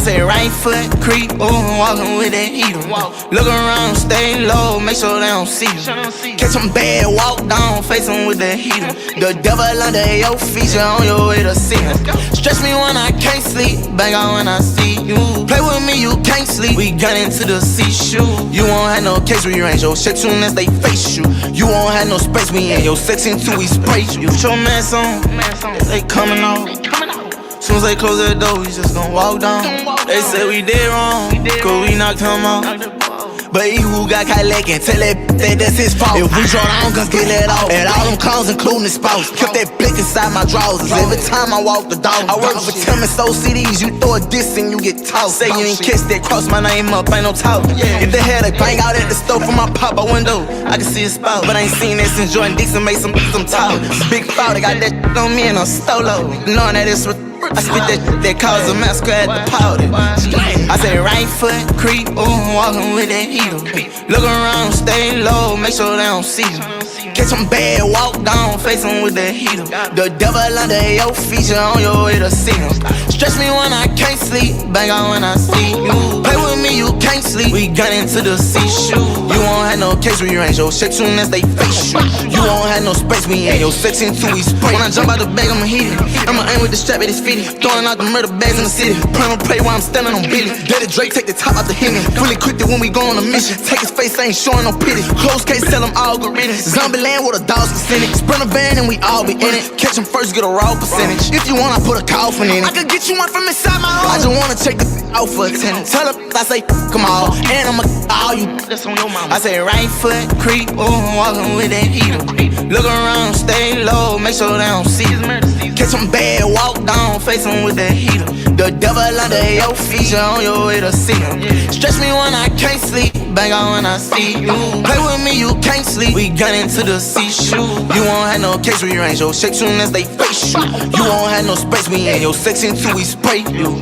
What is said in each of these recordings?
say right foot creep, ooh, walking with that heater. Look around, stay low, make sure they don't see you. Catch them bad, walk down, face them with the heater. The devil under your feet, you on your way to see him. Stretch me when I can't sleep, bang on when I see you. Play with me, you can't sleep, we gun into the seashore. You won't have no case rearrange your shit soon as they face you. You won't have no space, we in your section till we spray you. Put your mask on, they coming out. Soon as they close that door, we just gon' walk down. They say we did wrong, cause we knocked him out. But he who got caught lacking, tell that that's his fault. If we draw down guns, get let off. And all them clowns, including the spouse. Kept that blick inside my drawers. Every time I walk the dog, I work for Tim and so CDs. You throw a diss and you get tossed. Say you ain't kissed that, cross my name up, ain't no talk. If they had a bang out at the stove from my pop out window, I can see a spout. But I ain't seen that since Jordan Dixon made some talk. Big foul, they got that on me and I'm stolo. Knowing that it's I spit that cause a massacre at the powder. I say right foot creep, ooh, walking with that heater. Look around, stay low, make sure they don't see you. Catch them bad, walk down, face them with the heater. The devil under your feet, you on your way to see him. Stretch me when I can't sleep, bang on when I see you. Play with me, you can't sleep, we gun into the seashore. You won't have no case rearrange your shit soon as they face you. You won't have no space, we in your section till we spray. When I jump out the bag, I'ma hit it. I'ma aim with the strap at his feet. Throwing out the murder bags in the city. Prime and pray while I'm standing on Billy. Daddy Drake take the top out the hidden. Fully equipped it when we go on a mission. Take his face, ain't showing no pity. Close case, sell them algorithms. Zombie land with a dog's percentage. Sprint a van and we all be in it. Catch him first, get a raw percentage. If you want, I put a coffin in it. I can get you one from inside my home. I just wanna check the out for attendance. Tell her I say come on, and I'ma all you that's on your mama. I say right foot creep, ooh, walking with that heater. Look around, stay low, make sure they don't see you. Catch them bad, walk down, face them with the heater. The devil under your feet, you on your way to see him. Stretch me when I can't sleep, bang on when I see you. Play with me, you can't sleep, we gun into the seashore. You won't have no case rearrange your shit soon as they face you. You won't have no space, we in your section till we spray you.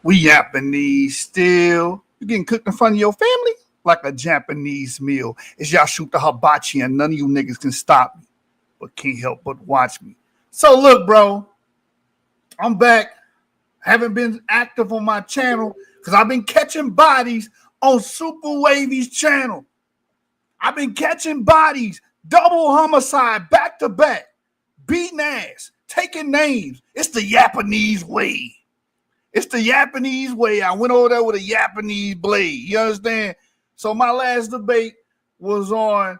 We Japanese still. You getting cooked in front of your family like a Japanese meal. It's y'all shoot the hibachi and none of you niggas can stop me, but can't help but watch me. So look, bro, I'm back. Haven't been active on my channel because I've been catching bodies on Super Wavy's channel. I've been catching bodies, double homicide, back to back, beating ass, taking names. It's the Japanese way. It's the Japanese way. I went over there with a Japanese blade. You understand? So my last debate was on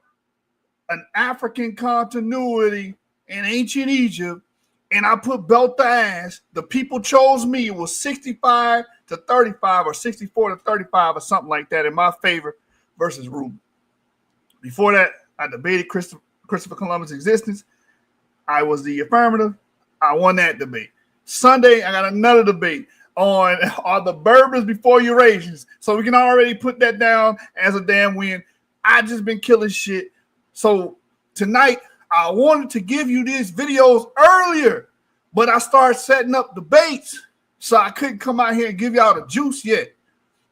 an African continuity in ancient Egypt, and I put belt to ass. The people chose me. It was 65 to 35 or 64 to 35 or something like that in my favor versus Ruben. Before that, I debated Christopher Columbus' existence. I was the affirmative. I won that debate. Sunday, I got another debate on are the Berbers before Eurasians. So we can already put that down as a damn win. I just been killing shit. So tonight, I wanted to give you these videos earlier, but I started setting up debates, so I couldn't come out here and give y'all the juice yet.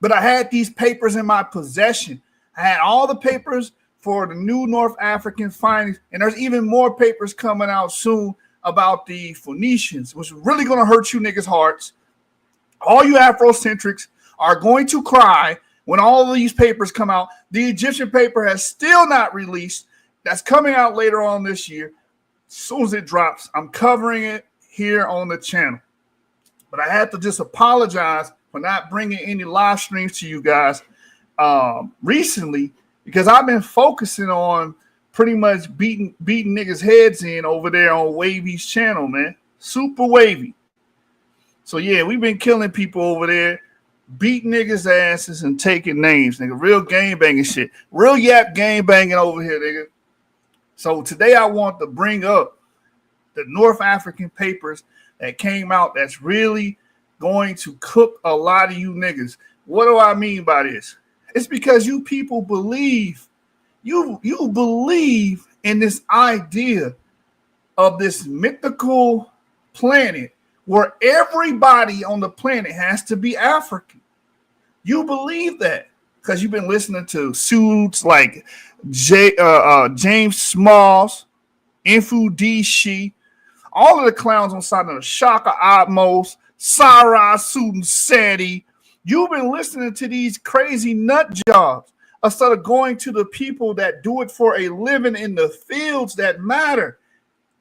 But I had these papers in my possession. I had all the papers for the new North African findings, and there's even more papers coming out soon about the Phoenicians, which is really going to hurt you niggas' hearts. All you Afrocentrics are going to cry when all of these papers come out. The Egyptian paper has still not released. That's coming out later on this year. As soon as it drops, I'm covering it here on the channel. But I had to just apologize for not bringing any live streams to you guys recently, because I've been focusing on pretty much beating niggas' heads in over there on Wavy's channel, man. Super Wavy. So, yeah, we've been killing people over there, beating niggas' asses and taking names, nigga. Real gang banging shit. Real Yap gang banging over here, nigga. So today I want to bring up the North African papers that came out that's really going to cook a lot of you niggas. What do I mean by this? It's because you people believe, you believe in this idea of this mythical planet where everybody on the planet has to be African. You believe that because you've been listening to suits like James Smalls, Infu Dishi, all of the clowns on side of the Shaka Atmos, Sarah Sudan Seti. You've been listening to these crazy nut jobs instead of going to the people that do it for a living in the fields that matter,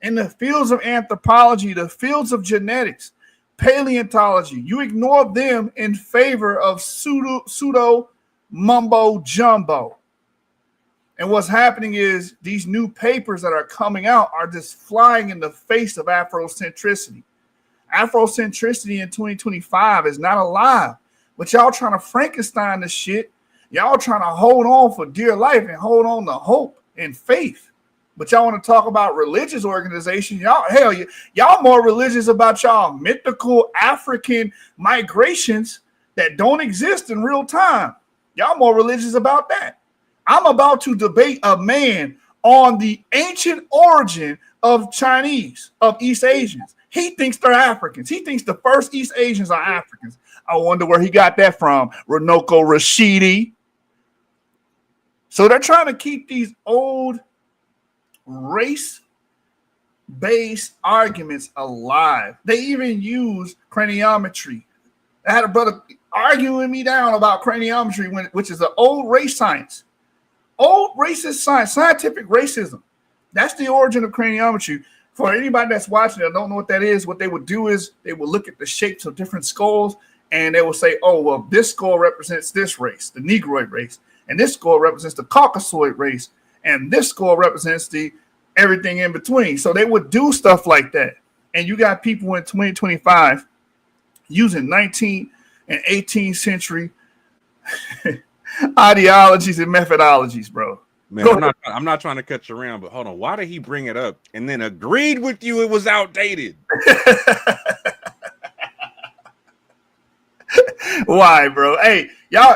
in the fields of anthropology, the fields of genetics, paleontology. You ignore them in favor of pseudo mumbo jumbo. And what's happening is these new papers that are coming out are just flying in the face of Afrocentricity. Afrocentricity in 2025 is not alive, but y'all trying to Frankenstein this shit. Y'all trying to hold on for dear life and hold on to hope and faith. But y'all want to talk about religious organizations. Y'all more religious about y'all mythical African migrations that don't exist in real time. Y'all more religious about that. I'm about to debate a man on the ancient origin of Chinese, of East Asians. He thinks they're Africans. He thinks the first East Asians are Africans. I wonder where he got that from. Runoko Rashidi. So they're trying to keep these old race-based arguments alive. They even use craniometry. I had a brother arguing me down about craniometry, which is an old race science. Old racist science, scientific racism. That's the origin of craniometry. For anybody that's watching that don't know what that is, what they would do is they would look at the shapes of different skulls and they will say, oh, well, this skull represents this race, the Negroid race, and this skull represents the Caucasoid race, and this skull represents the everything in between. So they would do stuff like that. And you got people in 2025 using 19th and 18th century ideologies and methodologies, bro. Man, I'm not trying to cut you around, but hold on. Why did he bring it up and then agreed with you it was outdated? Why, bro? Hey, y'all,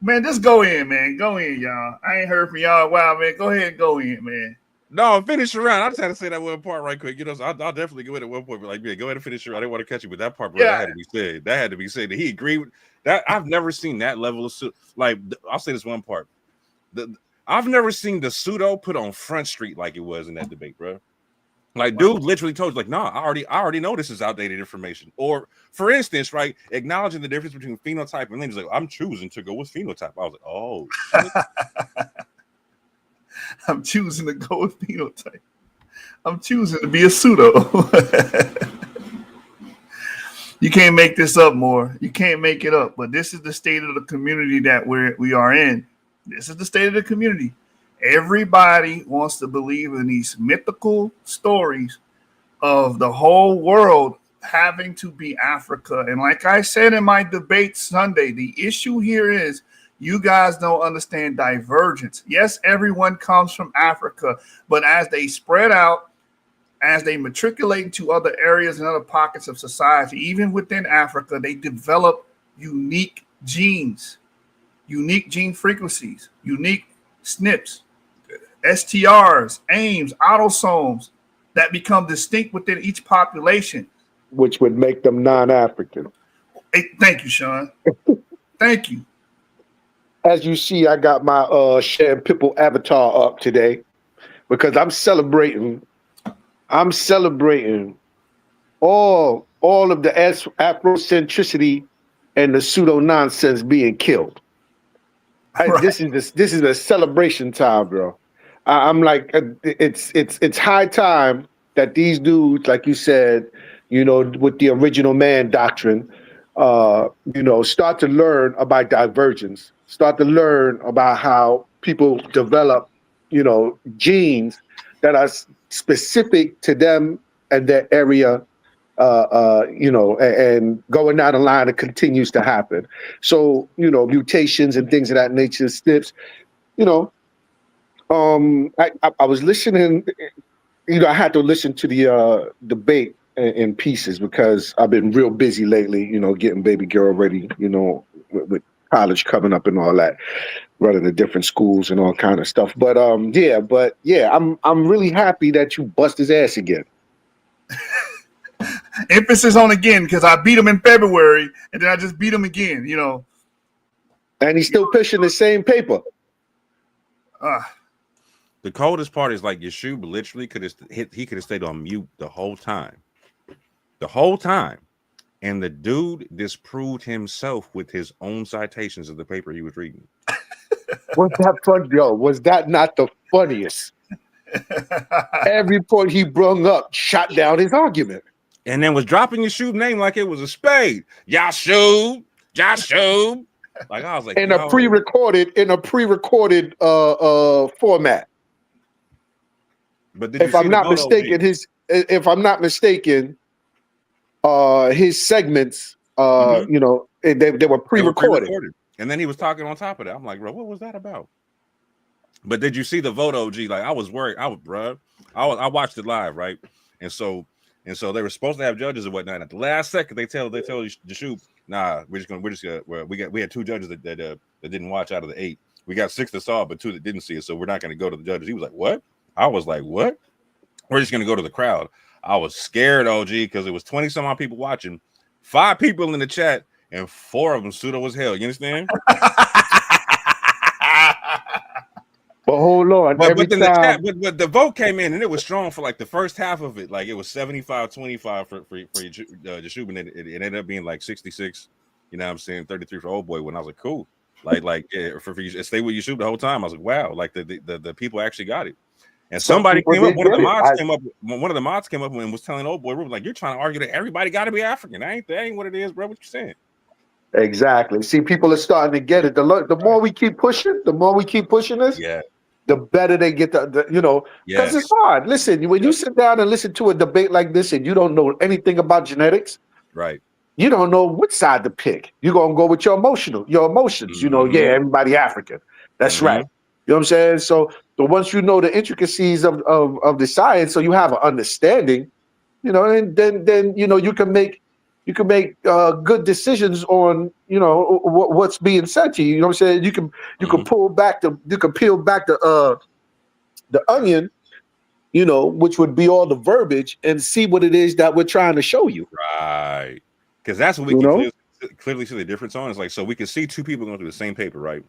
man, just go in, man. Go in, y'all. I ain't heard from y'all a while, man. Go ahead and go in, man. No, finish around. I just had to say that one part right quick. You know, so I'll definitely go in at one point, but like, yeah, go ahead and finish around. I didn't want to catch you, but that part, bro, that had to be said. That had to be said. That he agreed with that. I've never seen that level of like. I'll say this one part. I've never seen the pseudo put on Front Street like it was in that debate, bro. Like, dude literally told you, like, nah, I already know this is outdated information. Or, for instance, right, acknowledging the difference between phenotype and then he's like, I'm choosing to go with phenotype. I was like, oh, shit. I'm choosing to go with phenotype. I'm choosing to be a pseudo. You can't make this up more. You can't make it up. But this is the state of the community that we are in. This is the state of the community. Everybody wants to believe in these mythical stories of the whole world having to be Africa. And like I said in my debate Sunday, the issue here is you guys don't understand divergence. Yes, everyone comes from Africa, but as they spread out, as they matriculate into other areas and other pockets of society, even within Africa, they develop unique genes, unique gene frequencies, unique SNPs, STRs, AIMs, autosomes that become distinct within each population. Which would make them non-African. Hey, thank you, Sean. Thank you. As you see, I got my Shan Pipple avatar up today because I'm celebrating all of the Afrocentricity and the pseudo nonsense being killed. Right. This is a celebration time, bro. I'm like, it's high time that these dudes, like you said, you know, with the original man doctrine, you know, start to learn about divergence, start to learn about how people develop, you know, genes that are specific to them and their area, you know, and going down the line, it continues to happen. So, you know, mutations and things of that nature, SNPs, you know, I was listening, you know, I had to listen to the debate in pieces because I've been real busy lately, you know, getting baby girl ready, you know, with college coming up and all that, running to different schools and all kind of stuff. But yeah, I'm really happy that you bust his ass again. Emphasis on again, because I beat him in February and then I just beat him again, you know. And he's still pushing the same paper. The coldest part is like Yashub literally could have stayed on mute the whole time. And the dude disproved himself with his own citations of the paper he was reading. Was that fun, yo? Was that not the funniest? Every point he brung up shot down his argument. And then was dropping Yashub's name like it was a spade. Yashub. Like I was like, in a pre-recorded format. But if I'm not mistaken, his segments, you know, they were pre-recorded. And then he was talking on top of that. I'm like, bro, what was that about? But did you see the vote, OG? Like I was worried. I watched it live, right? And so they were supposed to have judges and whatnot. At the last second, they tell Yashub, nah, we had 2 judges that didn't watch out of the 8. We got 6 that saw it, but 2 that didn't see it. So we're not going to go to the judges. He was like, what? I was like, what? We're just going to go to the crowd. I was scared, OG, because it was 20 some odd people watching, 5 people in the chat, and 4 of them pseudo as hell. You understand? But hold on. But the vote came in and it was strong for like the first half of it. Like it was 75-25 for Yashub, and it ended up being like 66. You know what I'm saying? 33 for Old Boy. When I was like, cool. Like for you stay with Yashub the whole time. I was like, wow. Like the people actually got it. And somebody came up. One of the mods came up and was telling Old Boy, like, you're trying to argue that everybody got to be African. That ain't what it is, bro. What you saying? Exactly. See, people are starting to get it. The more we keep pushing, this, the better they get because it's hard. Listen, when you sit down and listen to a debate like this and you don't know anything about genetics, right? You don't know which side to pick. You're gonna go with your emotions. Mm-hmm. You know, everybody African. That's right. You know what I'm saying? So once you know the intricacies of the science, so you have an understanding, you know, and then you know you can make good decisions on, you know, what's being said to you. You know what I'm saying? You can peel back the onion, you know, which would be all the verbiage, and see what it is that we're trying to show you. Right. Because that's what we can clearly see the difference on. It's like, so we can see 2 people going through the same paper, right?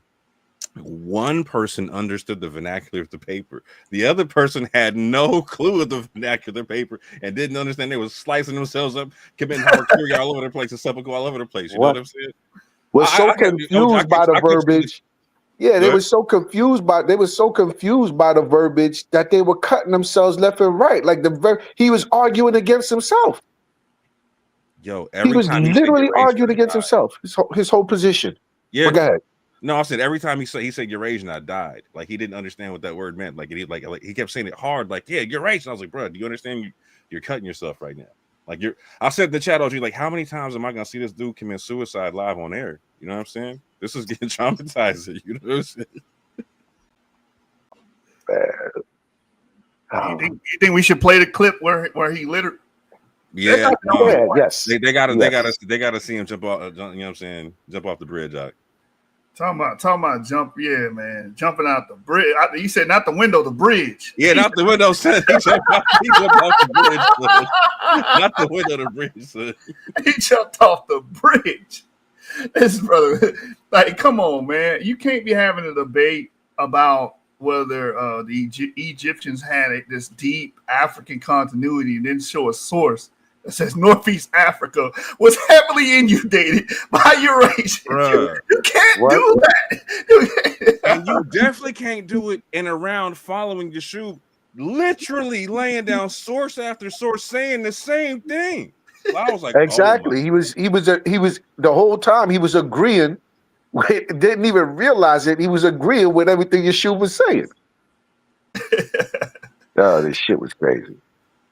One person understood the vernacular of the paper. The other person had no clue of the vernacular paper and didn't understand. They were slicing themselves up, committing harakiri all over the place and seppuku all over the place. You know what I'm saying? Was so confused by the verbiage. Yeah, they were so confused by the verbiage that they were cutting themselves left and right. Like he was arguing against himself. Yo, he was literally arguing against himself. His whole position. Yeah. But go ahead. No, I said every time he said Eurasian, I died. Like he didn't understand what that word meant. Like he kept saying it hard. Like, yeah, Eurasian. I was like, bro, do you understand? You're cutting yourself right now. Like I said in the chat, OG, like, how many times am I gonna see this dude commit suicide live on air? You know what I'm saying? This is getting traumatizing. You know what I'm saying? You think we should play the clip where he literally? Yeah, yes. They gotta see him jump off. You know what I'm saying? Jump off the bridge, Jock. Talking about jump, yeah, man, jumping out the bridge. You said not the window, the bridge. Yeah, not the window, son. He jumped off the bridge, son. Not the window, the bridge, son. He jumped off the bridge. This brother, like, come on, man. You can't be having a debate about whether the Egyptians had this deep African continuity and then show a source that says Northeast Africa was heavily inundated by Eurasians. You can't do that. And you definitely can't do it in a round following Yashub, literally laying down source after source saying the same thing. So I was like, exactly. He was the whole time he was agreeing. Didn't even realize it. He was agreeing with everything Yashub was saying. Oh, this shit was crazy.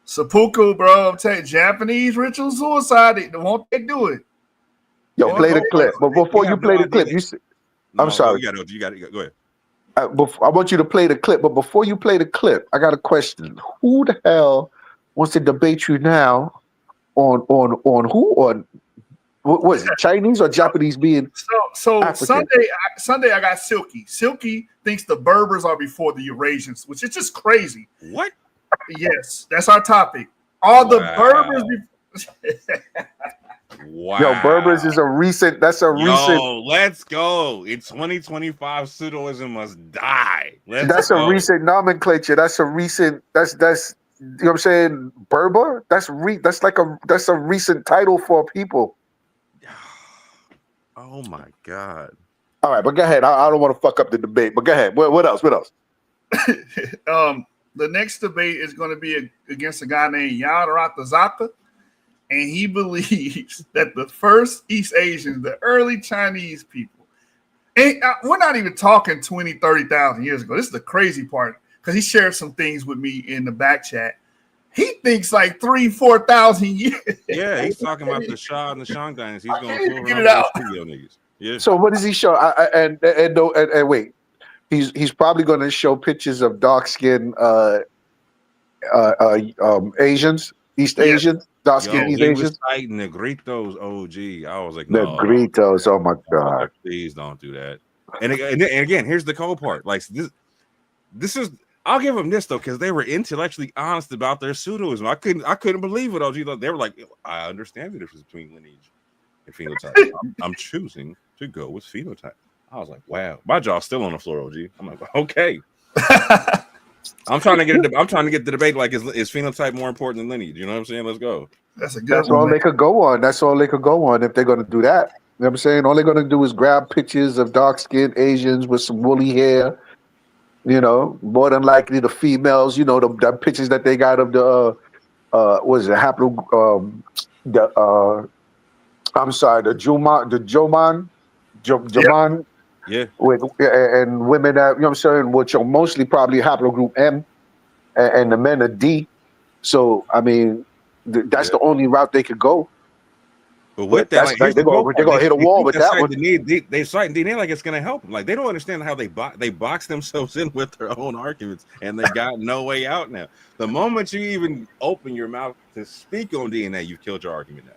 Seppuku, bro. I'm telling you, Japanese ritual suicide. Won't they do it? Yo, play the clip. But before you play the clip, I'm sorry. You got it. Go ahead. I want you to play the clip, but before you play the clip, I got a question. Who the hell wants to debate you now on who? On what was it, Chinese or Japanese being? So Sunday I got Silky. Silky thinks the Berbers are before the Eurasians, which is just crazy. What? Yes, that's our topic. All the Berbers. Wow. Yo, Berbers is a recent. That's a recent. Let's go. In 2025, pseudoism must die. That's a recent nomenclature. That's a recent. That's you know what I'm saying. Berber. That's a recent title for people. Oh my God. All right, but go ahead. I don't want to fuck up the debate, but go ahead. What else? What else? The next debate is going to be against a guy named Yaratazaka, and he believes that the first East Asians, the early Chinese people, and we're not even talking 20, 30,000 years ago. This is the crazy part, because he shared some things with me in the back chat. He thinks like 3,000, 4,000 years. Yeah, he's talking about the Shah and the Shang dynasty. He's going to get it out. Niggas. Yeah. So what does he show? And wait, he's probably going to show pictures of dark-skinned Asians, East Asians, dark-skinned East Asians. Was citing Negritos OG. I was like, no. Negritos, oh my God. Like, please don't do that. And again, here's the cold part. Like this is, I'll give them this though, because they were intellectually honest about their pseudoism. I couldn't believe it, OG. They were like, I understand the difference between lineage and phenotype. I'm choosing to go with phenotype. I was like, wow, my jaw's still on the floor, OG. I'm like, okay. I'm trying to get the debate like, is phenotype more important than lineage? You know what I'm saying? Let's go. That's a good one. All they could go on. That's all they could go on if they're going to do that. You know what I'm saying? All they're going to do is grab pictures of dark-skinned Asians with some woolly hair. You know, more than likely the females. You know, the pictures that they got of the what is it? I'm sorry, the Joman. Yeah. And women that, you know what I'm saying, which are mostly probably haplogroup M, and the men are D. So I mean, that's the only route they could go. But with that, like, they're gonna hit a wall with that one. They cite DNA like it's gonna help them. Like they don't understand how they box themselves in with their own arguments, and they got no way out now. The moment you even open your mouth to speak on DNA, you've killed your argument now.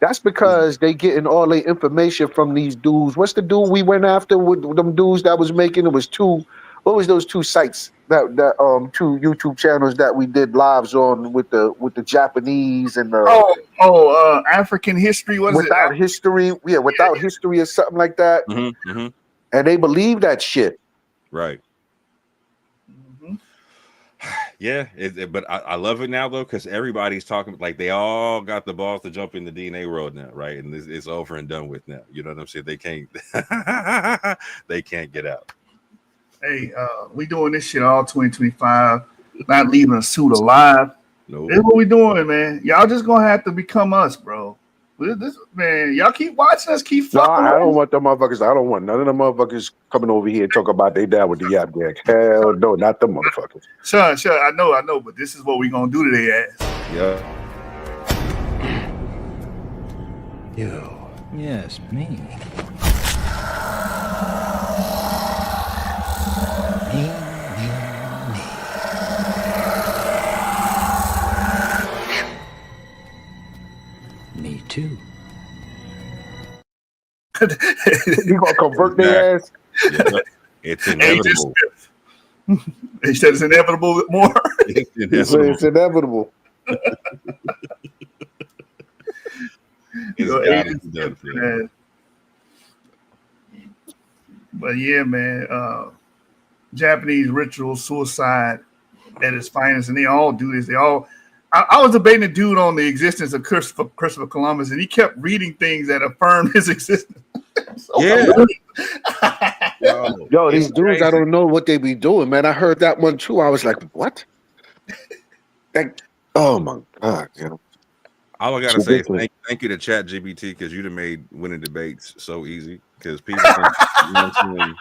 That's because they getting all the information from these dudes. What's the dude we went after with them dudes that was making? It was two. What was those two sites that two YouTube channels that we did lives on with the Japanese and the African history? Without History? Yeah, Without History or something like that. Mm-hmm, mm-hmm. And they believe that shit. Right. Yeah, but I love it now though, because everybody's talking like they all got the balls to jump in the DNA world now, right? And it's over and done with now. You know what I'm saying? They can't get out. Hey, we doing this shit all 2025, not leaving a suit alive. Nope. This is what we doing, man. Y'all just gonna have to become us, bro. This man, y'all keep watching us, keep fucking. No, I don't want them motherfuckers. I don't want none of them motherfuckers coming over here and talk about they down with the Yap Gang. Hell no, not them motherfuckers. Sure, I know, but this is what we gonna do to their ass. Yeah. You. Yes, me. Me too. You gonna convert their ass? Yeah, it's inevitable. They said it's inevitable more. It's inevitable. But yeah, man, Japanese ritual suicide at its finest, and they all do this. I was debating a dude on the existence of Christopher Columbus, and he kept reading things that affirmed his existence. Yo, these dudes, crazy. I don't know what they be doing, man. I heard that one too. I was like, what? Oh my God, yo. All I gotta say is thank you to ChatGPT, because you'd have made winning debates so easy. Because people think, you know what I'm saying?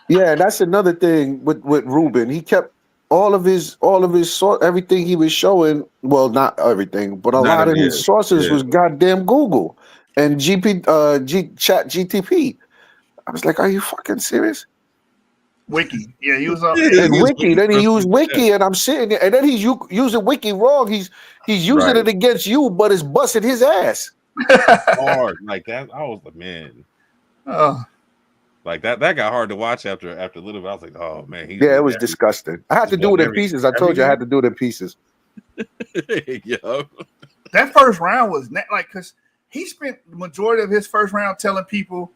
Yeah, that's another thing with Ruben. He kept all of his everything he was showing. Well, not everything, but a lot of his sources was goddamn Google and ChatGTP. I was like, are you fucking serious? Wiki. Yeah, he was on Wiki. Then he used Wiki, and I'm sitting there, and then he's using Wiki wrong. He's using it against you, but it's busting his ass. Hard like that. I was like, man. Like that got hard to watch after a little bit. I was like, oh man. It was disgusting. I had to do it in pieces. I told you I had to do it in pieces. That first round was like, because he spent the majority of his first round telling people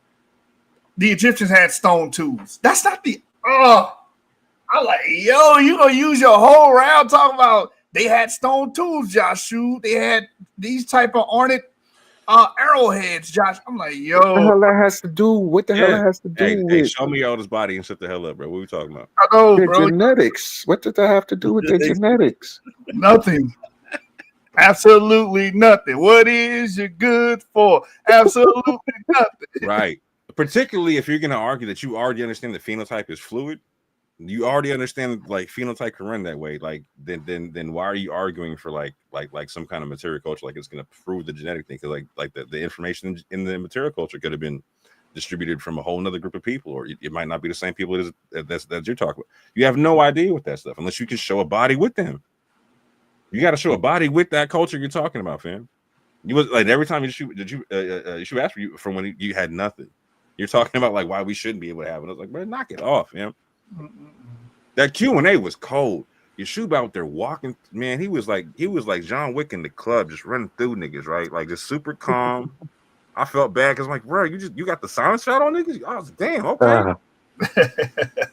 the Egyptians had stone tools. That's not the I'm like, yo, you gonna use your whole round talking about they had stone tools, Joshua. They had these type of ornate arrowheads, Josh. I'm like, yo, What the hell that has to do? What the hell that has to do Hey, with show me your oldest body and shut the hell up, bro. What are we talking about? I know, their bro. genetics? What did that have to do with their genetics? Nothing. Absolutely nothing. What is you good for? Absolutely nothing. Right. Particularly if you're going to argue that you already understand the phenotype is fluid, you already understand like phenotype can run that way. Like then why are you arguing for like some kind of material culture? Like it's going to prove the genetic thing? Because like the information in the material culture could have been distributed from a whole nother group of people, or it might not be the same people that you're talking about. You have no idea with that stuff unless you can show a body with them. You got to show a body with that culture you're talking about, fam. You was like every time you shoot, did you should ask for you from when you had nothing. You're talking about like why we shouldn't be able to have it. I was like, man, knock it off, man. That Q&A was cold. Yeshua out there walking, man. He was like John Wick in the club, just running through niggas, right? Like just super calm. I felt bad because I'm like, bro, you got the silence shot on niggas. I was damn okay.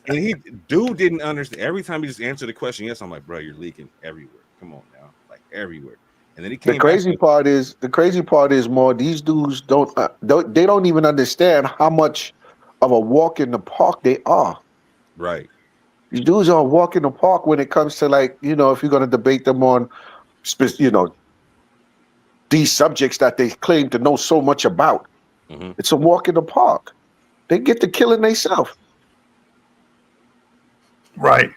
And dude didn't understand. Every time he just answered the question, yes, I'm like, bro, you're leaking everywhere. Come on now, like everywhere. And then he came. The crazy part is more these dudes don't even understand how much of a walk in the park they are. Right. These dudes are a walk in the park when it comes to like, if you're going to debate them on, these subjects that they claim to know so much about. Mm-hmm. It's a walk in the park. They get to killing themselves. Right.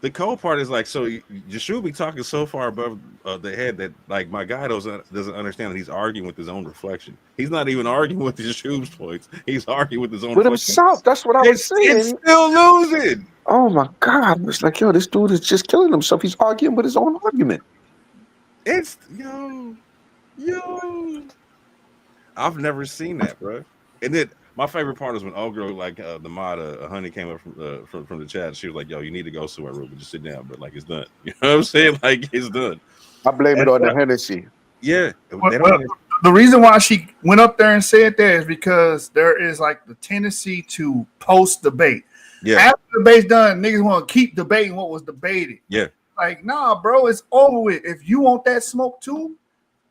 The cold part is like, so you should be talking so far above the head that like my guy doesn't understand that he's arguing with his own reflection. He's not even arguing with his shoes points. He's arguing with his own reflection. Himself. That's what I was saying. It's still losing. Oh my God. It's like, yo, this dude is just killing himself. He's arguing with his own argument. It's yo. I've never seen that, bro. And then my favorite part is when old girl, like the mod, Honey came up from the chat. She was like, "Yo, you need to go somewhere, real, but just sit down." But like, it's done. You know what I'm saying? Like, it's done. I blame it on the Hennessy. Yeah. The reason why she went up there and said that is because there is like the tendency to post debate. Yeah. After the debate's done, niggas want to keep debating what was debated. Yeah. Like, nah, bro, it's over with. If you want that smoke too,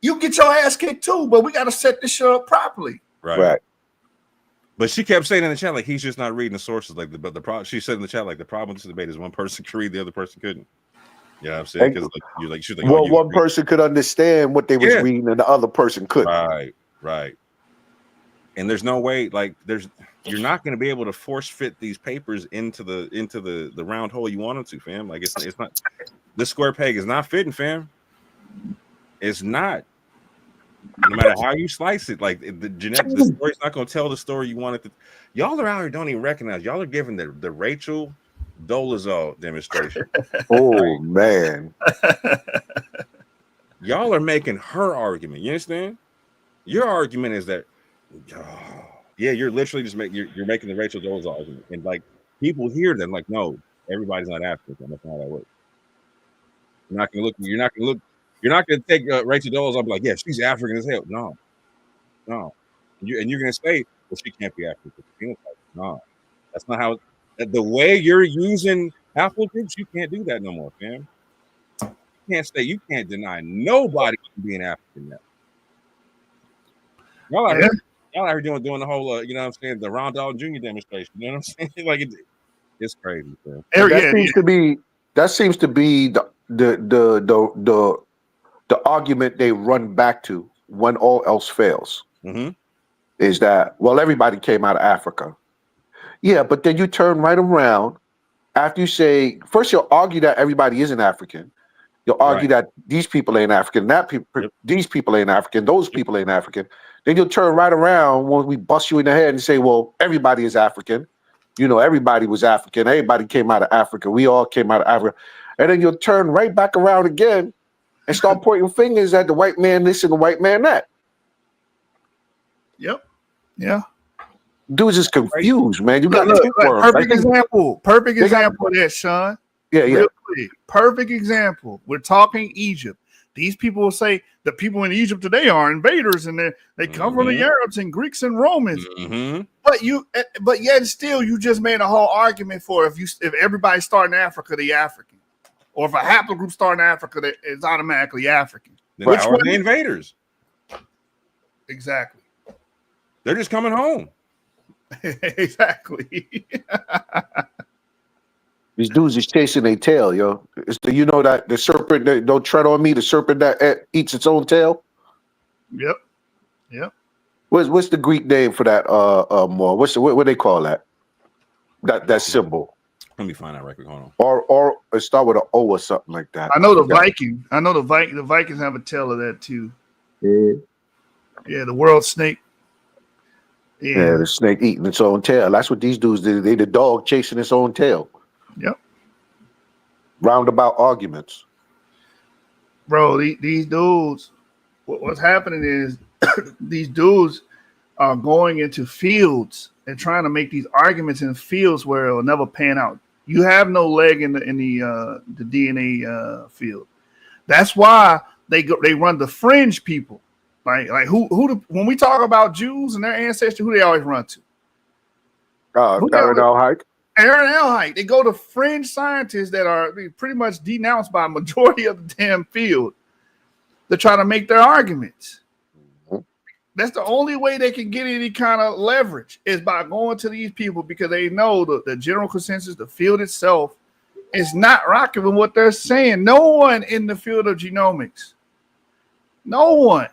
you get your ass kicked too. But we got to set this shit up properly. Right. But she kept saying in the chat like he's just not reading the sources. Like the problem. She said in the chat like the problem with this debate is one person could read, the other person couldn't. You know what I'm saying? Because she's like, one person could understand what they was reading, and the other person couldn't. Right. And there's no way, like, you're not going to be able to force fit these papers into the round hole you want them to, fam. Like it's not. This square peg is not fitting, fam. It's not. No matter how you slice it, like the story's not going to tell the story you want it to. Y'all are out here don't even recognize. Y'all are giving the Rachel Dolezal demonstration. Oh man, y'all are making her argument. You understand? Your argument is that, you're literally just you're making the Rachel Dolezal argument, and like people hear them like, no, everybody's not African. That's not how that works. You're not gonna take Rachel Dolezal and be like, yeah, she's African as hell. No. And you're gonna say, well, she can't be African. No, that's not how. The way you're using haplogroups, you can't do that no more, fam. You can't deny nobody being African now. Y'all out here doing the whole, you know what I'm saying, the Ron Dalton Jr. demonstration. You know what I'm saying? Like it's crazy, fam. That seems to be the argument they run back to when all else fails. Mm-hmm. Is that, well, everybody came out of Africa. Yeah, but then you turn right around after you say, first you'll argue that everybody isn't African. You'll argue that these people ain't African, these people ain't African, those people ain't African. Then you'll turn right around when we bust you in the head and say, well, everybody is African. Everybody was African. Everybody came out of Africa. We all came out of Africa. And then you'll turn right back around again and start pointing fingers at the white man this and the white man that. Yep. Yeah. Dude's just confused, man. You got perfect example. Perfect example of that, Sean. Yeah. Real quick. Perfect example. We're talking Egypt. these people will say the people in Egypt today are invaders, and they come from the Arabs and Greeks and Romans. But yet still, you just made a whole argument for if everybody starting in Africa, they African, or if a haplogroup starting in Africa, that is automatically African. Then which are the invaders? Exactly. They're just coming home. Exactly. These dudes is chasing their tail, yo. You know that the serpent that don't tread on me, the serpent that eats its own tail. Yep. What's the Greek name for that? More. What they call that? That symbol. Let me find out right quick. Hold on. Or it start with an O or something like that. I know the Viking. I know the Vikings have a tail of that too. Yeah, the world snake. Yeah, the snake eating its own tail. That's what these dudes did. They the dog chasing its own tail. Yep. Roundabout arguments. Bro, these dudes, what's happening is these dudes are going into fields and trying to make these arguments in fields where it'll never pan out. You have no leg in the DNA field. That's why they run the fringe people. Like when we talk about Jews and their ancestry, who they always run to? Aaron L. Hike. Aaron L. Hike. They go to fringe scientists that are pretty much denounced by a majority of the damn field to try to make their arguments. That's the only way they can get any kind of leverage is by going to these people, because they know the general consensus, the field itself, is not rocking with what they're saying. No one in the field of genomics, no one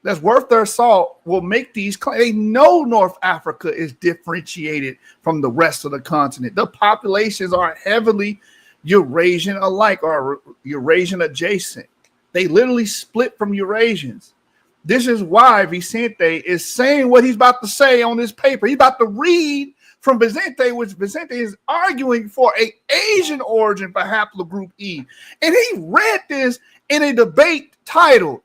that's worth their salt will make these claims. They know North Africa is differentiated from the rest of the continent. The populations are heavily Eurasian alike or Eurasian adjacent. They literally split from Eurasians. This is why Vicente is saying what he's about to say on this paper. He's about to read from Vicente, which Vicente is arguing for an Asian origin for haplogroup E. And he read this in a debate titled,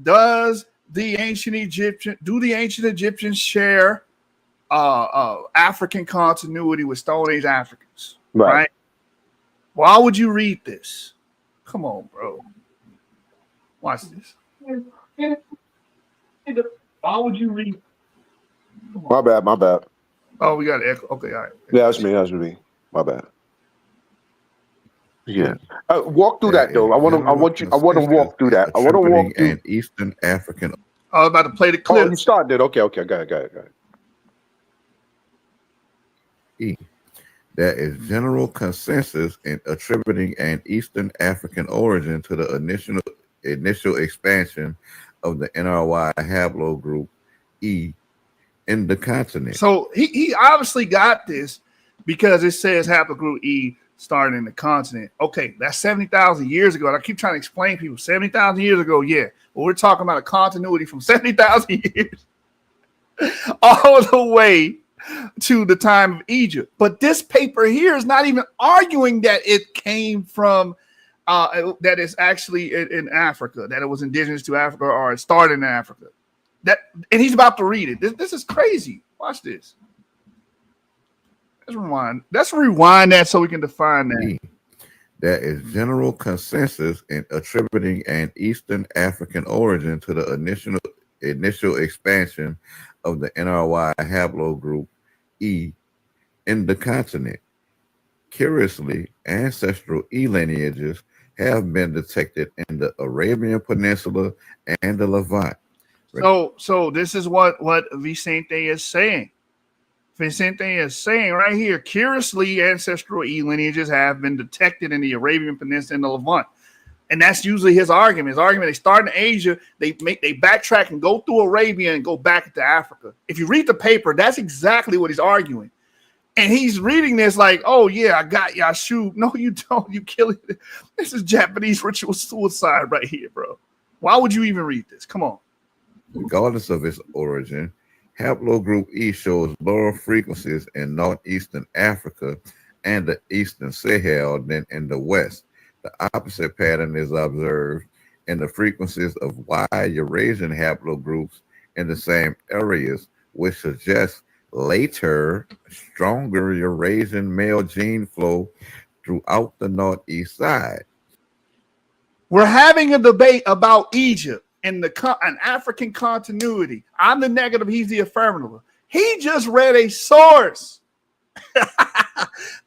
do the ancient Egyptians share African continuity with Stone Age Africans? Right? Why would you read this? Come on, bro. Watch this. Why would you read? My bad. Oh, we got echo. Okay, all right. Yeah, that's me. My bad. Yeah. Walk through that though. I want to walk through that. I want to walk through an Eastern African. I was about to play the clip. Oh, you started. Okay. Got it. There is general consensus in attributing an Eastern African origin to the initial expansion of the NRY haplogroup E in the continent. So he obviously got this because it says haplogroup E started in the continent. Okay, that's 70,000 years ago. And I keep trying to explain to people 70,000 years ago, yeah. But we're talking about a continuity from 70,000 years all the way to the time of Egypt. But this paper here is not even arguing that it came from that it's actually in Africa, that it was indigenous to Africa or it started in Africa. And he's about to read it. This is crazy. Watch this. Let's rewind that so we can define that. There is general consensus in attributing an Eastern African origin to the initial expansion of the NRY haplogroup E in the continent. Curiously, ancestral E lineages have been detected in the Arabian Peninsula and the Levant. So this is what Vicente is saying. Vicente is saying right here, curiously, ancestral E lineages have been detected in the Arabian Peninsula and the Levant. And that's usually his argument. His argument, they start in Asia, they backtrack and go through Arabia and go back to Africa. If you read the paper, that's exactly what he's arguing. And he's reading this like, oh, yeah, I got you. I shoot. No, you don't. You kill it. This is Japanese ritual suicide right here, bro. Why would you even read this? Come on. Regardless of its origin, haplogroup E shows lower frequencies in northeastern Africa and the eastern Sahel than in the west. The opposite pattern is observed in the frequencies of wide Eurasian haplogroups in the same areas, which suggests later, stronger Eurasian male gene flow throughout the northeast side. We're having a debate about Egypt and an African continuity. I'm the negative, he's the affirmative. He just read a source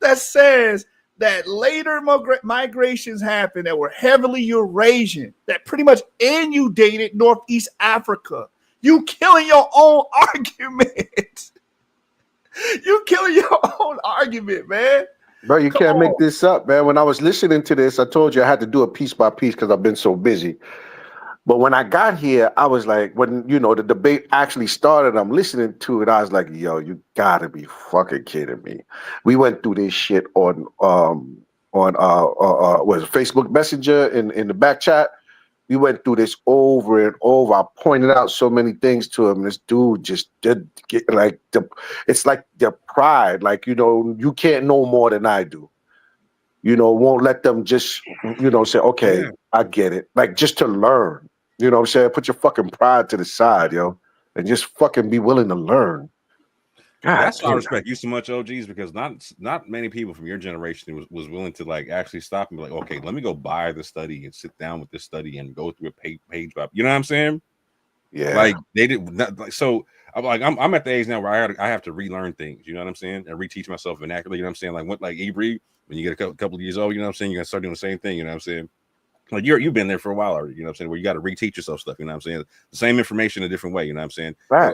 that says that later migrations happened that were heavily Eurasian, that pretty much inundated Northeast Africa. You killing your own argument. You killing your own argument, man. Bro, you can't make this up, man. When I was listening to this, I told you I had to do it piece by piece because I've been so busy. But when I got here, I was like, when the debate actually started, I'm listening to it. I was like, yo, you gotta be fucking kidding me. We went through this shit on was it Facebook Messenger in the back chat. We went through this over and over. I pointed out so many things to him. This dude just did get it's like their pride. Like, you can't know more than I do. Won't let them just, say, okay, I get it. Like, just to learn. You know what I'm saying? Put your fucking pride to the side, yo, and just fucking be willing to learn. God, that's why I respect you so much, OGs, because not many people from your generation was willing to like actually stop and be like, okay, let me go buy the study and sit down with this study and go through a page by. You know what I'm saying? Yeah. Like they did not like so. I'm at the age now where I have to relearn things. You know what I'm saying? And reteach myself vernacular. You know what I'm saying? Like Ibri, when you get a couple of years old, you know what I'm saying? You're gonna start doing the same thing. You know what I'm saying? Like you've been there for a while already. You know what I'm saying? Where you got to reteach yourself stuff. You know what I'm saying? The same information a different way. You know what I'm saying? Right.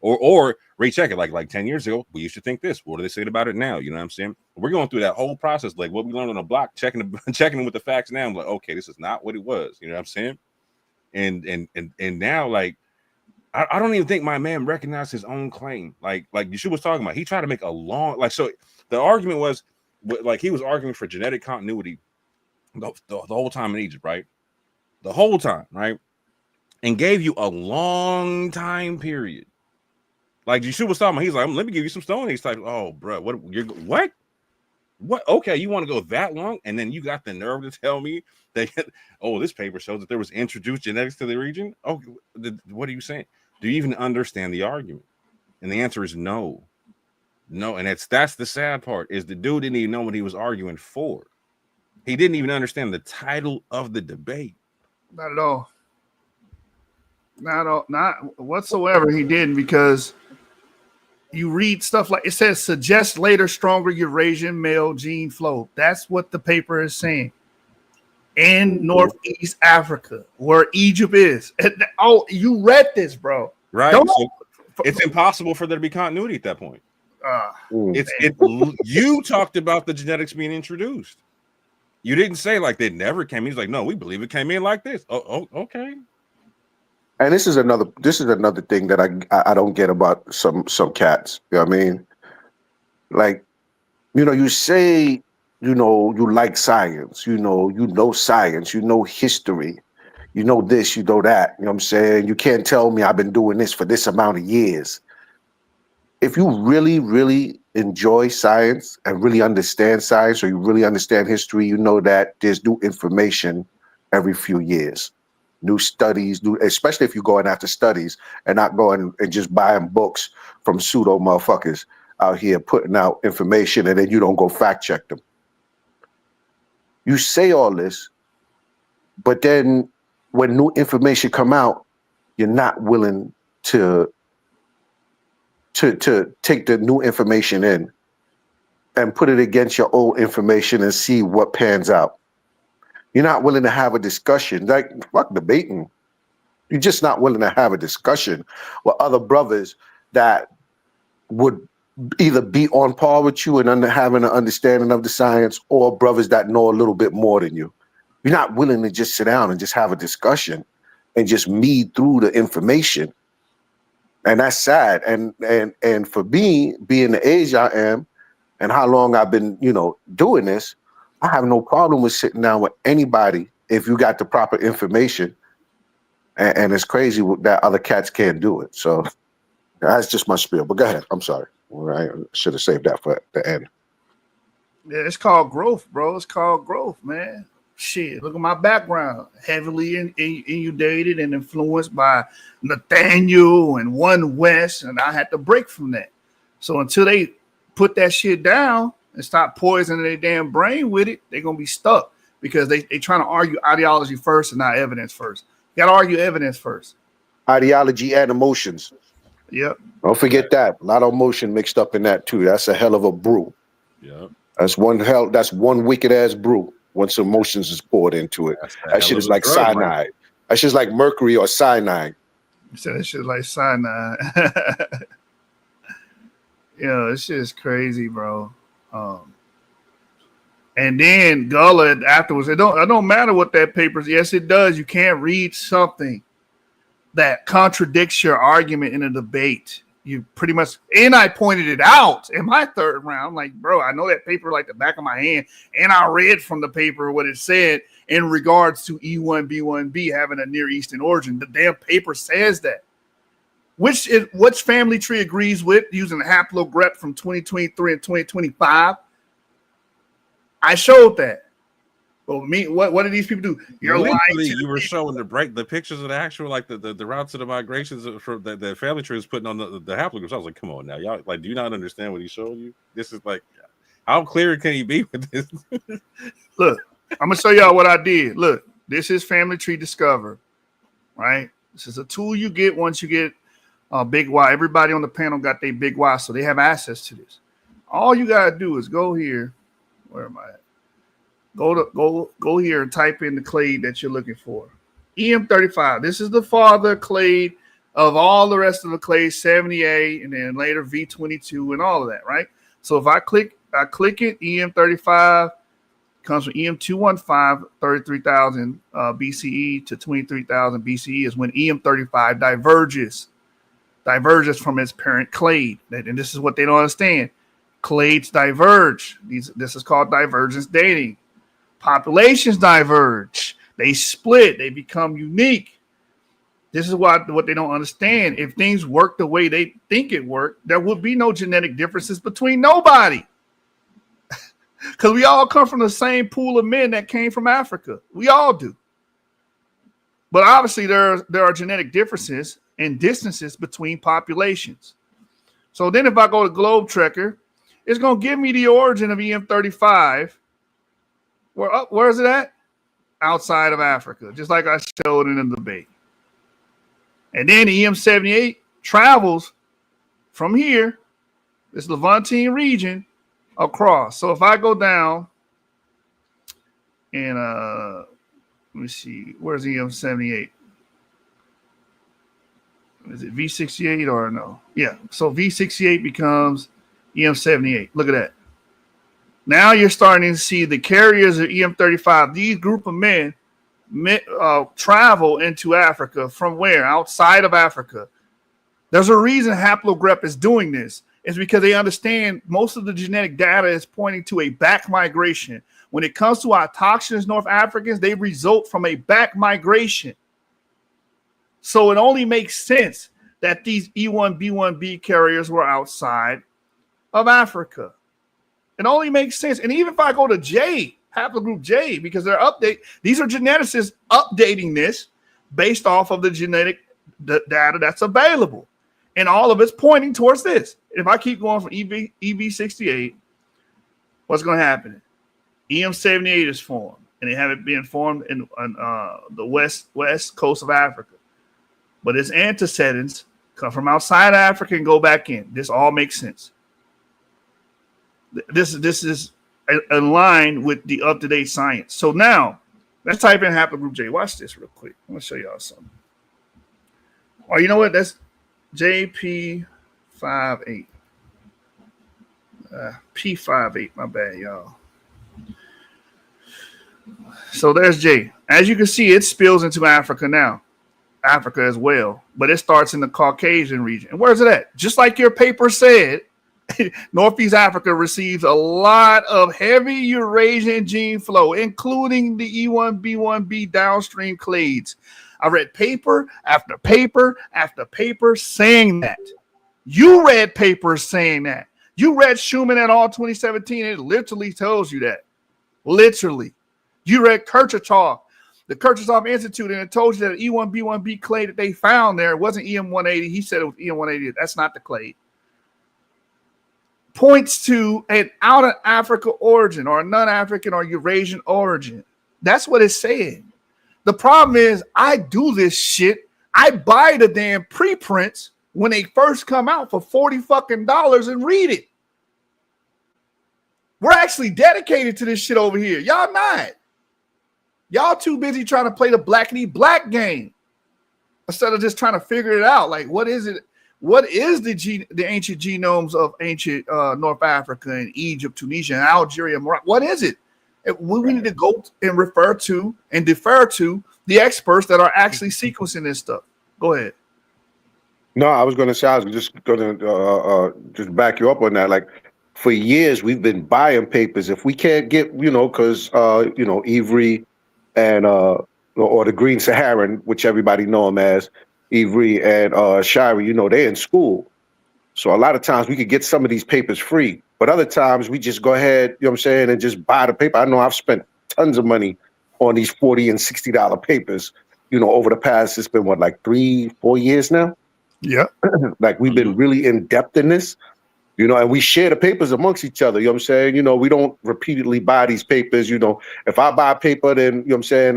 Or recheck it like 10 years ago, we used to think this. What do they say about it now? You know what I'm saying? We're going through that whole process, like what we learned on the block, checking with the facts now. I'm like, okay, this is not what it was. You know what I'm saying? And now, like, I don't even think my man recognized his own claim. Like Yeshua was talking about, he tried to make a long, so the argument was, like, he was arguing for genetic continuity the whole time in Egypt, right? The whole time, right? And gave you a long time period. Like Yeshua was talking about, he's like, let me give you some Stone Age type. Oh, bro, what? Okay, you want to go that long? And then you got the nerve to tell me that, this paper shows that there was introduced genetics to the region. Oh, what are you saying? Do you even understand the argument? And the answer is no. And that's the sad part, is the dude didn't even know what he was arguing for. He didn't even understand the title of the debate. Not at all. Not whatsoever. He didn't, because you read stuff like it says suggest later stronger Eurasian male gene flow. That's what the paper is saying. In Northeast Africa, where Egypt is. Oh, you read this, bro. Right. So it's impossible for there to be continuity at that point. You talked about the genetics being introduced. You didn't say like they never came. He's like, no, we believe it came in like this. Oh, okay. And this is another thing that I don't get about some cats. You know what I mean? Like, you say, you like science, you know science, you know history, you know this, you know that. You know what I'm saying? You can't tell me I've been doing this for this amount of years. If you really, really enjoy science and really understand science, or you really understand history, you know that there's new information every few years. New studies, especially if you're going after studies and not going and just buying books from pseudo motherfuckers out here putting out information and then you don't go fact check them. You say all this, but then when new information come out, you're not willing to take the new information in and put it against your old information and see what pans out. You're not willing to have a discussion. Like, fuck debating. You're just not willing to have a discussion with other brothers that would either be on par with you and having an understanding of the science, or brothers that know a little bit more than you. You're not willing to just sit down and just have a discussion and just mead through the information. And that's sad. And for me, being the age I am and how long I've been, doing this, I have no problem with sitting down with anybody if you got the proper information. And it's crazy that other cats can't do it. So that's just my spiel. But go ahead. I'm sorry. I should have saved that for the end. Yeah, it's called growth, bro. It's called growth, man. Shit, look at my background. Heavily inundated and influenced by Nathaniel and One West, and I had to break from that. So until they put that shit down and stop poisoning their damn brain with it, they're going to be stuck. because they trying to argue ideology first and not evidence first. You got to argue evidence first. Ideology and emotions. Yep. Don't forget that. A lot of emotion mixed up in that too. That's a hell of a brew. Yep. That's one wicked ass brew once emotions is poured into it. That shit is like cyanide. That shit's like mercury or cyanide. You said that shit like cyanide. This shit is crazy, bro. And then Gullah afterwards, it don't matter what that paper is. Yes, it does. You can't read something that contradicts your argument in a debate. You pretty much, and I pointed it out in my third round. I'm like, bro, I know that paper like the back of my hand, and I read from the paper what it said in regards to E1B1B having a Near Eastern origin. The damn paper says that. Which family tree agrees with using the haplograph from 2023 and 2025. I showed that. But what did these people do? You're lying. You were showing the pictures of the actual, like the routes of the migrations from the family tree was putting on the haplogroups. I was like, come on now, y'all, like, do you not understand what he's showing you? This is like, how clear can he be with this? Look, I'm gonna show y'all what I did. Look, this is Family Tree Discover, right? This is a tool you get once you get Big Y. Everybody on the panel got their Big Y, so they have access to this. All you gotta do is go here. Where am I at? Go here and type in the clade that you're looking for. EM35. This is the father clade of all the rest of the clade, 70A, and then later V22 and all of that, right? So if I click it, EM35 comes from EM215, 33,000 BCE to 23,000 BCE is when EM35 diverges from its parent clade. And this is what they don't understand. Clades diverge. This is called divergence dating. Populations diverge. They split. They become unique. This is what they don't understand. If things work the way they think it worked, there would be no genetic differences between nobody. Because we all come from the same pool of men that came from Africa. We all do. But obviously there are genetic differences and distances between populations. So then if I go to Globe Trekker, it's going to give me the origin of EM35. Where is it at? Outside of Africa, just like I showed in the debate. And then EM78 travels from here, this Levantine region, across. So if I go down and let me see, where's EM78? Is it V68 or no? Yeah. So V68 becomes EM78. Look at that. Now you're starting to see the carriers of EM35. These group of men travel into Africa from where? Outside of Africa. There's a reason haplograph is doing this. It's because they understand most of the genetic data is pointing to a back migration. When it comes to autochthonous North Africans, they result from a back migration. So it only makes sense that these E1B1B carriers were outside of Africa. It only makes sense. And even if I go to J, haplogroup J, because these are geneticists updating this based off of the genetic data that's available. And all of it's pointing towards this. If I keep going from EV68, what's going to happen? EM78 is formed, and they have it being formed in the west coast of Africa. But its antecedents come from outside Africa and go back in. This all makes sense. This is in line with the up-to-date science. So now, let's type in haplogroup J. Watch this real quick. I'm going to show y'all something. Oh, you know what? That's JP58. P58, my bad, y'all. So there's J. As you can see, it spills into Africa now. Africa as well. But it starts in the Caucasian region. And where's it at? Just like your paper said, Northeast Africa receives a lot of heavy Eurasian gene flow, including the E1B1B downstream clades. I read paper after paper after paper saying that. You read papers saying that. You read Schumann et al. 2017. It literally tells you that. Literally. You read Kirchhoff, the Kirchhoff Institute, and it told you that E1B1B clade that they found there wasn't EM180. He said it was EM180. That's not the clade. Points to an out of Africa origin or a non-African or Eurasian origin. That's what it's saying. The problem is I do this shit. I buy the damn preprints when they first come out for $40 fucking and read it. We're actually dedicated to this shit over here. Y'all not. Y'all too busy trying to play the blackity black game instead of just trying to figure it out. Like, what is it? What is the ancient genomes of ancient North Africa and Egypt, Tunisia, and Algeria, Morocco? What is it? We need to go and refer to and defer to the experts that are actually sequencing this stuff. Go ahead. No, I was just going to just back you up on that. Like, for years, we've been buying papers. If we can't get, because, Ivry and, or the Green Saharan, which everybody know them as, Ivry and Shari, they're in school. So a lot of times we could get some of these papers free, but other times we just go ahead, and just buy the paper. I know I've spent tons of money on these $40 and $60 papers, over the past, it's been like 3-4 years now. Yeah. Like we've been really in depth in this, and we share the papers amongst each other. We don't repeatedly buy these papers. If I buy a paper, then,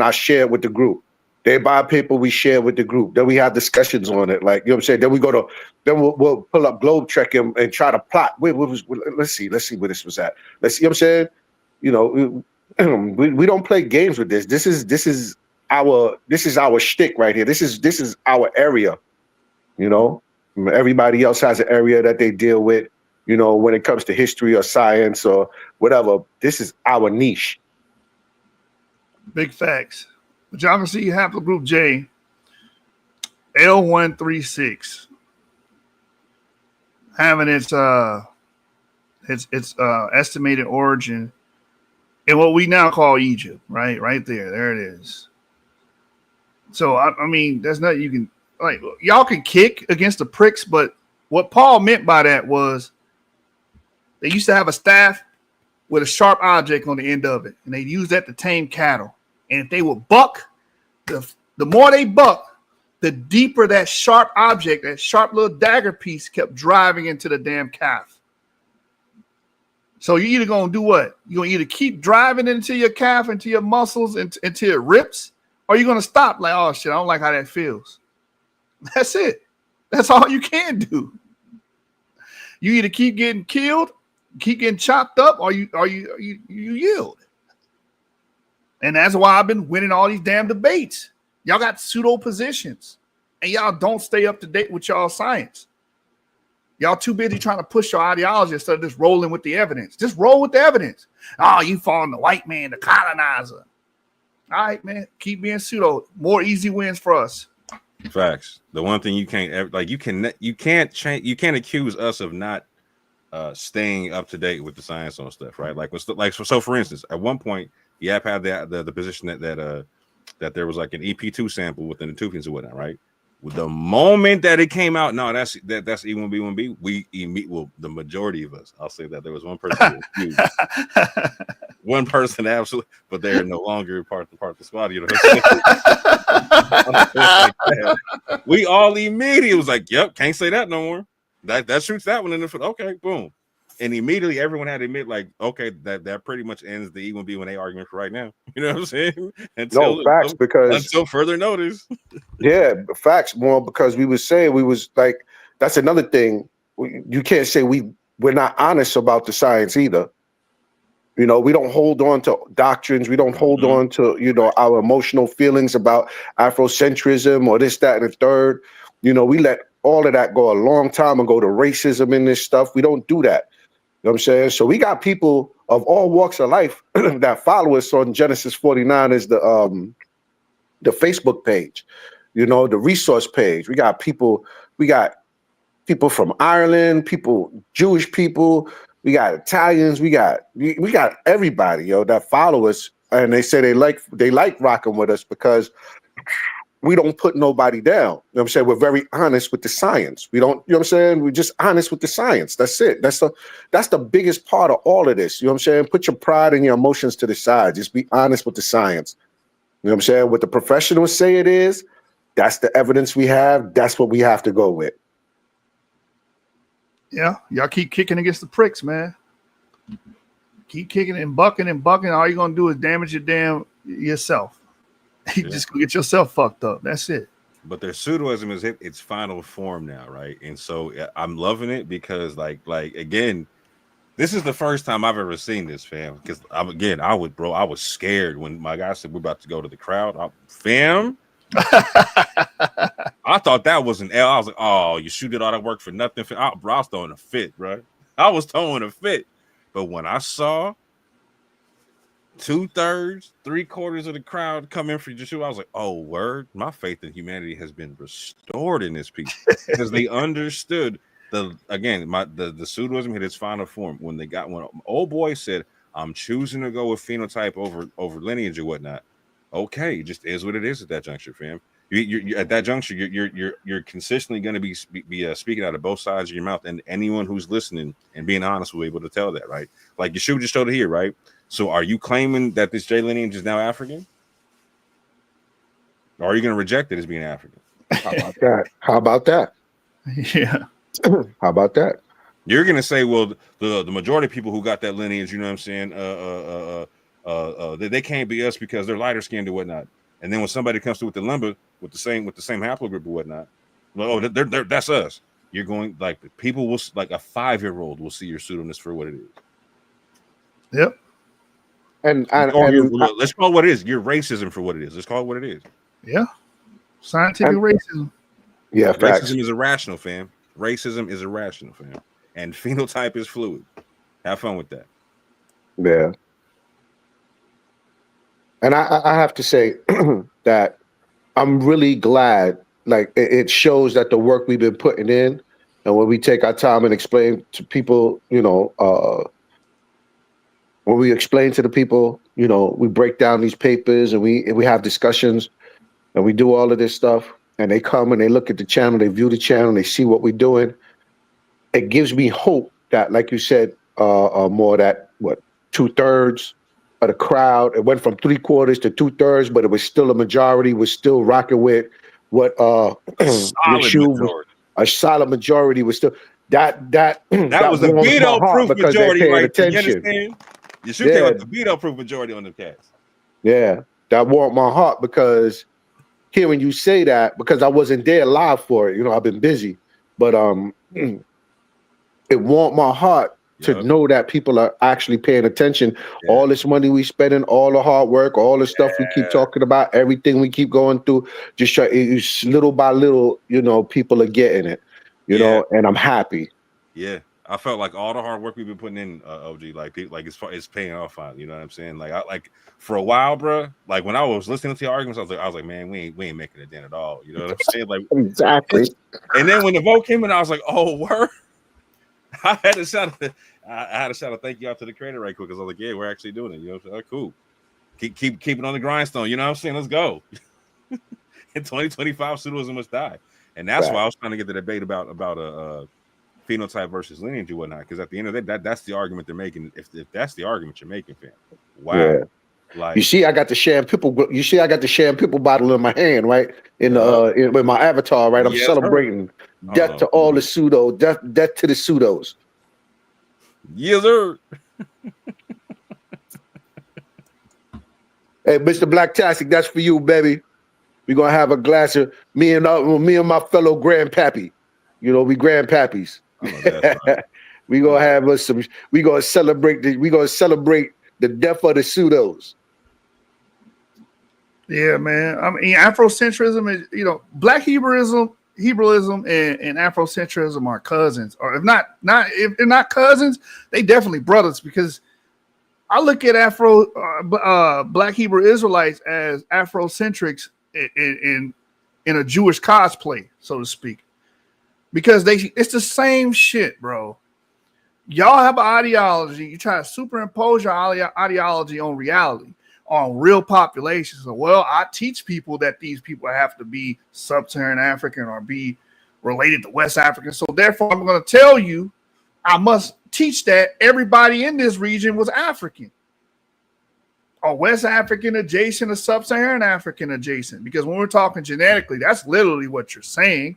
I share it with the group. They buy a paper, we share with the group. Then we have discussions on it. Like, Then we we'll pull up Globe Trek and try to plot. Let's see where this was at. Let's see, we don't play games with this. This is our shtick right here. This is our area. Everybody else has an area that they deal with, when it comes to history or science or whatever. This is our niche. Big facts. But y'all can see haplogroup J, L136, having its estimated origin in what we now call Egypt, right? Right there. There it is. So, I mean, there's nothing you can, like, y'all can kick against the pricks, but what Paul meant by that was they used to have a staff with a sharp object on the end of it, and they used that to tame cattle. And if they would buck, the more they buck, the deeper that sharp object, that sharp little dagger piece kept driving into the damn calf. So you're either going to do what? You're going to either keep driving into your calf, into your muscles, until it rips, or you're going to stop like, oh, shit, I don't like how that feels. That's it. That's all you can do. You either keep getting killed, keep getting chopped up, or you yield. And that's why I've been winning all these damn debates. Y'all got pseudo positions, and y'all don't stay up to date with y'all science. Y'all too busy trying to push your ideology instead of just rolling with the evidence. Just roll with the evidence. Oh, you following the white man, the colonizer. All right, man. Keep being pseudo. More easy wins for us. Facts. The one thing you can't you can't accuse us of not staying up to date with the science on stuff, right? So for instance, at one point, Yap had the position that there was like an EP2 sample within the tupins or whatnot, right? With the moment that it came out, no, that's E1B1B. The majority of us, I'll say that there was one person, one person absolutely, but they're no longer part of the squad. We all immediately was like, "Yep, can't say that no more." That shoots that one in the foot. Okay, boom. And immediately everyone had to admit, like, okay, that pretty much ends the E1B1A argument for right now. You know what I'm saying? Until further notice. Yeah, facts more, because we was like, that's another thing. You can't say we're not honest about the science either. We don't hold on to doctrines. We don't hold on to, our emotional feelings about Afrocentrism or this, that, and the third. We let all of that go a long time ago to racism in this stuff. We don't do that. You know what I'm saying? So we got people of all walks of life that follow us on Genesis 49 is the Facebook page, the resource page. We got people from Ireland, Jewish people, we got Italians, we got everybody, that follow us, and they say they like rocking with us because we don't put nobody down. You know what I'm saying? We're very honest with the science. We don't, you know what I'm saying? We're just honest with the science. That's it. That's the biggest part of all of this. You know what I'm saying? Put your pride and your emotions to the side. Just be honest with the science. You know what I'm saying? What the professionals say it is, that's the evidence we have. That's what we have to go with. Yeah. Y'all keep kicking against the pricks, man. Keep kicking and bucking and bucking. All you're going to do is damage your damn yourself. You just gonna get yourself fucked up. That's it. But their pseudoism is hit its final form now, right? And so I'm loving it because, like again, this is the first time I've ever seen this, fam. Because I was scared when my guy said we're about to go to the crowd. Fam, I thought that was an L. I was like, oh, you shoot it all that work for nothing. Bro, I was throwing a fit, bro. I was throwing a fit. But when I saw 2/3, 3/4 of the crowd come in for Yeshua, I was like, oh, word. My faith in humanity has been restored in this piece because they understood the pseudoism hit its final form when old boy said, I'm choosing to go with phenotype over lineage or whatnot. Okay, it just is what it is at that juncture, fam. You're at that juncture, you're consistently going to be speaking out of both sides of your mouth, and anyone who's listening and being honest will be able to tell that, right? Like Yeshua just showed it here, right? So, are you claiming that this J lineage is now African, or are you going to reject it as being African? How about that? Yeah. How about that? You're going to say, well, the majority of people who got that lineage, you know what I'm saying? They can't be us because they're lighter skinned or whatnot. And then when somebody comes through with the lumber with the same haplogroup or whatnot, well, that's us. You're going like people will like a 5-year-old will see your pseudoness for what it is. Yep. And let's call it what it is. Your racism for what it is. Let's call it what it is. Yeah. Scientific racism. Yeah, facts. Racism is irrational, fam. Racism is irrational, fam. And phenotype is fluid. Have fun with that. Yeah. And I have to say that I'm really glad, like it shows that the work we've been putting in, and when we take our time and explain to people, when we explain to the people, we break down these papers and we have discussions and we do all of this stuff, and they come and they look at the channel, they view the channel, they see what we're doing. It gives me hope that, like you said, more that 2/3 of the crowd, it went from 3/4 to 2/3, but it was still a majority, was still rocking with what a solid majority was still that was the veto proof majority, right? Attention. You understand? You should came with the veto proof majority on the cast. Yeah, that warmed my heart because hearing you say that, because I wasn't there live for it, I've been busy, but it warmed my heart to know that people are actually paying attention. Yeah. All this money we spending, all the hard work, all the stuff we keep talking about, everything we keep going through, just little by little, people are getting it, know, and I'm happy. Yeah. I felt like all the hard work we've been putting in, OG, like it's paying off finally. You know what I'm saying? Like for a while, bro. Like when I was listening to the arguments, I was like, man, we ain't making it then at all. You know what I'm saying? Like exactly. And then when the vote came in, I was like, oh, word. I had to shout a thank you out to the creator right quick because I was like, yeah, we're actually doing it. You know what I'm saying? Cool. Keep it on the grindstone. You know what I'm saying? Let's go. In 2025, pseudoism must die, and that's why I was trying to get the debate about phenotype versus lineage and whatnot. Because at the end of that, that's the argument they're making. If that's the argument you're making, fam. Wow. Yeah. Like you see, I got the shampoo. You see, I got the shampoo bottle in my hand, right? With my avatar, right? I'm celebrating death to all the pseudo, death to the pseudos. Yes, sir. Hey, Mr. Black Tastic, that's for you, baby. We're gonna have a glass of me and my fellow grandpappy. We grandpappies. We gonna have us some. We gonna celebrate the death of the pseudos. Yeah, man. I mean, Afrocentrism is, Black Hebrewism and Afrocentrism are cousins, or if they're not cousins, they definitely brothers. Because I look at Black Hebrew Israelites as Afrocentrics in a Jewish cosplay, so to speak, because it's the same shit, bro. Y'all have an ideology. You try to superimpose your ideology on reality, on real populations. So, well, I teach people that these people have to be sub-Saharan African or be related to West African. So therefore, I'm going to tell you, I must teach that everybody in this region was African or West African adjacent or sub-Saharan African adjacent. Because when we're talking genetically, that's literally what you're saying.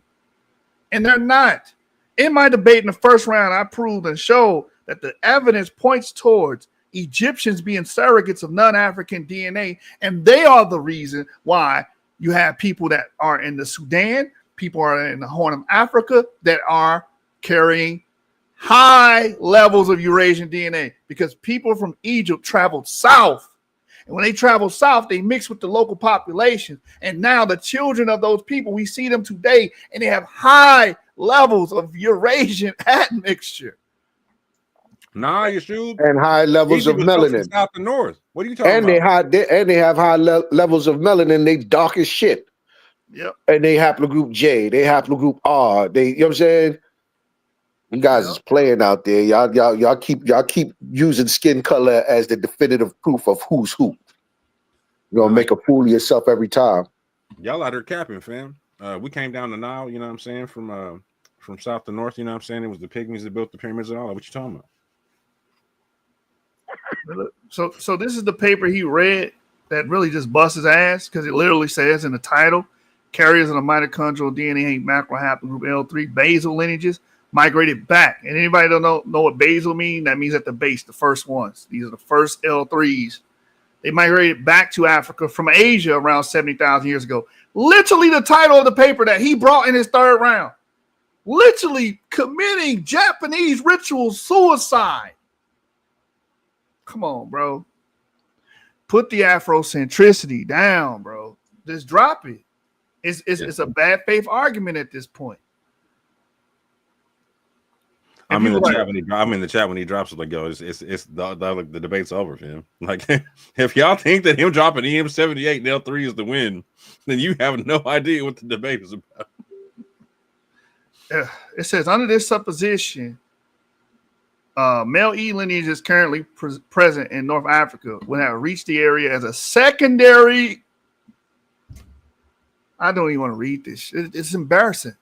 And they're not. In my debate in the first round, I proved and showed that the evidence points towards Egyptians being surrogates of non-African DNA, and they are the reason why you have people that are in the Sudan, people are in the Horn of Africa that are carrying high levels of Eurasian DNA, because people from Egypt traveled south. And when they travel south, they mix with the local population. And now the children of those people, we see them today, and they have high levels of Eurasian admixture. Nah, you should. And high levels of melanin. South and north. What are you talking and about? They have high levels of melanin. They dark as shit. Yep. And they haplogroup J. They haplogroup R. They, you know what I'm saying? You guys is playing out there. Y'all keep using skin color as the definitive proof of who's who. You're gonna make a fool of yourself every time. Y'all out there capping, fam. We came down the Nile, you know what I'm saying, from south to north, you know what I'm saying? It was the pygmies that built the pyramids and all that. What you talking about? So this is the paper he read that really just busts his ass, because it literally says in the title, carriers of the mitochondrial DNA macro haplogroup L3 basal lineages migrated back. And anybody don't know what basal mean? That means at the base, the first ones. These are the first L3s. They migrated back to Africa from Asia around 70,000 years ago. Literally the title of the paper that he brought in his third round. Literally committing Japanese ritual suicide. Come on, bro. Put the Afrocentricity down, bro. Just drop it. It's a bad faith argument at this point. I'm in the chat when he drops it. Like, yo, it's the debate's over, fam. Like, if y'all think that him dropping EM78 and L3 is the win, then you have no idea what the debate is about. It says under this supposition, male E lineage is currently present in North Africa would have reached the area as a secondary. I don't even want to read this. It's embarrassing.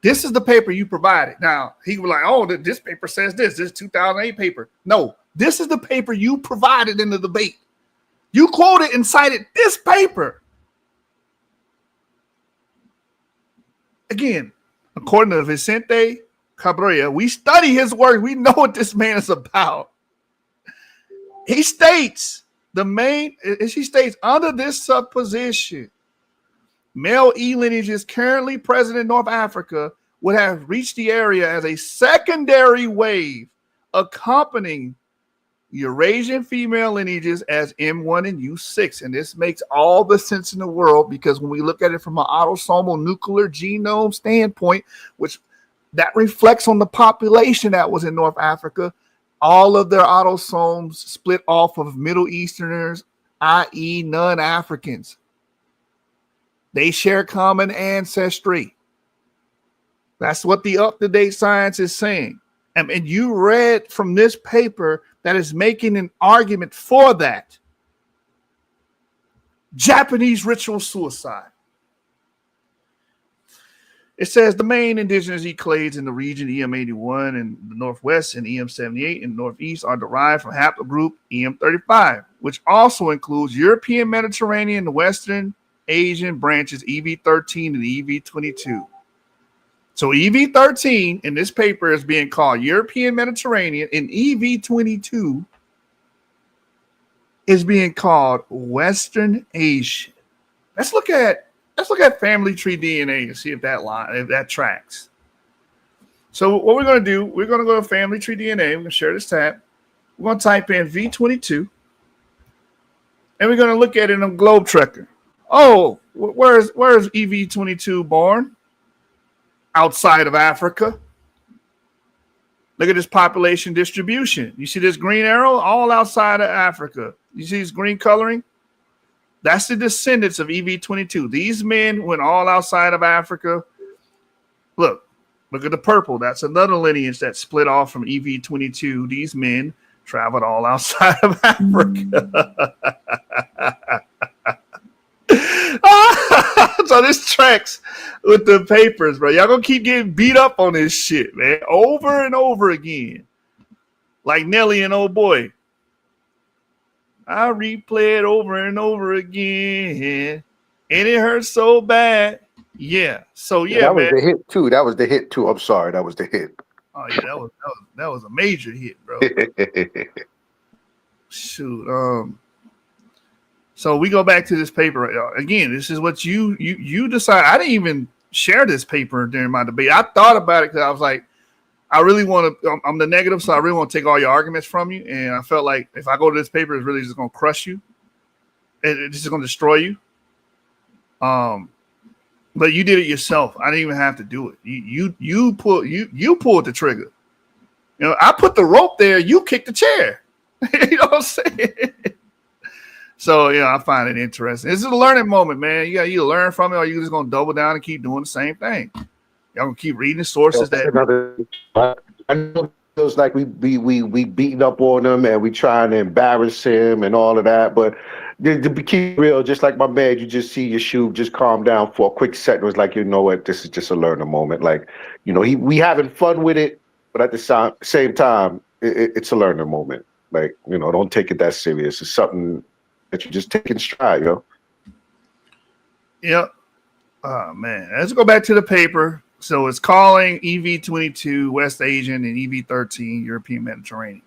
This is the paper you provided. Now, he was like, oh, this paper says this 2008 paper. No, this is the paper you provided in the debate. You quoted and cited this paper. Again, according to Vicente Cabrera, we study his work. We know what this man is about. He states under this supposition, male E lineages currently present in North Africa would have reached the area as a secondary wave accompanying Eurasian female lineages as M1 and U6. And this makes all the sense in the world, because when we look at it from an autosomal nuclear genome standpoint, which that reflects on the population that was in North Africa, all of their autosomes split off of Middle Easterners, i.e. non-Africans. They share common ancestry. That's what the up-to-date science is saying. And you read from this paper that is making an argument for that. Japanese ritual suicide. It says the main indigenous E clades in the region, EM81 in the northwest and EM78 in the northeast, are derived from haplogroup EM35, which also includes European, Mediterranean, and Western Asian branches EV13 and EV22. So EV13 in this paper is being called European Mediterranean, and EV22 is being called Western Asian. Let's look at family tree DNA and see if that tracks. So what we're going to do, we're going to go to family tree DNA. We're going to share this tab. We're going to type in V22, and we're going to look at it on Globe Trekker. Oh, where's EV22 born? Outside of Africa. Look at this population distribution. You see this green arrow? All outside of Africa. You see this green coloring? That's the descendants of EV22. These men went all outside of Africa. Look at the purple. That's another lineage that split off from EV22. These men traveled all outside of Africa. So this tracks with the papers, bro. Y'all gonna keep getting beat up on this shit, man, over and over again. Like Nelly and old boy. I replay it over and over again, and it hurts so bad. Yeah. So yeah, that was man. the hit too. That was the hit too. I'm sorry, that was the hit. Oh yeah, that was a major hit, bro. shoot. So we go back to this paper again. This is what you decide. I didn't even share this paper during my debate. I thought about it because I was like, I really want to. I'm the negative, so I really want to take all your arguments from you. And I felt like if I go to this paper, it's really just going to crush you. It's just going to destroy you. But you did it yourself. I didn't even have to do it. You pulled the trigger. You know, I put the rope there. You kicked the chair. You know what I'm saying? So yeah, I find it interesting. This is a learning moment, man. You got to learn from it, or you just gonna double down and keep doing the same thing. Y'all gonna keep reading the sources I know it feels like we beating up on him and we trying to embarrass him and all of that, but to be keep real, just like my man, you just see your shoe just calm down for a quick second. It was like, you know what, this is just a learning moment. Like, you know, we having fun with it, but at the same time, it's a learning moment. Like, you know, don't take it that serious. It's something that you just take in stride, yo. Yep. Oh man, let's go back to the paper. So it's calling EV22 West Asian and EV13 European Mediterranean.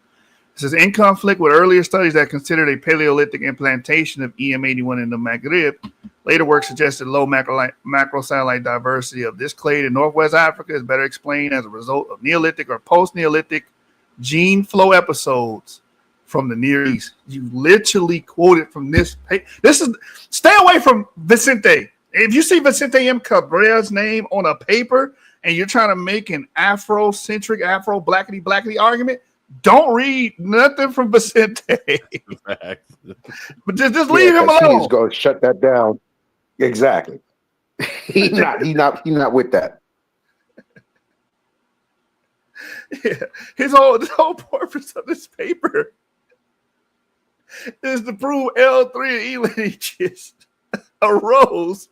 It says in conflict with earlier studies that considered a Paleolithic implantation of EM81 in the Maghreb. Later work suggested low macrosatellite diversity of this clade in Northwest Africa is better explained as a result of Neolithic or post-Neolithic GeneFlow episodes from the Near East. You literally quoted from this paper. Stay away from Vicente. If you see Vicente M. Cabrera's name on a paper and you're trying to make an Afrocentric, Afro-blackity argument, don't read nothing from Vicente. But just leave him alone. He's going to shut that down. Exactly. He's not with that. Yeah. His whole purpose of this paper is to prove L3 and E lineages arose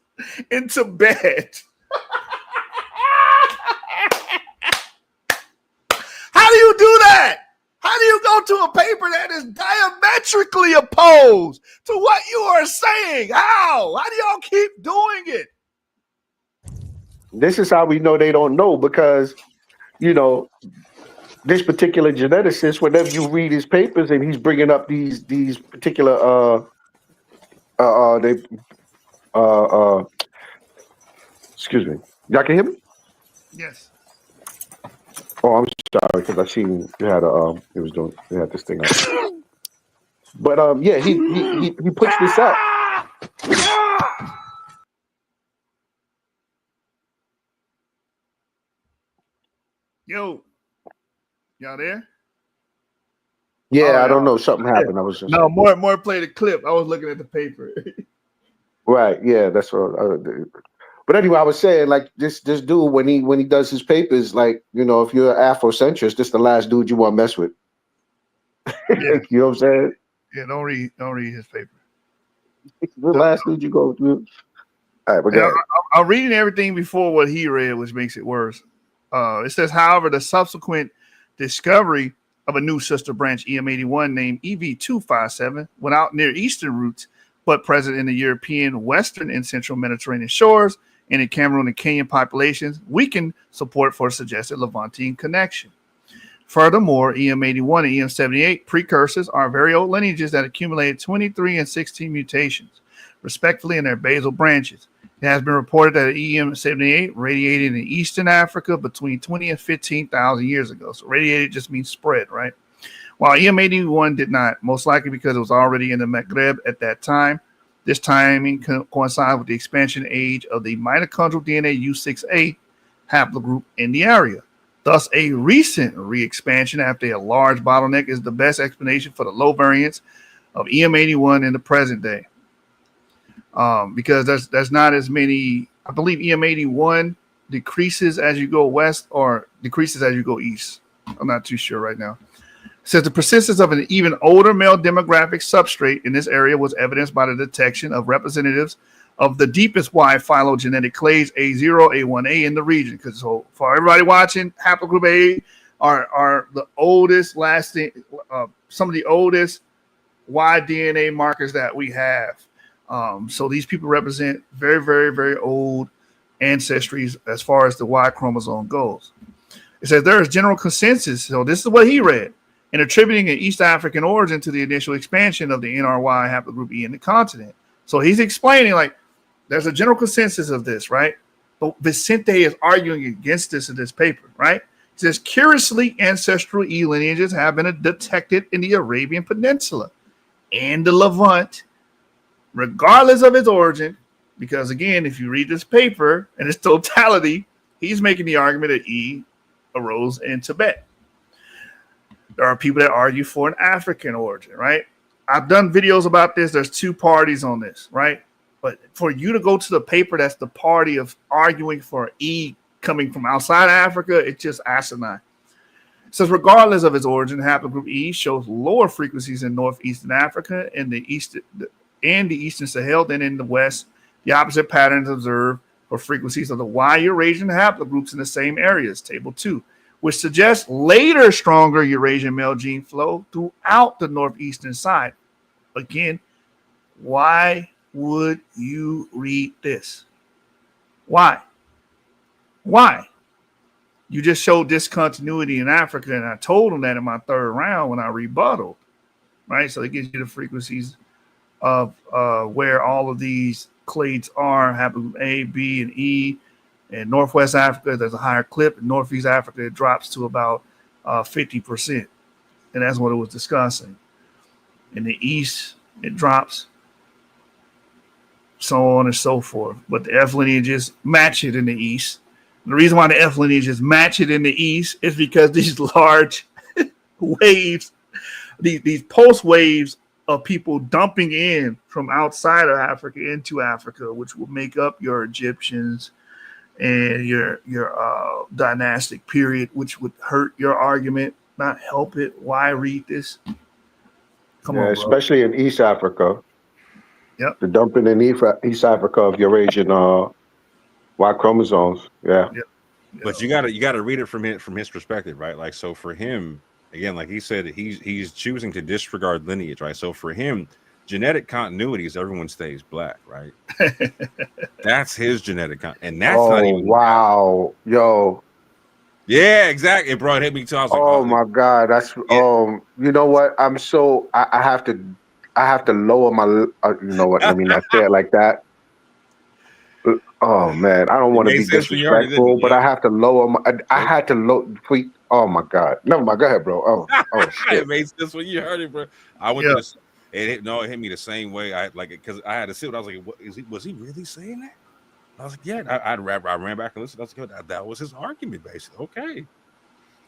in Tibet. How do you do that? How do you go to a paper that is diametrically opposed to what you are saying? How? How do y'all keep doing it? This is how we know they don't know, because, you know, this particular geneticist, whenever you read his papers and he's bringing up these particular excuse me, y'all can hear me? Yes. Oh, I'm sorry, because I seen you had he had this thing up. But yeah, he puts this up. Yo, y'all there? Yeah, I don't know. Something happened. I was just more play the clip. I was looking at the paper. Right. Yeah, that's what. But anyway, I was saying, like, this dude, when he does his papers, like, you know, if you're an Afrocentrist, this is the last dude you want to mess with. Yeah. You know what I'm saying? Yeah, don't read his paper. The last dude you go to. All right, but go ahead. I'm reading everything before what he read, which makes it worse. It says, however, the subsequent discovery of a new sister branch, EM81, named EV257, without Near Eastern roots, but present in the European, Western, and Central Mediterranean shores, and in Cameroon and Kenyan populations, weakened support for suggested Levantine connection. Furthermore, EM81 and EM78 precursors are very old lineages that accumulated 23 and 16 mutations, respectively, in their basal branches. It has been reported that EM78 radiated in Eastern Africa between 20 and 15,000 years ago. So radiated just means spread, right? While EM81 did not, most likely because it was already in the Maghreb at that time. This timing coincides with the expansion age of the mitochondrial DNA U6A haplogroup in the area. Thus, a recent re-expansion after a large bottleneck is the best explanation for the low variance of EM81 in the present day. Because there's not as many. I believe EM81 decreases as you go west or decreases as you go east. I'm not too sure right now. It says the persistence of an even older male demographic substrate in this area was evidenced by the detection of representatives of the deepest Y phylogenetic clades A0, A1A in the region. Because so for everybody watching, haplogroup A are the oldest lasting, some of the oldest Y DNA markers that we have. So these people represent very, very, very old ancestries as far as the Y chromosome goes. It says there is general consensus. So this is what he read. and attributing an East African origin to the initial expansion of the NRY haplogroup E in the continent. So he's explaining, like, there's a general consensus of this, right? But Vicente is arguing against this in this paper, right? He says, curiously, ancestral E lineages have been detected in the Arabian Peninsula and the Levant, regardless of its origin, because, again, if you read this paper in its totality, he's making the argument that E arose in Tibet. There are people that argue for an African origin, right? I've done videos about this. There's two parties on this, right? But for you to go to the paper that's the party of arguing for E coming from outside Africa, it's just asinine. It says, regardless of its origin, haplogroup E shows lower frequencies in northeastern Africa and the eastern Sahel than in the west. The opposite patterns observed for frequencies of the Y Eurasian haplogroups in the same areas, table 2, which suggests later stronger Eurasian male gene flow throughout the northeastern side. Again, why would you read this? Why? You just showed discontinuity in Africa, and I told them that in my third round when I rebutted, right? So it gives you the frequencies of where all of these clades are, haplogroup A, B, and E. In Northwest Africa, there's a higher clip. In Northeast Africa, it drops to about 50%. And that's what it was discussing. In the East, it drops, so on and so forth. But the F lineages match it in the East. And the reason why the F lineages match it in the East is because these large waves, these pulse waves of people dumping in from outside of Africa into Africa, which will make up your Egyptians and your dynastic period, which would hurt your argument, not help it. Why read this? Come on, bro. Especially in East Africa. Yep. The dumping in East Africa of Eurasian Y chromosomes. Yeah. Yep. But you gotta read it from his perspective, right? Like, so for him, again, like he said, he's choosing to disregard lineage, right? So for him, genetic continuity is everyone stays black, right? That's his genetic and that's not even wow, yo. Yeah, exactly, bro. It hit me too. I was like, oh my god, that's you know what? I'm so I have to lower my you know what? Let me not say it like that. Oh man, I don't want to be disrespectful, but I have to lower my. I had to lower. Oh my god, never mind. Go ahead, bro. Oh shit. It made sense when you heard it, bro. I went to this. It hit me the same way. I like it because I had to sit. I was like, "What is he? Was he really saying that?" I was like, "Yeah." I ran back and listened. I was like, "That was his argument, basically." Okay.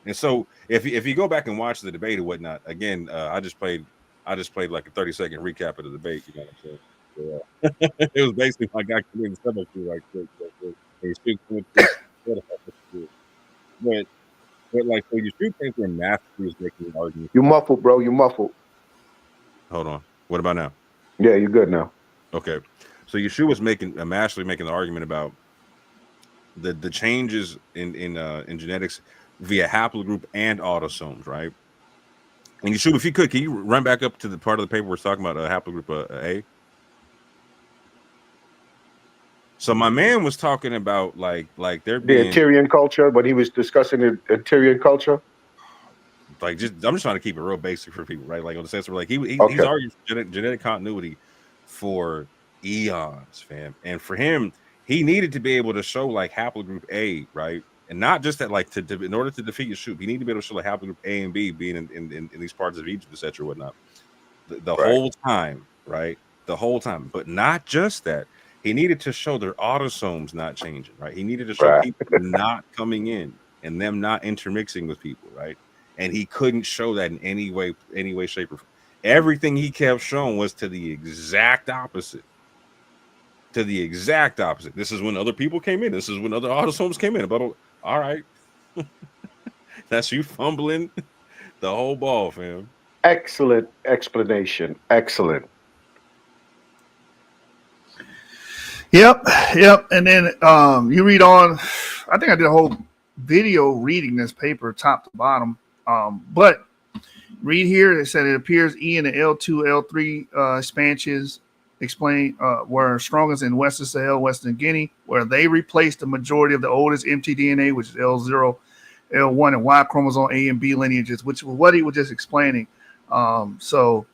And so if you go back and watch the debate or whatnot, again, I just played like a 30-second recap of the debate. You know what I'm saying? Yeah. It was basically my guy committing stuff up to like but like, so you should think when Matthew was making an argument. You muffled, bro. You muffled. Hold on. What about now? Yeah, you're good now. Okay. So Yeshua was making the argument about the changes in genetics via haplogroup and autosomes, right? And Yeshua, if you could, can you run back up to the part of the paper we're talking about haplogroup A? So my man was talking about like there being the Antirian culture, but he was discussing the Antirian culture. Like, I'm just trying to keep it real basic for people, right? Like, on the sense of like he's arguing for genetic continuity for eons, fam. And for him, he needed to be able to show like haplogroup A, right? And not just that, like, in order to defeat Yeshua, he needed to be able to show like haplogroup A and B being in these parts of Egypt, etc., whatnot. The right. whole time, right? The whole time, but not just that. He needed to show their autosomes not changing, right? He needed to show people not coming in and them not intermixing with people, right? And he couldn't show that in any way, shape, or form. Everything he kept showing was to the exact opposite. To the exact opposite. This is when other people came in. This is when other autosomes came in. But all right, that's you fumbling the whole ball, fam. Excellent explanation. Excellent. Yep. And then you read on. I think I did a whole video reading this paper top to bottom. But read here. They said it appears E and the L2, L3 expansions were strongest in Western Sahel, Western Guinea, where they replaced the majority of the oldest mtDNA, which is L0 L1 and Y chromosome A and B lineages, which was what he was just explaining. So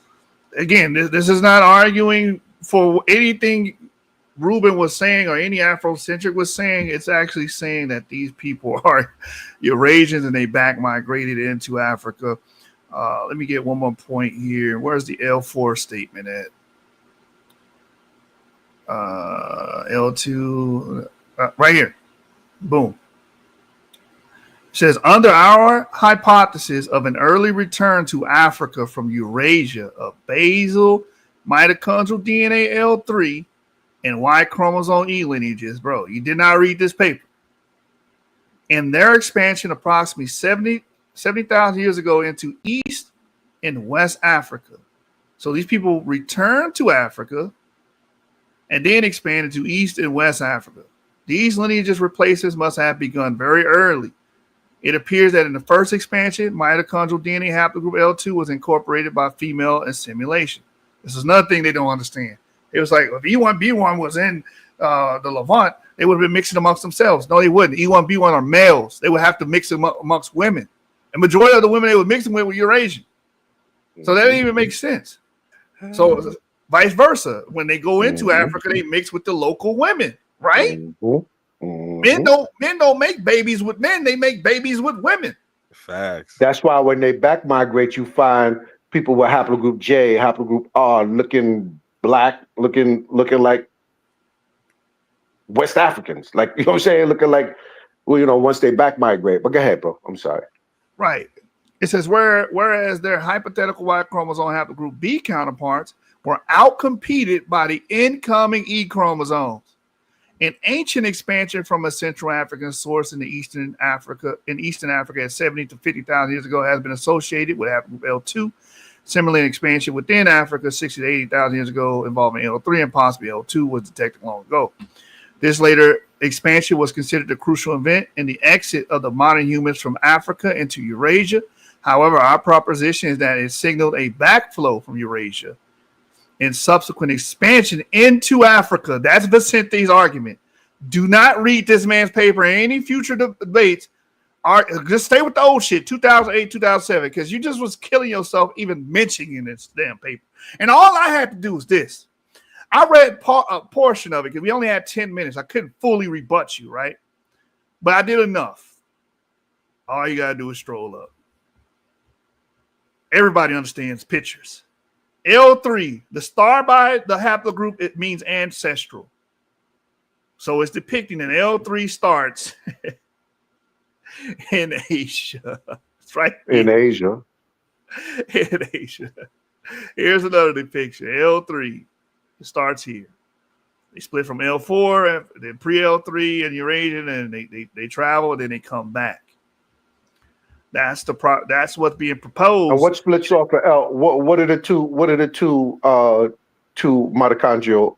again, this is not arguing for anything Ruben was saying or any Afrocentric was saying. It's actually saying that these people are Eurasians and they back migrated into Africa. Let me get one more point here. Where's the L4 statement at? L2, right here. Boom. It says, under our hypothesis of an early return to Africa from Eurasia of basal mitochondrial DNA L3 and Y chromosome E lineages, bro, you did not read this paper. And their expansion approximately 70,000 years ago into East and West Africa. So these people returned to Africa and then expanded to East and West Africa. These lineages replacements must have begun very early. It appears that in the first expansion, mitochondrial DNA haplogroup L2 was incorporated by female assimilation. This is another thing they don't understand. It was like if E1, B1 was in the Levant, they would have been mixing amongst themselves. No, they wouldn't. E1, B1 are males. They would have to mix them amongst women. And majority of the women they would mix them with were Eurasian. So that didn't even make sense. So vice versa. When they go into Africa, they mix with the local women, right? Men don't make babies with men, they make babies with women. Facts. That's why when they back migrate, you find people with haplogroup J, haplogroup R looking black, looking like West Africans. Like, you know what I'm saying? Looking like, well, you know, once they back migrate. But go ahead, bro. I'm sorry. Right. It says, whereas their hypothetical Y chromosome haplogroup B counterparts were outcompeted by the incoming E chromosomes. An ancient expansion from a Central African source in Eastern Africa at 70 to 50,000 years ago has been associated with haplogroup L2. Similarly, an expansion within Africa 60 to 80,000 years ago involving L3 and possibly L2 was detected long ago. This later expansion was considered a crucial event in the exit of the modern humans from Africa into Eurasia. However, our proposition is that it signaled a backflow from Eurasia and subsequent expansion into Africa. That's Vicente's argument. Do not read this man's paper in any future debates. Just stay with the old shit, 2008, 2007, because you just was killing yourself even mentioning this damn paper. And all I had to do was this. I read a portion of it because we only had 10 minutes. I couldn't fully rebut you, right? But I did enough. All you got to do is stroll up. Everybody understands pictures. L3, the star by the haplogroup, it means ancestral. So it's depicting an L3 starts in Asia. That's right. In Asia. In Asia. Here's another depiction. L3. It starts here. They split from L4, then pre-L3 and Eurasian, and they travel, and then they come back. That's that's what's being proposed. And what splits off of L? What are the two? What are the two mitochondrial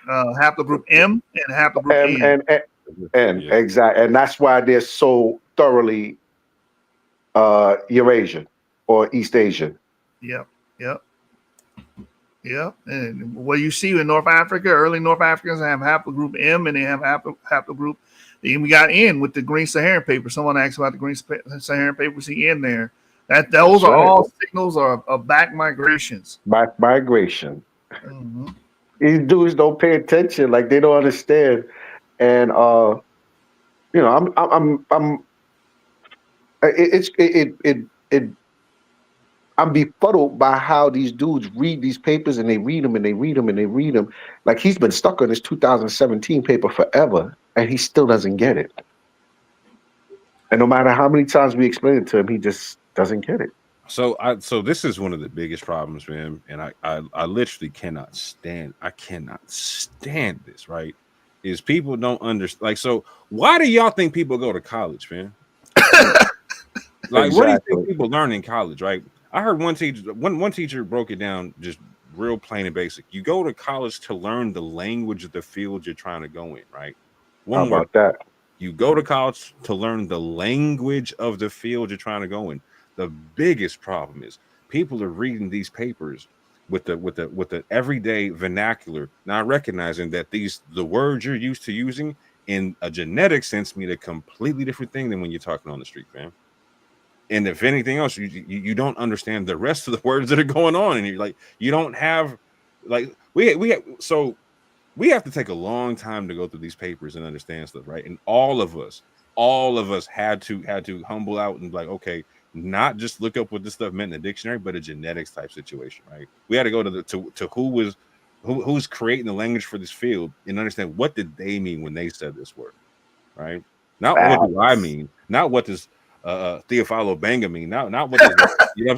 haplogroup M and haplogroup N? Yeah. Exactly, and that's why they're so thoroughly Eurasian or East Asian. Yep. And what you see in North Africa, early North Africans have haplogroup M and they have haplogroup. Then we got N with the Green Saharan paper. Someone asked about the Green Saharan paper. See in there. Those are all signals of back migrations. Back migration. Mm-hmm. These dudes don't pay attention, like they don't understand. And you know, I'm befuddled by how these dudes read these papers and they read them and they read them and they read them. Like he's been stuck on this 2017 paper forever and he still doesn't get it. And no matter how many times we explain it to him, he just doesn't get it. So this is one of the biggest problems, man. And I literally cannot stand this, right? Is people don't understand. Like, so why do y'all think people go to college, man? Like, what do you think people learn in college, right? I heard one teacher broke it down just real plain and basic. You go to college to learn the language of the field you're trying to go in, right? How about that? You go to college to learn the language of the field you're trying to go in. The biggest problem is people are reading these papers with the everyday vernacular, not recognizing that the words you're used to using in a genetic sense mean a completely different thing than when you're talking on the street, fam. And if anything else, you don't understand the rest of the words that are going on, and you're like, you don't have, like, we have to take a long time to go through these papers and understand stuff, right? And all of us had to humble out and like, okay, not just look up what this stuff meant in the dictionary, but a genetics type situation, right? We had to go to who's creating the language for this field and understand what did they mean when they said this word, right? Not what do I mean, not what does Theophilo Banga mean, not what does you know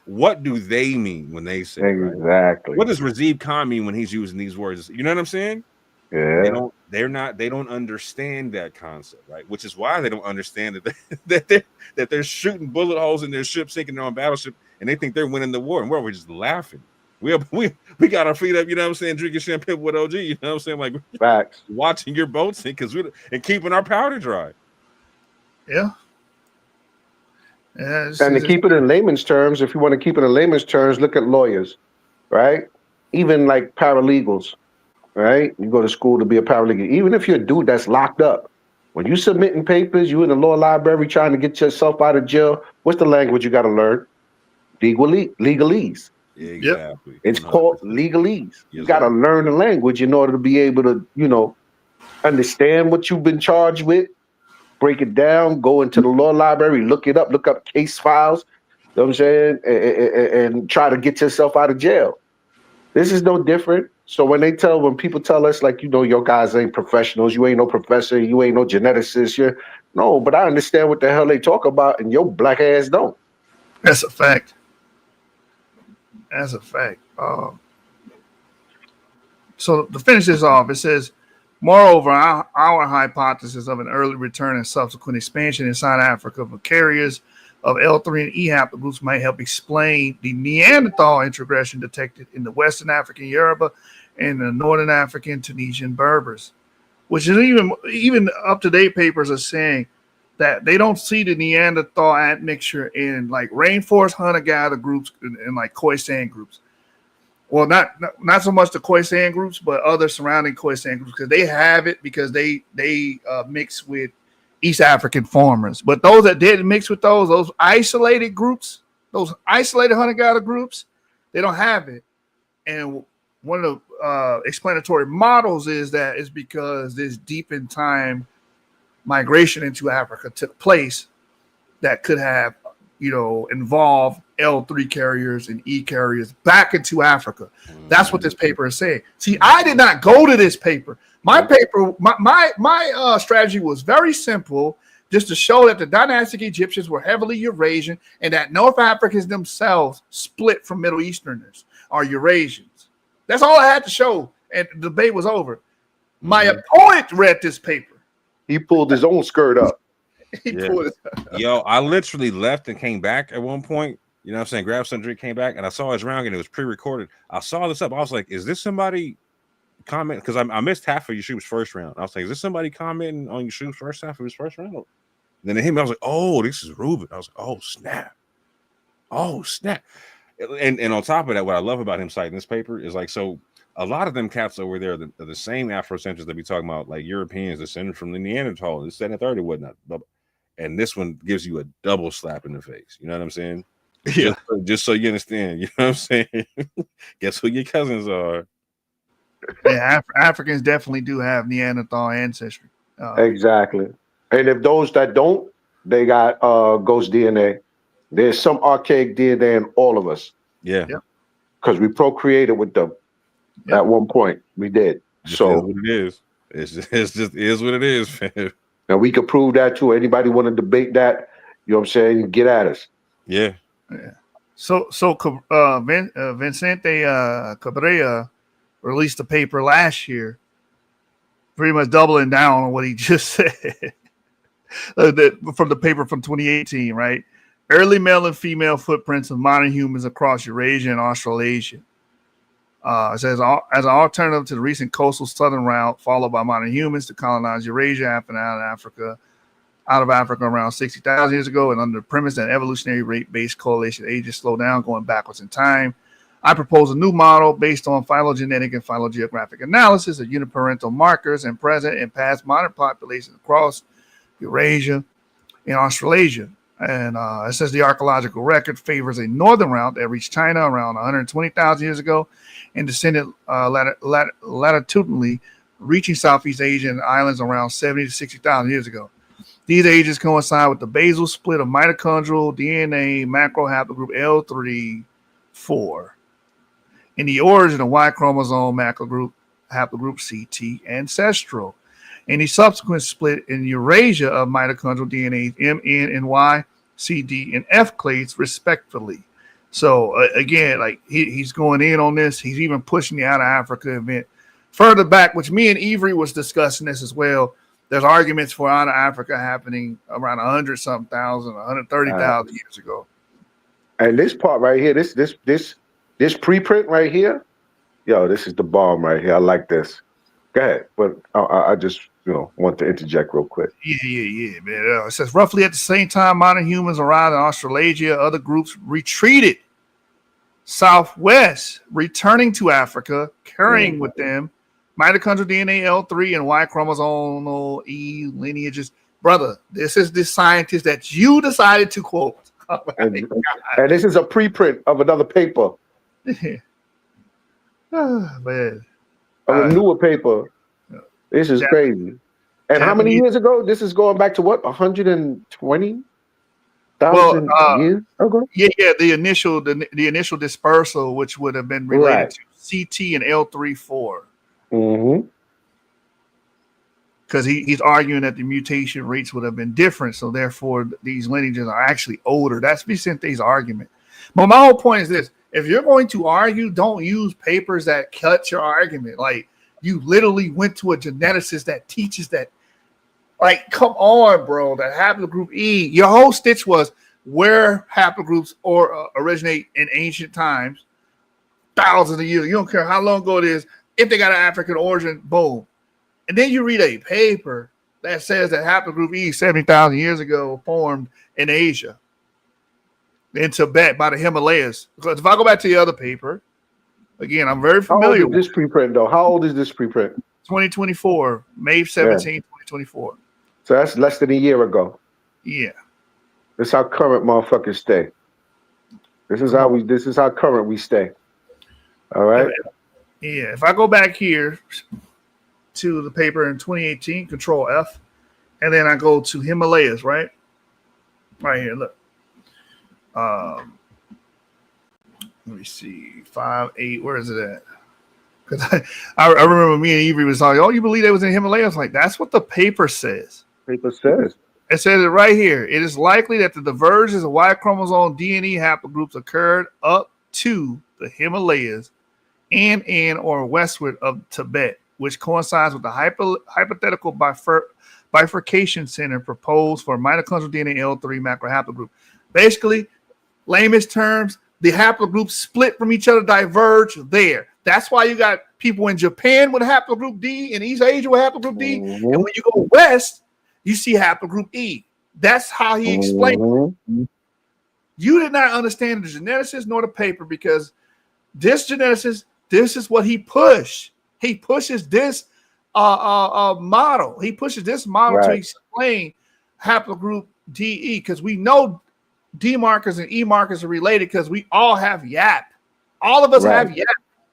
what do they mean when they say exactly? Right? What does Razib Khan mean when he's using these words? You know what I'm saying? Yeah. They don't understand that concept, right? Which is why they don't understand that they're shooting bullet holes in their ship, sinking their own battleship, and they think they're winning the war, and we're just laughing. We got our feet up, you know what I'm saying, drinking champagne with OG, you know what I'm saying, like facts, watching your boat sink and keeping our powder dry. Yeah. And to keep it in layman's terms, if you want to keep it in layman's terms, look at lawyers, right? Even like paralegals, right? You go to school to be a paralegal. Even if you're a dude that's locked up, when you submitting papers, you in the law library trying to get yourself out of jail, what's the language you got to learn? Legalese. Exactly. It's 100%. Called legalese. You got to right. learn the language in order to be able to, understand what you've been charged with, break it down, go into the law library, look up case files, you know what I'm saying, and try to get yourself out of jail. This is no different. So when people tell us, like, your guys ain't professionals, you ain't no professor, you ain't no geneticist, no, but I understand what the hell they talk about, and your black ass don't. That's a fact. That's a fact. So to finish this off, it says, moreover, our hypothesis of an early return and subsequent expansion inside Africa for carriers of L3 and E haplogroups might help explain the Neanderthal introgression detected in the Western African Yoruba and the Northern African Tunisian Berbers, which is even up-to-date papers are saying that they don't see the Neanderthal admixture in like rainforest hunter-gatherer groups and like Khoisan groups. Well, not so much the Khoisan groups, but other surrounding Khoisan groups, because they have it because they mix with East African farmers. But those that didn't mix with those isolated groups, those isolated hunter-gatherer groups, they don't have it. And one of the explanatory models is that it's because this deep in time migration into Africa took place that could have, involved L3 carriers and E carriers back into Africa. That's what this paper is saying. See, I did not go to this paper. My paper, my strategy was very simple, just to show that the dynastic Egyptians were heavily Eurasian and that North Africans themselves split from Middle Easterners or Eurasians. That's all I had to show, and the debate was over. My opponent read this paper. He pulled his own skirt up. Yo, I literally left and came back at one point. You know what I'm saying? Grabbed some drink, came back, and I saw his round, and it was pre-recorded. I saw this up. I was like, is this somebody comment? Because I missed half of Yeshub's first round. I was like, is this somebody commenting on Yeshub's first half of his first round? And then it hit me. I was like, oh, this is Ruben. I was like, oh, snap. Oh, snap. And on top of that, what I love about him citing this paper is like, so a lot of them cats over there are the same Afrocentrics that we talking about, like Europeans descended from the Neanderthal, the 730 whatnot. And this one gives you a double slap in the face. You know what I'm saying? Yeah. Just so you understand. You know what I'm saying? Guess who your cousins are? Yeah, Africans definitely do have Neanderthal ancestry. Exactly. And if those that don't, they got ghost DNA. There's some archaic DNA in all of us. Yeah. Because we procreated with them at one point. We did. So what it is. It's just is what it is, man. And we could prove that too. Anybody want to debate that? You know what I'm saying? Get at us. Yeah. So Vicente Cabrera released a paper last year, pretty much doubling down on what he just said from the paper from 2018, right? Early male and female footprints of modern humans across Eurasia and Australasia. It says, as an alternative to the recent coastal southern route followed by modern humans to colonize Eurasia out of Africa around 60,000 years ago, and under the premise that evolutionary rate-based correlation ages slow down going backwards in time. I propose a new model based on phylogenetic and phylogeographic analysis of uniparental markers and present and past modern populations across Eurasia and Australasia. And it says the archaeological record favors a northern route that reached China around 120,000 years ago and descended latitudinally, reaching Southeast Asia and islands around 70 to 60,000 years ago. These ages coincide with the basal split of mitochondrial DNA macro haplogroup L3-4 and the origin of Y chromosome haplogroup CT ancestral, and the subsequent split in Eurasia of mitochondrial DNA M, N, and Y, C, D, and F clades respectively. So again, like he's going in on this. He's even pushing the Out of Africa event further back, which me and Avery was discussing this as well. There's arguments for Out of Africa happening around 100-something thousand, 130,000 years ago. And this part right here, this preprint right here, yo, this is the bomb right here. I like this. Go ahead, but I just want to interject real quick. Yeah, man. It says roughly at the same time modern humans arrived in Australasia, other groups retreated southwest, returning to Africa, carrying with them mitochondrial DNA L3 and Y chromosomal E lineages. Brother, this is the scientist that you decided to quote. And this is a preprint of another paper. Oh, man. Of a newer paper. This is crazy. And how many years ago? This is going back to what? 120,000 years ago? Yeah. The initial dispersal, which would have been related to CT and L3-4. Mm-hmm. Because he's arguing that the mutation rates would have been different, so therefore these lineages are actually older. That's Vicente's argument. But my whole point is this: if you're going to argue, don't use papers that cut your argument. Like, you literally went to a geneticist that teaches that. Like, come on, bro. That haplogroup E. Your whole stitch was where haplogroups originate in ancient times, thousands of years. You don't care how long ago it is. If they got an African origin, boom. And then you read a paper that says that haplogroup E 70,000 years ago formed in Asia, in Tibet, by the Himalayas. Because if I go back to the other paper, again, I'm very familiar. How old is this preprint, though? How old is this preprint? 2024, May 17, 2024. So that's less than a year ago. Yeah. This is how current motherfuckers stay. This is how current we stay. All right. Yeah. If I go back here to the paper in 2018, Control F, and then I go to Himalayas, right? Right here, look. Let me see, 5.8. Where is it at? Because I remember me and Avery was like, "Oh, you believe they was in Himalayas?" Like, that's what the paper says. Paper says. It says it right here. It is likely that the divergence of Y chromosome DNA haplogroups occurred up to the Himalayas and in or westward of Tibet, which coincides with the hypothetical bifurcation center proposed for mitochondrial DNA L3 macro haplogroup. Basically, lamest terms, the haplogroups split from each other, diverge there. That's why you got people in Japan with haplogroup D, in East Asia with haplogroup D, and when you go west, you see haplogroup E. That's how he explained it. You did not understand the geneticist nor the paper, because this geneticist, this is what he pushed. He pushes this model. He pushes this model to explain haplogroup DE, because we know D markers and E markers are related because we all have YAP. All of us have YAP.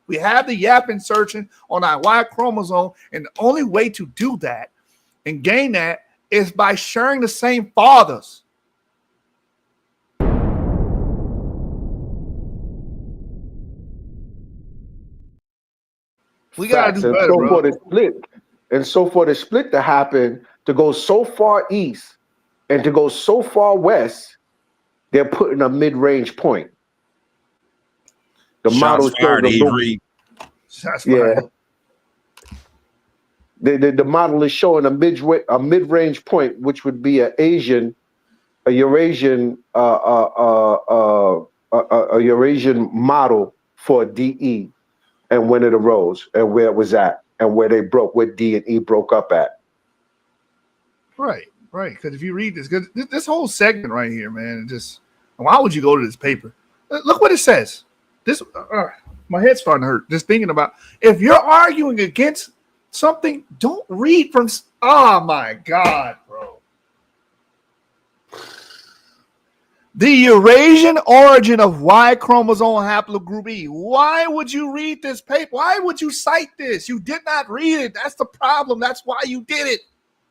We have the YAP insertion on our Y chromosome, and the only way to do that and gain that is by sharing the same fathers. We gotta do better, bro. So for the split to happen, to go so far east and to go so far west, they're putting a mid-range point. The model shows the model is showing a mid-range point, which would be a Eurasian model for DE, and when it arose and where it was at and where D and E broke up at. Right. Because if you read this whole segment right here, man, why would you go to this paper? Look what it says. My head's starting to hurt just thinking about if you're arguing against something, don't read from. Oh my God, bro. The Eurasian origin of Y chromosome haplogroup E. Why would you read this paper? Why would you cite this? You did not read it. That's the problem. That's why you did it.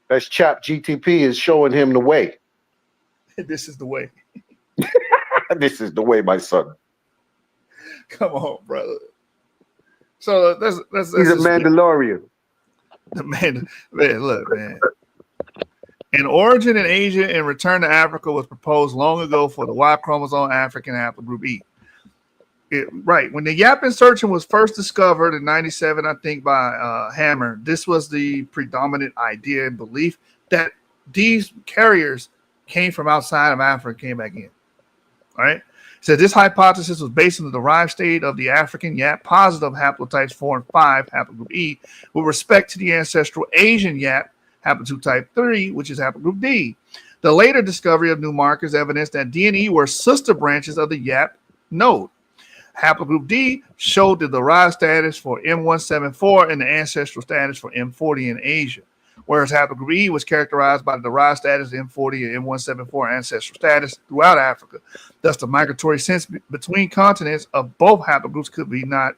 That's Chap GTP is showing him the way. This is the way. This is the way, my son. Come on, brother. So that's He's a Mandalorian. The man, look, man. An origin in Asia and return to Africa was proposed long ago for the Y chromosome African haplogroup E. Right. When the Yap insertion was first discovered in 97, I think, by Hammer, this was the predominant idea and belief that these carriers came from outside of Africa and came back in. All right. So this hypothesis was based on the derived state of the African Yap positive haplotypes 4 and 5 haplogroup E with respect to the ancestral Asian Yap haplotype type 3, which is haplogroup D. The later discovery of new markers evidenced that D and E were sister branches of the Yap node. Haplogroup D showed the derived status for M174 and the ancestral status for M40 in Asia, whereas haplogroup E was characterized by the derived status M40 and M174 ancestral status throughout Africa. Thus, the migratory sense between continents of both haplogroups could be not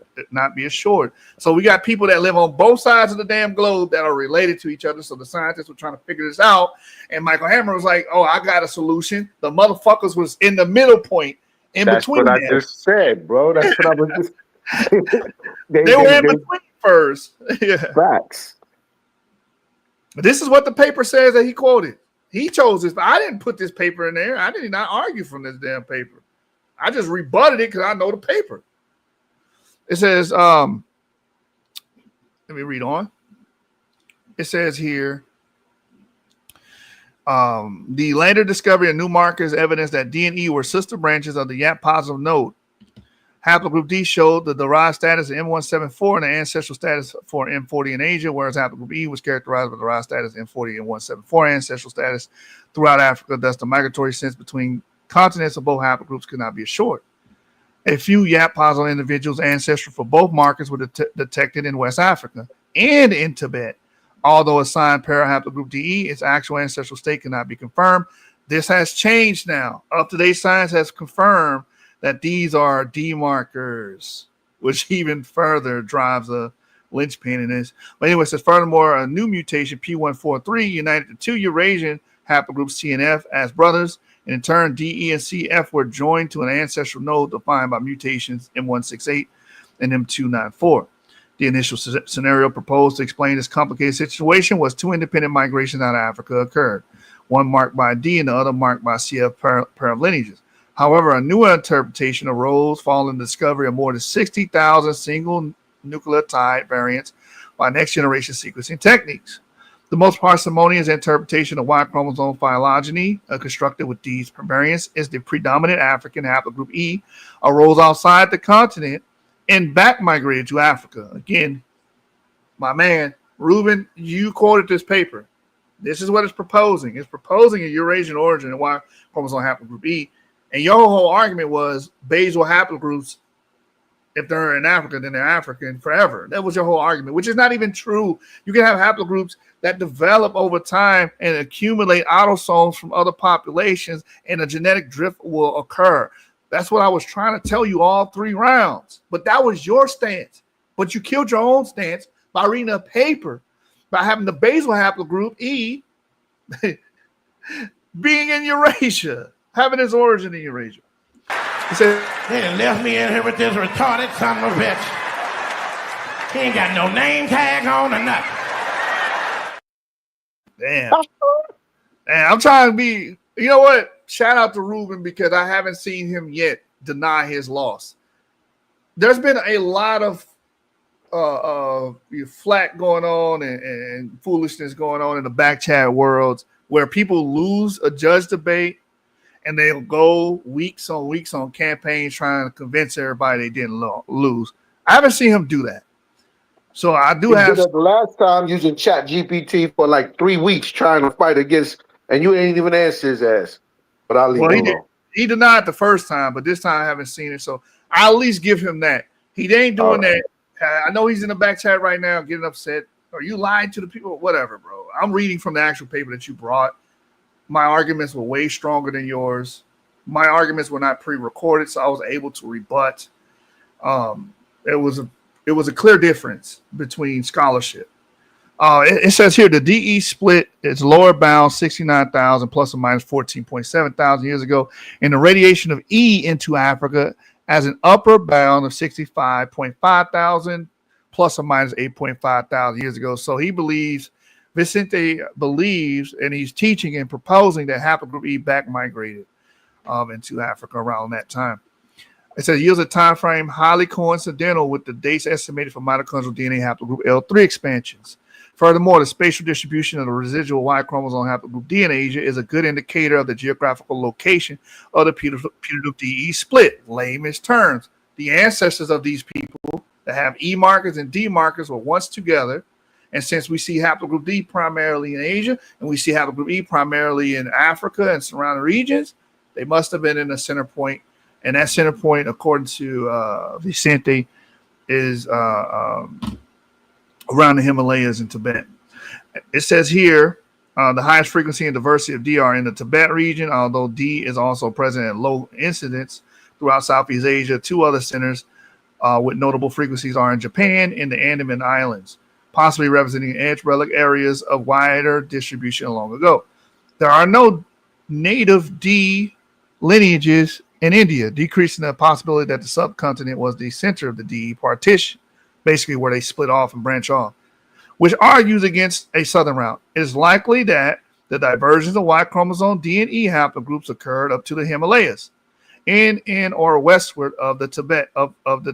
be assured. So we got people that live on both sides of the damn globe that are related to each other. So the scientists were trying to figure this out, and Michael Hammer was like, "Oh, I got a solution." The motherfuckers was in the middle point. That's what I just said, bro. That's what I was just. they were in between first. Yeah. Facts. This is what the paper says that he quoted. He chose this, but I didn't put this paper in there. I did not argue from this damn paper. I just rebutted it because I know the paper. It says, let me read on. It says here, the later discovery of new markers evidence that D and E were sister branches of the Yap positive node. Haplogroup D showed the derived status of M174 and the ancestral status for M40 in Asia, whereas haplogroup E was characterized by the derived status M40 and M174 ancestral status throughout Africa. Thus, the migratory sense between continents of both haplogroups could not be assured. A few Yap positive individuals ancestral for both markers were detected in West Africa and in Tibet. Although assigned parahaplogroup DE, its actual ancestral state cannot be confirmed. This has changed now. Up-to-date science has confirmed that these are D markers, which even further drives a linchpin in this. But anyway, it says furthermore, a new mutation, P143, united the two Eurasian haplogroups C and F as brothers, and in turn, DE and CF were joined to an ancestral node defined by mutations M168 and M294. The initial scenario proposed to explain this complicated situation was two independent migrations out of Africa occurred, one marked by D and the other marked by CF pair of lineages. However, a new interpretation arose following the discovery of more than 60,000 single nucleotide variants by next-generation sequencing techniques. The most parsimonious interpretation of Y chromosome phylogeny, constructed with these variants, is the predominant African haplogroup E arose outside the continent and back migrated to Africa. Again, my man, Ruben, you quoted this paper. This is what it's proposing. It's proposing a Eurasian origin of Y chromosome haplogroup E. And your whole argument was basal haplogroups, if they're in Africa, then they're African forever. That was your whole argument, which is not even true. You can have haplogroups that develop over time and accumulate autosomes from other populations, and a genetic drift will occur. That's what I was trying to tell you all 3 rounds. But that was your stance. But you killed your own stance by reading a paper, by having the basal haplogroup E being in Eurasia, having its origin in Eurasia. He said, they left me in here with this retarded son of a bitch. He ain't got no name tag on or nothing. Damn. I'm trying to be, you know what? Shout out to Ruben, because I haven't seen him yet deny his loss. There's been a lot of flack going on and foolishness going on in the back chat worlds where people lose a judge debate and they'll go weeks on campaigns trying to convince everybody they didn't lose. I haven't seen him do that. So I do have. The last time using Chat GPT for like 3 weeks trying to fight against, and you ain't even answer his ass. But I'll leave him alone. He denied the first time, but this time I haven't seen it. So I'll at least give him that. He ain't doing that. I know he's in the back chat right now getting upset. Are you lying to the people? Whatever, bro. I'm reading from the actual paper that you brought. My arguments were way stronger than yours. My arguments were not pre-recorded, so I was able to rebut. It was a clear difference between scholarship. It says here the DE split its lower bound 69,000 plus or minus 14.7 thousand years ago, and the radiation of E into Africa as an upper bound of 65.5 thousand plus or minus 8.5 thousand years ago. So Vicente believes, and he's teaching and proposing that haplogroup E back migrated into Africa around that time. It says use a time frame highly coincidental with the dates estimated for mitochondrial DNA haplogroup L3 expansions. Furthermore, the spatial distribution of the residual Y chromosome haplogroup D in Asia is a good indicator of the geographical location of the putative DE split. Layman's terms, the ancestors of these people that have E markers and D markers were once together. And since we see haplogroup D primarily in Asia and we see haplogroup E primarily in Africa and surrounding regions, they must have been in a center point. And that center point, according to Vicente, is around the Himalayas in Tibet. It says here, the highest frequency and diversity of D are in the Tibet region, although D is also present at low incidence throughout Southeast Asia. Two other centers with notable frequencies are in Japan and the Andaman Islands, possibly representing edge relic areas of wider distribution long ago. There are no native D lineages in India, decreasing the possibility that the subcontinent was the center of the DE partition, basically where they split off and branch off, which argues against a southern route. It is likely that the divergence of Y chromosome D and E haplogroups occurred up to the Himalayas, in or westward of the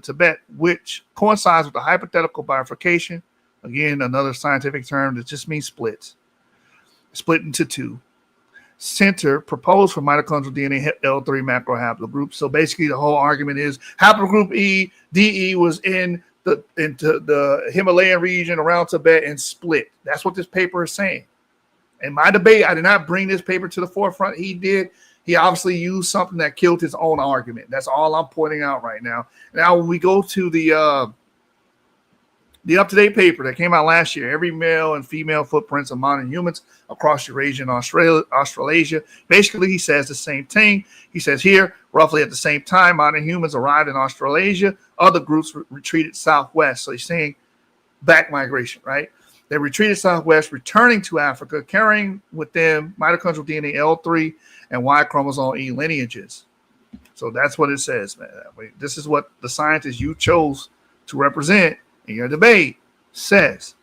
Tibet, which coincides with the hypothetical bifurcation. Again, another scientific term that just means split into two. Center proposed for mitochondrial DNA L3 macro haplogroup. So basically, the whole argument is haplogroup E, DE was into the Himalayan region around Tibet and split. That's what this paper is saying. In my debate, I did not bring this paper to the forefront. He did. He obviously used something that killed his own argument. That's all I'm pointing out right now. Now, when we go to the up-to-date paper that came out last year, every male and female footprints of modern humans across Eurasia and Australasia. Basically, he says the same thing. He says here, roughly at the same time, modern humans arrived in Australasia. Other groups retreated southwest. So he's saying back migration, right? They retreated southwest, returning to Africa, carrying with them mitochondrial DNA L3 and Y chromosome E lineages. So that's what it says, man. This is what the scientists you chose to represent in your debate says.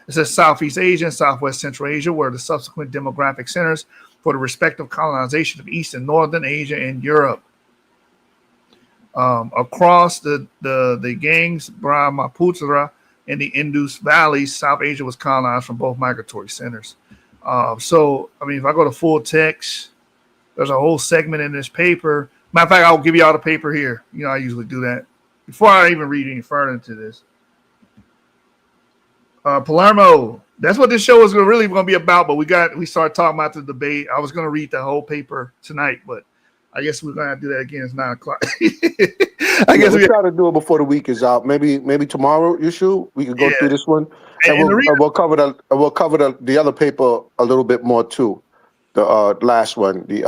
It says Southeast Asia and Southwest Central Asia were the subsequent demographic centers for the respective colonization of East and Northern Asia and Europe. Across the Ganges, Brahmaputra, and the Indus Valleys, South Asia was colonized from both migratory centers. So, I mean, if I go to full text, there's a whole segment in this paper. Matter of fact, I'll give you all the paper here. You know, I usually do that before I even read any further into this. Palermo, that's what this show is really going to be about. But we started talking about the debate. I was going to read the whole paper tonight, but I guess we're going to have to do that again. It's 9 o'clock. I guess we try to do it before the week is out. Maybe tomorrow, Yushu, we could go through this one, and we'll cover the other paper a little bit more too. The last one, the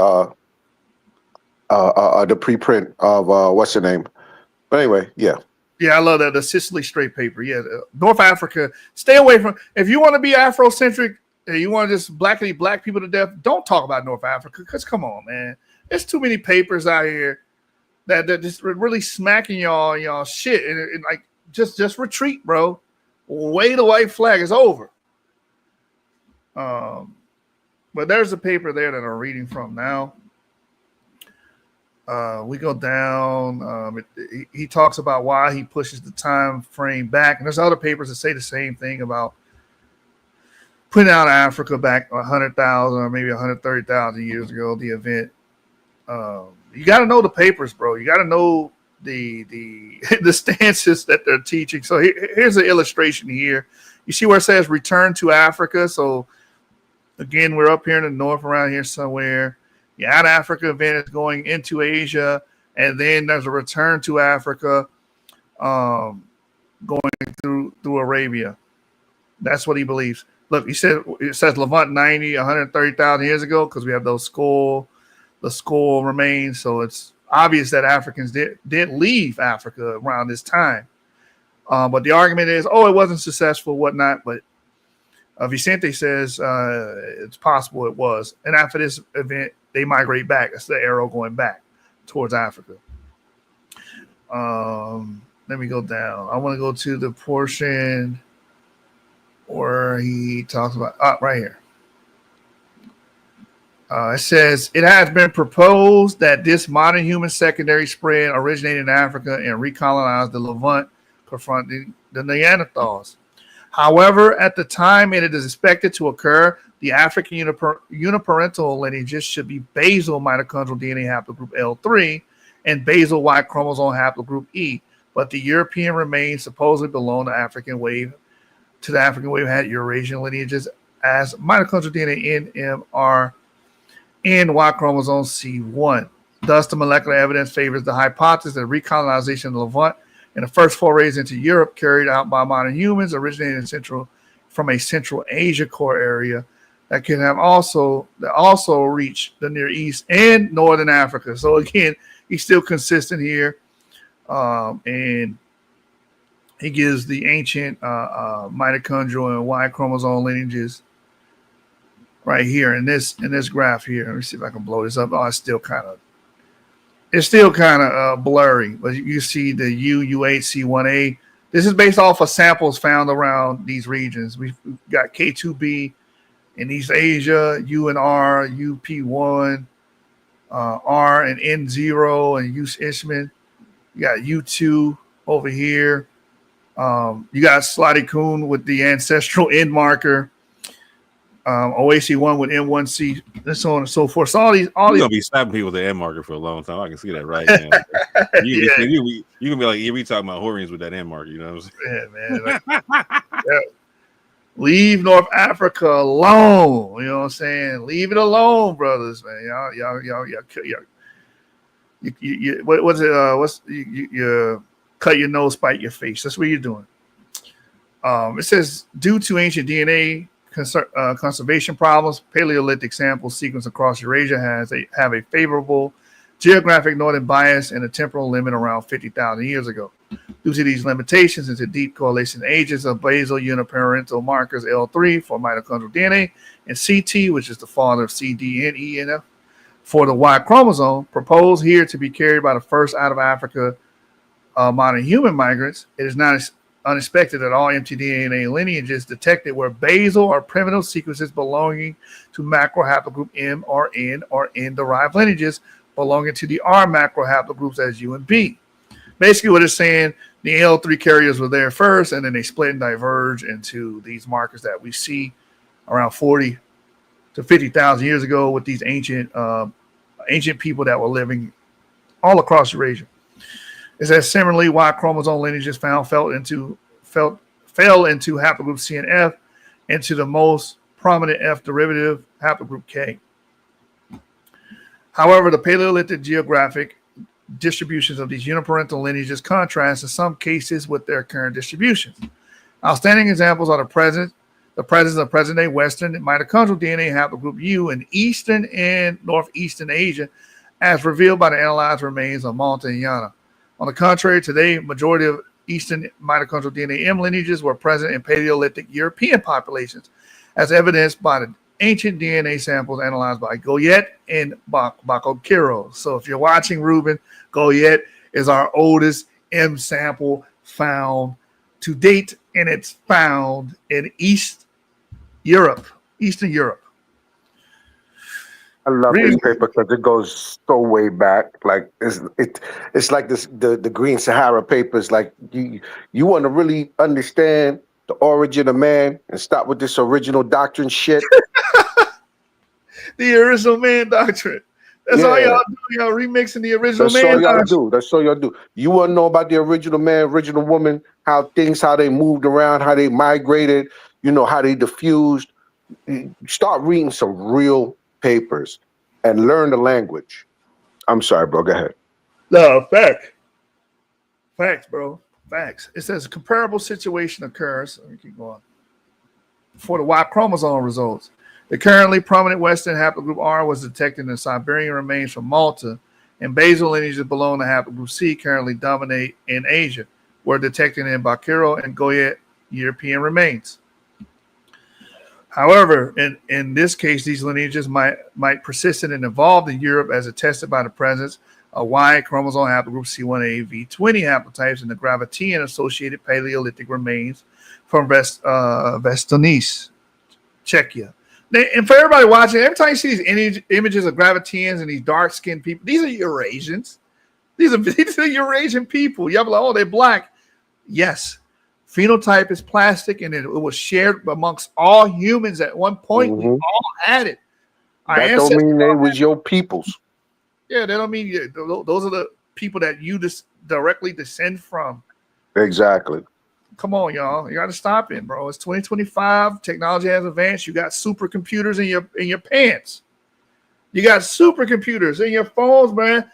preprint of what's the name? But anyway, yeah. Yeah, I love that. The Sicily Strait paper. Yeah, North Africa. Stay away from. If you want to be Afrocentric and you want to just black people to death, don't talk about North Africa. Because come on, man, there's too many papers out here that just really smacking y'all shit and like just retreat, bro. Wave the white flag. It's over. But there's a paper there that I'm reading from now. We go down. He talks about why he pushes the time frame back, and there's other papers that say the same thing about putting out Africa back 100,000 or maybe 130,000 years ago. The event. You got to know the papers, bro. You got to know the stances that they're teaching. So here's an illustration here. You see where it says return to Africa. So again, we're up here in the north, around here somewhere. The Out Africa event is going into Asia, and then there's a return to Africa. going through Arabia. That's what he believes. Look, it says Levant 90, 130,000 years ago because we have the skull remains. So it's obvious that Africans did leave Africa around this time. But the argument is, it wasn't successful, whatnot. But Vicente says it's possible it was. And after this event, they migrate back. That's the arrow going back towards Africa. Let me go down. I want to go to the portion where he talks about right here. It says it has been proposed that this modern human secondary spread originated in Africa and recolonized the Levant, confronting the Neanderthals. However, at the time it is expected to occur, the African uniparental lineages should be basal mitochondrial DNA haplogroup L3 and basal Y chromosome haplogroup E, but the European remains supposedly belong to the African wave had Eurasian lineages as mitochondrial DNA NMR and Y chromosome C1. Thus, the molecular evidence favors the hypothesis that recolonization of the Levant and the first forays into Europe carried out by modern humans originated from a Central Asia core area that can have also reach the Near East and Northern Africa. So again, he's still consistent here. And he gives the ancient mitochondrial and Y chromosome lineages right here in this graph here. Let me see if I can blow this up. It's still kind of blurry, but you see the U8 C1A. This is based off of samples found around these regions. We've got K2B in East Asia, U and R, UP1, R and N0 and Use Ishman. You got U2 over here. You got Slotty Coon with the ancestral end marker. OAC1 with M1C, and so on and so forth. So all these You're gonna be snapping people with the end marker for a long time. I can see that right now. You can be like, we talking about Horians with that end marker, you know what I'm saying? Yeah, man. Yeah. Leave North Africa alone. You know what I'm saying? Leave it alone, brothers, man. Y'all. You cut your nose, spite your face. That's what you're doing. It says due to ancient DNA conservation problems, Paleolithic sample sequence across Eurasia have a favorable geographic northern bias and a temporal limit around 50,000 years ago. Due to these limitations and to deep correlation agents of basal uniparental markers L3 for mitochondrial DNA and CT, which is the father of CD and E and F, for the Y chromosome, proposed here to be carried by the first out of Africa modern human migrants, it is not unexpected that all mtDNA lineages detected were basal or primitive sequences belonging to macro haplogroup M or N derived lineages belonging to the R macro haplogroups as U and B. Basically what it's saying, the L3 carriers were there first, and then they split and diverge into these markers that we see around 40 to 50,000 years ago with these ancient people that were living all across Eurasia. It says similarly, Y chromosome lineages fell into haplogroup C and F, into the most prominent F derivative, haplogroup K. However, the Paleolithic geographic distributions of these uniparental lineages contrast in some cases with their current distributions. Outstanding examples are the presence of present-day Western and mitochondrial DNA haplogroup U in Eastern and Northeastern Asia, as revealed by the analyzed remains of Malta and Yana. On the contrary, today, majority of Eastern mitochondrial DNA M lineages were present in Paleolithic European populations, as evidenced by the ancient DNA samples analyzed by Goyet and Bakokiro. So if you're watching, Ruben, Goyet is our oldest M sample found to date, and it's found in Eastern Europe. I love this paper because it goes so way back. Like it's like this the Green Sahara papers. Like you want to really understand the origin of man and stop with this original doctrine shit. The original man doctrine. That's all y'all do. Y'all remixing the original man doctrine. That's all y'all do. You want to know about the original man, original woman, how they moved around, how they migrated, how they diffused. Start reading some real papers and learn the language. I'm sorry, bro. Go ahead. No, facts, bro. Facts. It says a comparable situation occurs. Let me keep going. For the Y chromosome results, the currently prominent Western haplogroup R was detected in Siberian remains from Malta, and basal lineages belong to haplogroup C currently dominate in Asia, were detected in Bakiro and Goyet European remains. However, in this case, these lineages might persist and evolve in Europe as attested by the presence of Y chromosome haplogroup C1a V20 haplotypes in the Gravitian associated Paleolithic remains from Vestonice, Czechia. And for everybody watching, every time you see these images of Gravitians and these dark-skinned people, these are Eurasians. These are Eurasian people. You're like, oh, they're black. Yes. Phenotype is plastic, and it was shared amongst all humans at one point. We all had it. That don't mean they was your peoples. Yeah, they don't mean those are the people that you just directly descend from. Exactly. Come on, y'all. You got to stop it, bro. It's 2025. Technology has advanced. You got supercomputers in your pants. You got supercomputers in your phones, man.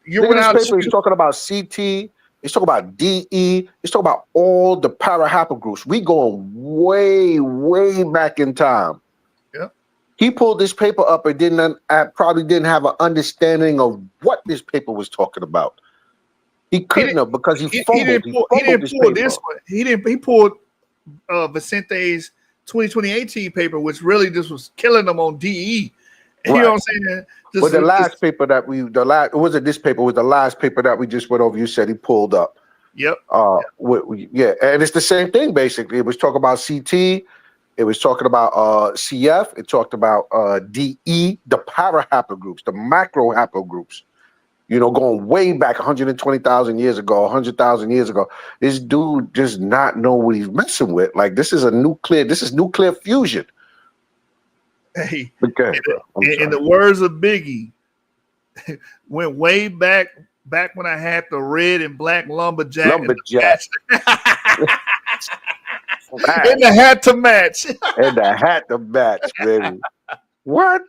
You're without. This paper is talking about CT. It's talking about DE. It's talking about all the parahaplogroups. We going way, way back in time. Yeah. He pulled this paper up and probably didn't have an understanding of what this paper was talking about. He couldn't have because he fumbled. He didn't pull this one. He pulled Vicente's 2018 paper, which really just was killing them on DE. Right. You know what I'm saying? But the last paper that this paper was the last paper that we just went over. You said he pulled up. Yep. Yeah, and it's the same thing basically. It was talking about CT. It was talking about CF. It talked about DE, the parahaplogroups, the macro haplogroups. You know, going way back 120,000 years ago, 100,000 years ago. This dude does not know what he's messing with. Like this is nuclear fusion. Hey, in the words of Biggie, went way back when I had the red and black lumberjack. And the hat to match. And the hat to match, baby. What?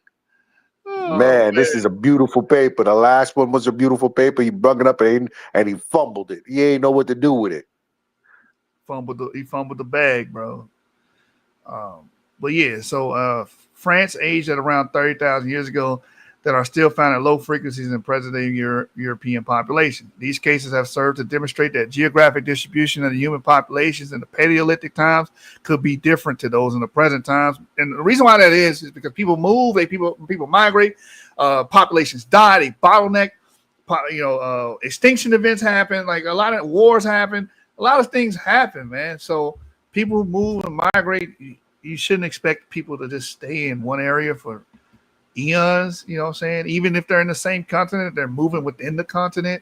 Oh, man, this is a beautiful paper. The last one was a beautiful paper. He brung it up and he fumbled it. He ain't know what to do with it. He fumbled the bag, bro. But yeah, so France aged at around 30,000 years ago that are still found at low frequencies in present-day European population. These cases have served to demonstrate that geographic distribution of the human populations in the Paleolithic times could be different to those in the present times. And the reason why that is because people move, people migrate, populations die, they bottleneck, extinction events happen, like a lot of wars happen, a lot of things happen, man. So people who move and migrate, you shouldn't expect people to just stay in one area for eons, you know what I'm saying? Even if they're in the same continent, they're moving within the continent.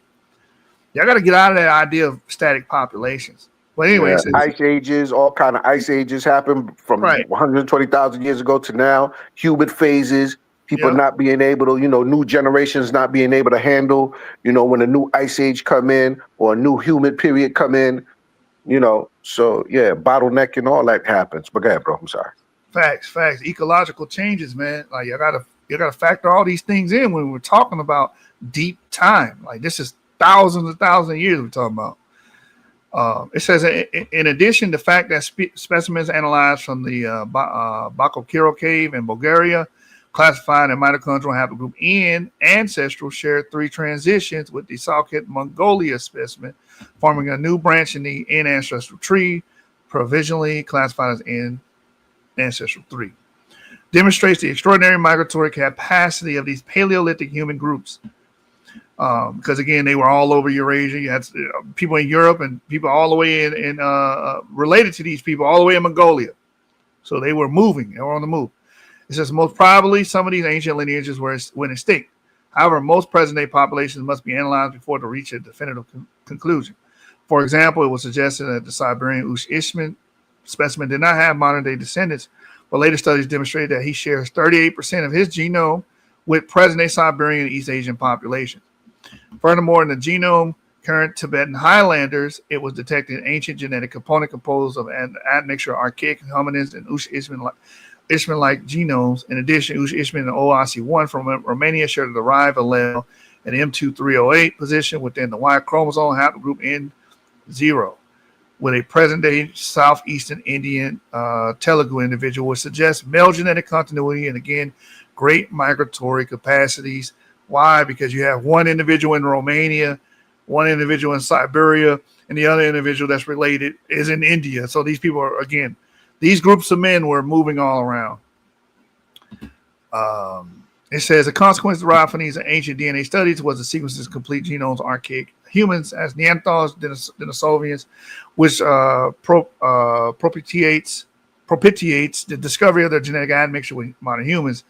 Y'all got to get out of that idea of static populations. But anyway, ice ages, all kind of ice ages happen from 120,000 years ago to now. Humid phases, people not being able to, new generations not being able to handle, when a new ice age come in or a new humid period come in, So yeah, bottleneck and all that happens. But go ahead, bro. I'm sorry. Facts. Ecological changes, man. Like you gotta factor all these things in when we're talking about deep time. Like this is thousands of years we're talking about. It says in addition, the fact that specimens analyzed from the Bakokiro cave in Bulgaria classified in mitochondrial haplogroup N ancestral shared 3 transitions with the Salkit Mongolia specimen, forming a new branch in the N ancestral tree, provisionally classified as N ancestral 3. Demonstrates the extraordinary migratory capacity of these Paleolithic human groups. Because again, they were all over Eurasia. You had people in Europe and people all the way in related to these people all the way in Mongolia. So they were moving. They were on the move. It says most probably some of these ancient lineages went extinct. However, most present-day populations must be analyzed before to reach a definitive conclusion. For example, it was suggested that the Siberian Ush-Ishman specimen did not have modern-day descendants, but later studies demonstrated that he shares 38% of his genome with present-day Siberian and East Asian populations. Furthermore, in the genome current Tibetan Highlanders, it was detected an ancient genetic component composed of an admixture of archaic hominids and Ush-Ishman-like genomes. In addition, Ush-Ishman and ORC1 from Romania shared a derived allele at M2308 position within the Y chromosome haplogroup 0, with a present-day southeastern Indian Telugu individual, which suggests male genetic continuity and, again, great migratory capacities. Why? Because you have one individual in Romania, one individual in Siberia, and the other individual that's related is in India. So these people are, again, these groups of men were moving all around. It says a consequence derived from these ancient DNA studies was the sequences of complete genomes of archaic humans as Neanderthals, Denisovians, which propitiates the discovery of their genetic admixture with modern humans.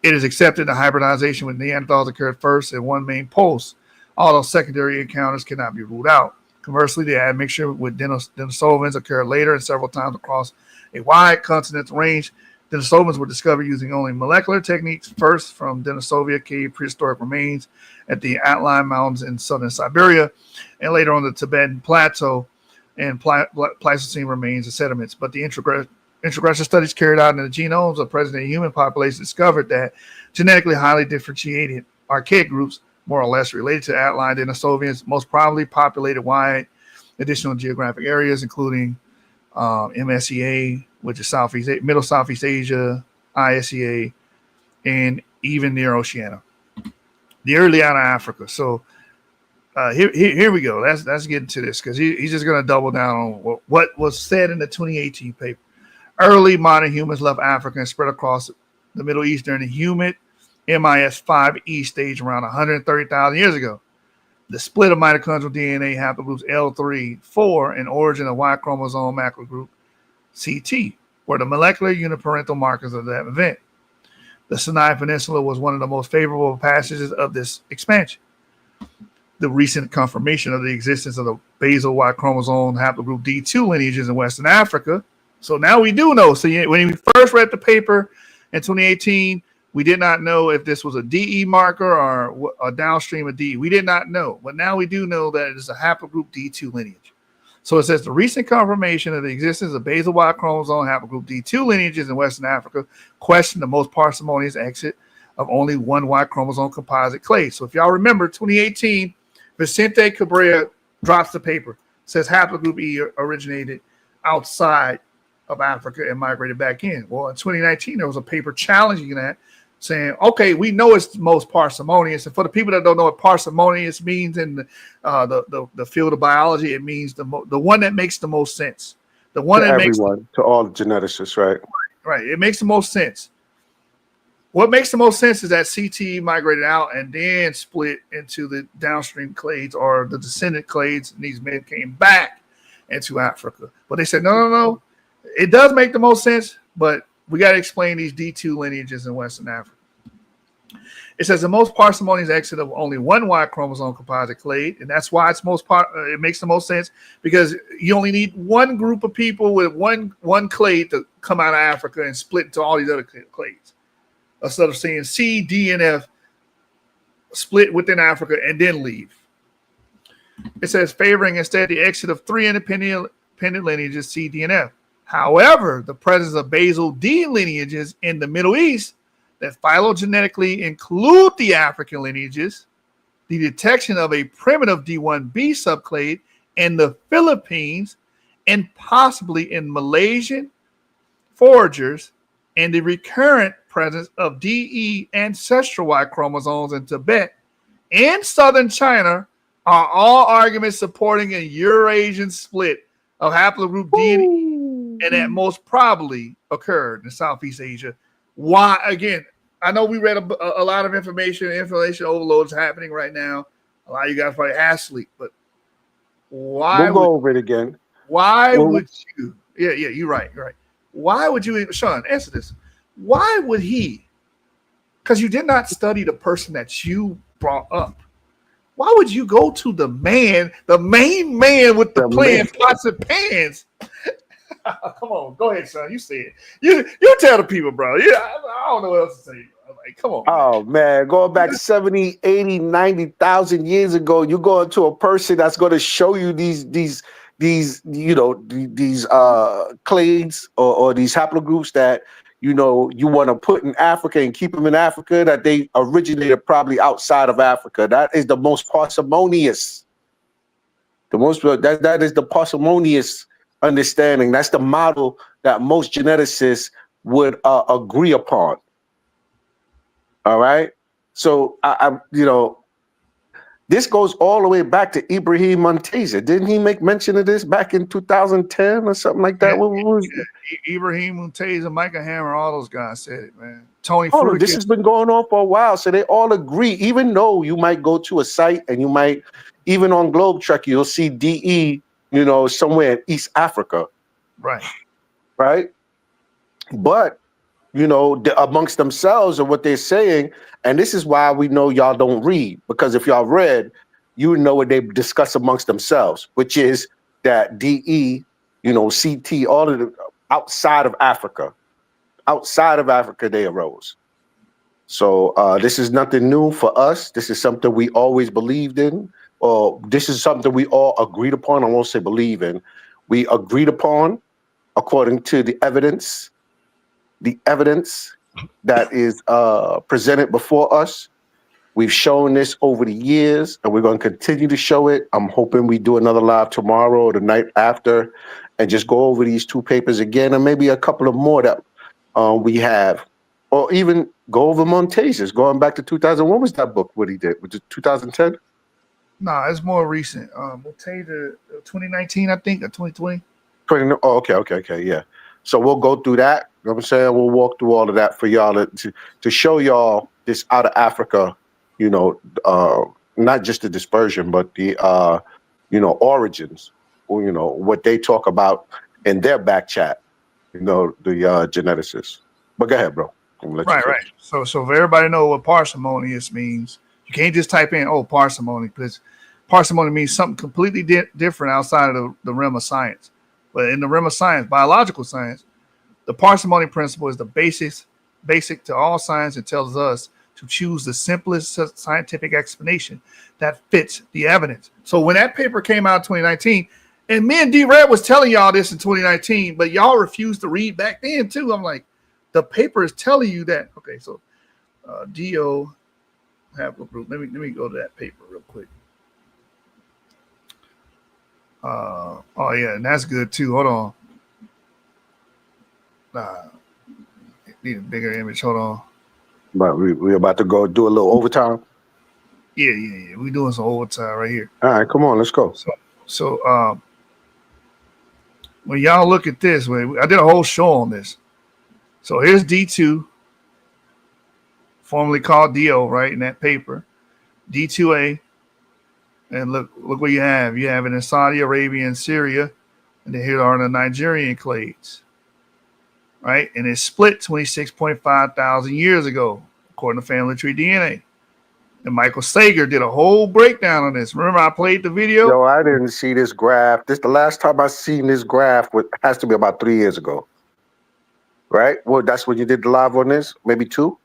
It is accepted that hybridization with Neanderthals occurred first in one main pulse, although secondary encounters cannot be ruled out. Conversely, the admixture with Denisovans occurred later and several times across a wide continental range. Denisovans were discovered using only molecular techniques, first from Denisovia cave prehistoric remains at the Altai Mountains in southern Siberia, and later on the Tibetan Plateau and Pleistocene remains and sediments. But the introgression studies carried out in the genomes of present-day human population discovered that genetically highly differentiated archaic groups, more or less related to Altai Denisovians, most probably populated wide additional geographic areas, including MSEA, which is Middle Southeast Asia, ISEA, and even near Oceania, the early out of Africa. So here we go. Let's get into this because he's just going to double down on what was said in the 2018 paper. Early modern humans left Africa and spread across the Middle East during the humid MIS-5E stage around 130,000 years ago. The split of mitochondrial DNA haplogroups L3, 4, and origin of Y chromosome haplogroup CT were the molecular uniparental markers of that event. The Sinai Peninsula was one of the most favorable passages of this expansion. The recent confirmation of the existence of the basal Y chromosome haplogroup D2 lineages in Western Africa. So now we do know. So when we first read the paper in 2018, we did not know if this was a DE marker or a downstream of DE. We did not know. But now we do know that it is a haplogroup D2 lineage. So it says the recent confirmation of the existence of basal Y chromosome haplogroup D2 lineages in Western Africa question the most parsimonious exit of only one Y chromosome composite clade. So if y'all remember 2018, Vicente Cabrera drops the paper, says haplogroup E originated outside of Africa and migrated back in. Well, in 2019, there was a paper challenging that, saying, okay, we know it's the most parsimonious. And for the people that don't know what parsimonious means in the field of biology, it means the one that makes the most sense. The one that makes to all geneticists, right? Right. It makes the most sense. What makes the most sense is that CT migrated out and then split into the downstream clades or the descendant clades, and these men came back into Africa. But they said, no. It does make the most sense, but we got to explain these D2 lineages in Western Africa. It says the most parsimonious exit of only one Y chromosome composite clade, and that's why it makes the most sense, because you only need one group of people with one clade to come out of Africa and split into all these other clades, instead of saying C, D, and F split within Africa and then leave. It says favoring instead the exit of 3 independent lineages, C, D, and F. However, the presence of basal D lineages in the Middle East that phylogenetically include the African lineages, the detection of a primitive D1B subclade in the Philippines and possibly in Malaysian foragers, and the recurrent presence of DE ancestral Y chromosomes in Tibet and southern China are all arguments supporting a Eurasian split of haplogroup DNA. And that most probably occurred in Southeast Asia. Why? Again, I know we read a lot of information overload is happening right now. A lot of you guys probably half sleep, but why? We'll go over it again. Why would you? Yeah, you're right. Why would you, Sean, answer this? Why would he? Because you did not study the person that you brought up. Why would you go to the main man with the plan, pots and pans? Come on, go ahead, son. You say it. You tell the people, bro. Yeah, I don't know what else to say. Like, come on. Oh, man. Going back 70, 80, 90,000 years ago, you go into a person that's going to show you these clades or these haplogroups that, you want to put in Africa and keep them in Africa, that they originated probably outside of Africa. That is the most parsimonious. That is the parsimonious understanding. That's the model that most geneticists would agree upon. All right. So this goes all the way back to Ibrahim Montesa. Didn't he make mention of this back in 2010 or something like that? Ibrahim Montesa, Micah Hammer, all those guys said it, man. Tony All of this Fruticus. has been going on for a while, so they all agree. Even though you might go to a site and you might, even on Globe Trek, you'll see DE, somewhere in East Africa. Right. But amongst themselves and what they're saying, and this is why we know y'all don't read, because if y'all read, you would know what they discuss amongst themselves, which is that DE, CT, all of the outside of Africa they arose. So this is nothing new for us. This is something we always believed in, or this is something we all agreed upon. I won't say believe in. We agreed upon according to the evidence that is presented before us. We've shown this over the years, and we're going to continue to show it. I'm hoping we do another live tomorrow or the night after and just go over these two papers again, and maybe a couple of more that we have, or even go over Montesa's, going back to 2000. What was that book, what he did? Was it 2010? No, it's more recent. Montesa, 2019, I think, or 2020. Oh, okay, yeah. So we'll go through that. You know what I'm saying? We'll walk through all of that for y'all to show y'all this out of Africa, not just the dispersion, but the, origins, or, what they talk about in their back chat, the geneticists. But go ahead, bro. Right. So if everybody know what parsimonious means, you can't just type in, parsimony, because parsimony means something completely different outside of the realm of science. But in the realm of science, biological science, the parsimony principle is the basic to all science. It tells us to choose the simplest scientific explanation that fits the evidence. So when that paper came out in 2019, and me and D-Red was telling y'all this in 2019, but y'all refused to read back then too. I'm like, the paper is telling you that. Okay, so DO haplogroup. Let me go to that paper real quick. Oh yeah, and that's good too. Hold on. Need a bigger image. Hold on. But we're about to go do a little overtime. Yeah. We're doing some overtime right here. All right, come on, let's go. So when y'all look at this, I did a whole show on this. So here's D2, formerly called DO, right, in that paper. D2A. And look what you have. You have it in Saudi Arabia and Syria. And then here are the Nigerian clades. Right? And it's split 26.5 thousand years ago, according to family tree DNA. And Michael Sager did a whole breakdown on this. Remember I played the video? No, I didn't see this graph. The last time I seen this graph has to be about 3 years ago. Right? Well, that's when you did the live on this? Maybe 2?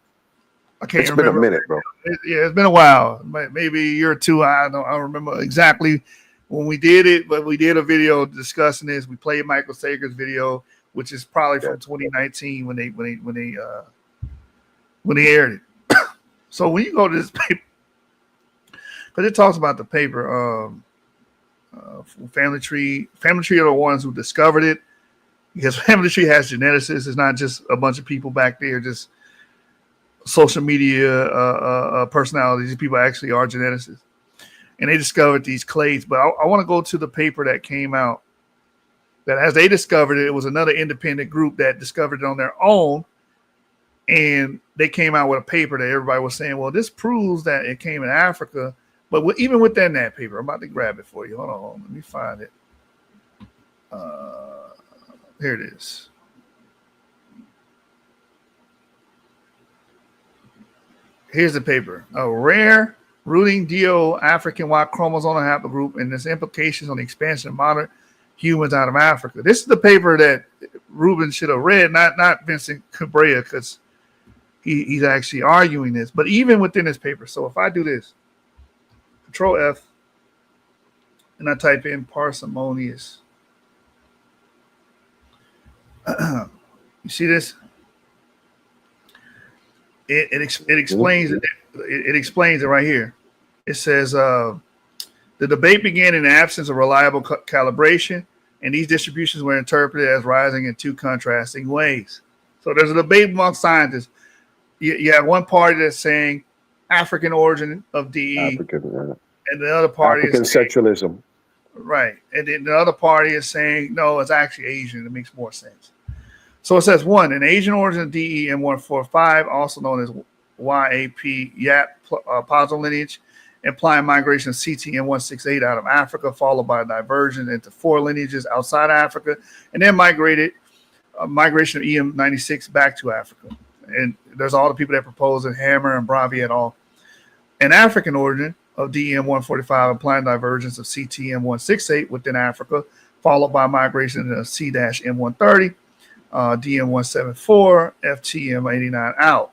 I can't remember. It's been a minute, bro. It's been a while. Maybe a year or two. I don't remember exactly when we did it, but we did a video discussing this. We played Michael Sager's video, which is probably from 2019 when they aired it. So when you go to this paper, because it talks about the paper, family tree are the ones who discovered it, because family tree has geneticists. It's not just a bunch of people back there, just social media personalities. These people actually are geneticists, and they discovered these clades. But I want to go to the paper that came out. That as they discovered it, it was another independent group that discovered it on their own. And they came out with a paper that everybody was saying, well, this proves that it came in Africa. But even within that paper, I'm about to grab it for you. Hold on. Let me find it. Here it is. Here's the paper. A rare rooting DO African Y chromosome haplogroup and its implications on the expansion of modern humans out of Africa. This is the paper that Ruben should have read, not Vincent Cabrera, because he's actually arguing this. But even within this paper, so if I do this, Control F, and I type in parsimonious, you see this? It explains it. It explains it right here. It says the The debate began in the absence of reliable calibration, and these distributions were interpreted as rising in two contrasting ways. So there's a debate among scientists. You have one party that's saying African origin of DE, and the other party African is saying, centralism. right. And then the other party is saying, no, it's actually Asian. It makes more sense. So it says, one, an Asian origin of DE M145, also known as YAP, Yap positive lineage, implying migration of CT M168 out of Africa, followed by a diversion into 4 lineages outside Africa, and then migration of EM96 back to Africa. And there's all the people that propose it, Hammer and Bravi et al. An African origin of DEM145 implying divergence of CTM168 within Africa, followed by migration of C-M130, DM174, FTM89 out.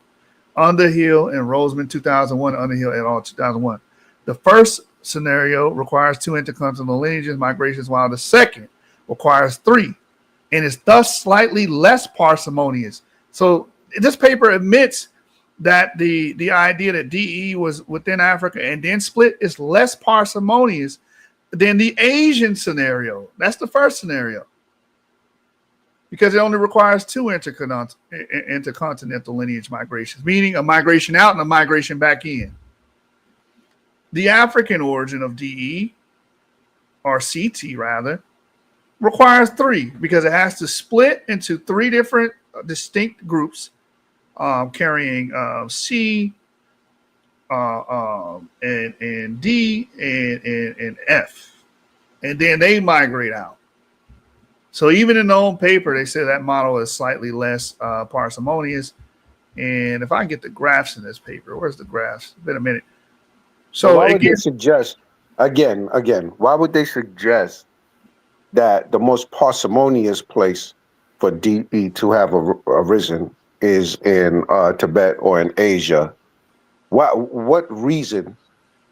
Underhill and Roseman 2001, Underhill et al. 2001. The first scenario requires 2 intercontinental lineages migrations, while the second requires 3, and is thus slightly less parsimonious. So this paper admits that the idea that DE was within Africa and then split is less parsimonious than the Asian scenario. That's the first scenario, because it only requires 2 intercontinental lineage migrations, meaning a migration out and a migration back in. The African origin of DE, or CT rather, requires 3 because it has to split into 3 different distinct groups carrying C and D and F, and then they migrate out. So even in the own paper, they say that model is slightly less parsimonious. And if I get the graphs in this paper, where's the graphs? It's been a minute. So why would they suggest again? Why would they suggest that the most parsimonious place for DE to have arisen is in Tibet or in Asia? What reason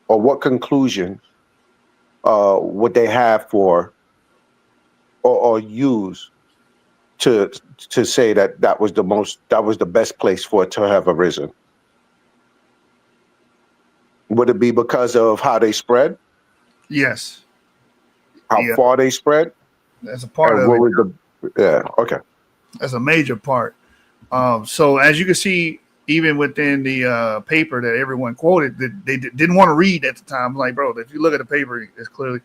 or what conclusion would they have for or use to say that was the best place for it to have arisen? Would it be because of how they spread? Yes. How far they spread? That's a part of it. Okay. That's a major part. So as you can see, even within the paper that everyone quoted, that they didn't want to read at the time. I'm like, bro, if you look at the paper, it's clearly,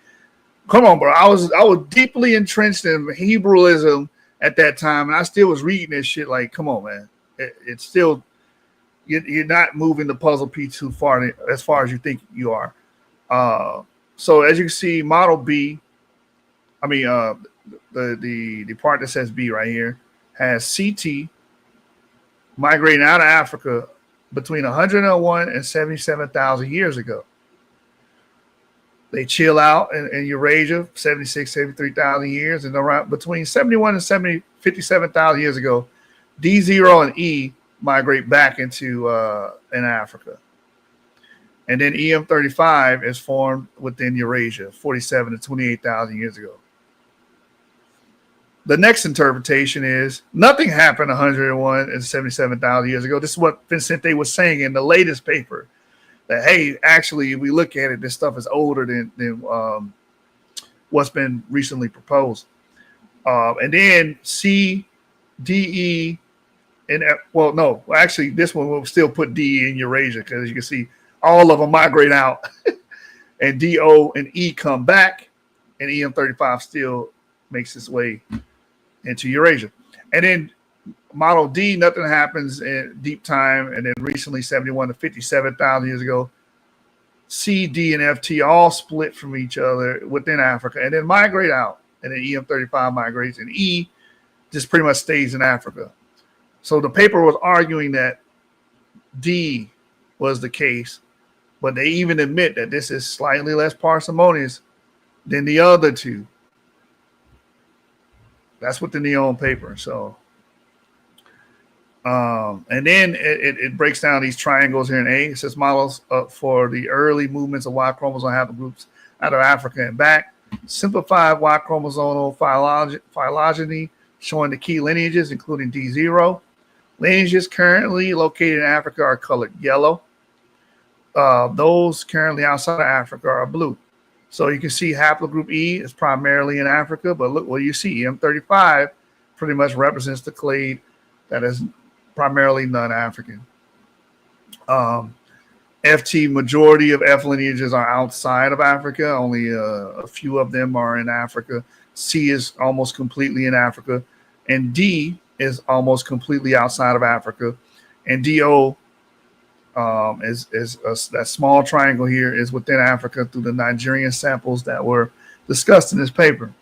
come on, bro. I was deeply entrenched in Hebraism at that time, and I still was reading this shit. Like, come on, man. It's still, you're not moving the puzzle piece too far as you think you are. So as you can see, model B, the part that says B right here has CT migrating out of Africa between 101 and 77,000 years ago. They chill out in Eurasia, 76, 73,000 years, and around between 71 and 57,000 years ago, D0 and E migrate back into in Africa. And then EM35 is formed within Eurasia, 47 to 28,000 years ago. The next interpretation is nothing happened 101 and 77,000 years ago. This is what Vincente was saying in the latest paper, that, hey, actually, if we look at it, this stuff is older than what's been recently proposed. And then C, D, E, and well, no, actually, this one will still put D in Eurasia, because as you can see, all of them migrate out, and D, O, and E come back, and EM35 still makes its way into Eurasia. And then model D, nothing happens in deep time, and then recently 71 to 57,000 years ago, C, D, and FT all split from each other within Africa and then migrate out, and then EM35 migrates, and E just pretty much stays in Africa. So the paper was arguing that D was the case, but they even admit that this is slightly less parsimonious than the other two. That's what the Neon paper. So, and then it breaks down these triangles here in A. It says models for the early movements of Y chromosome haplogroups out of Africa and back. Simplified Y chromosomal phylogeny showing the key lineages, including D0. Lineages currently located in Africa are colored yellow. Those currently outside of Africa are blue. So you can see haplogroup E is primarily in Africa, but look what you see. M35 pretty much represents the clade that is primarily non-African. FT, majority of F lineages are outside of Africa. Only a few of them are in Africa. C is almost completely in Africa. And D is almost completely outside of Africa. And DO that small triangle here is within Africa through the Nigerian samples that were discussed in this paper.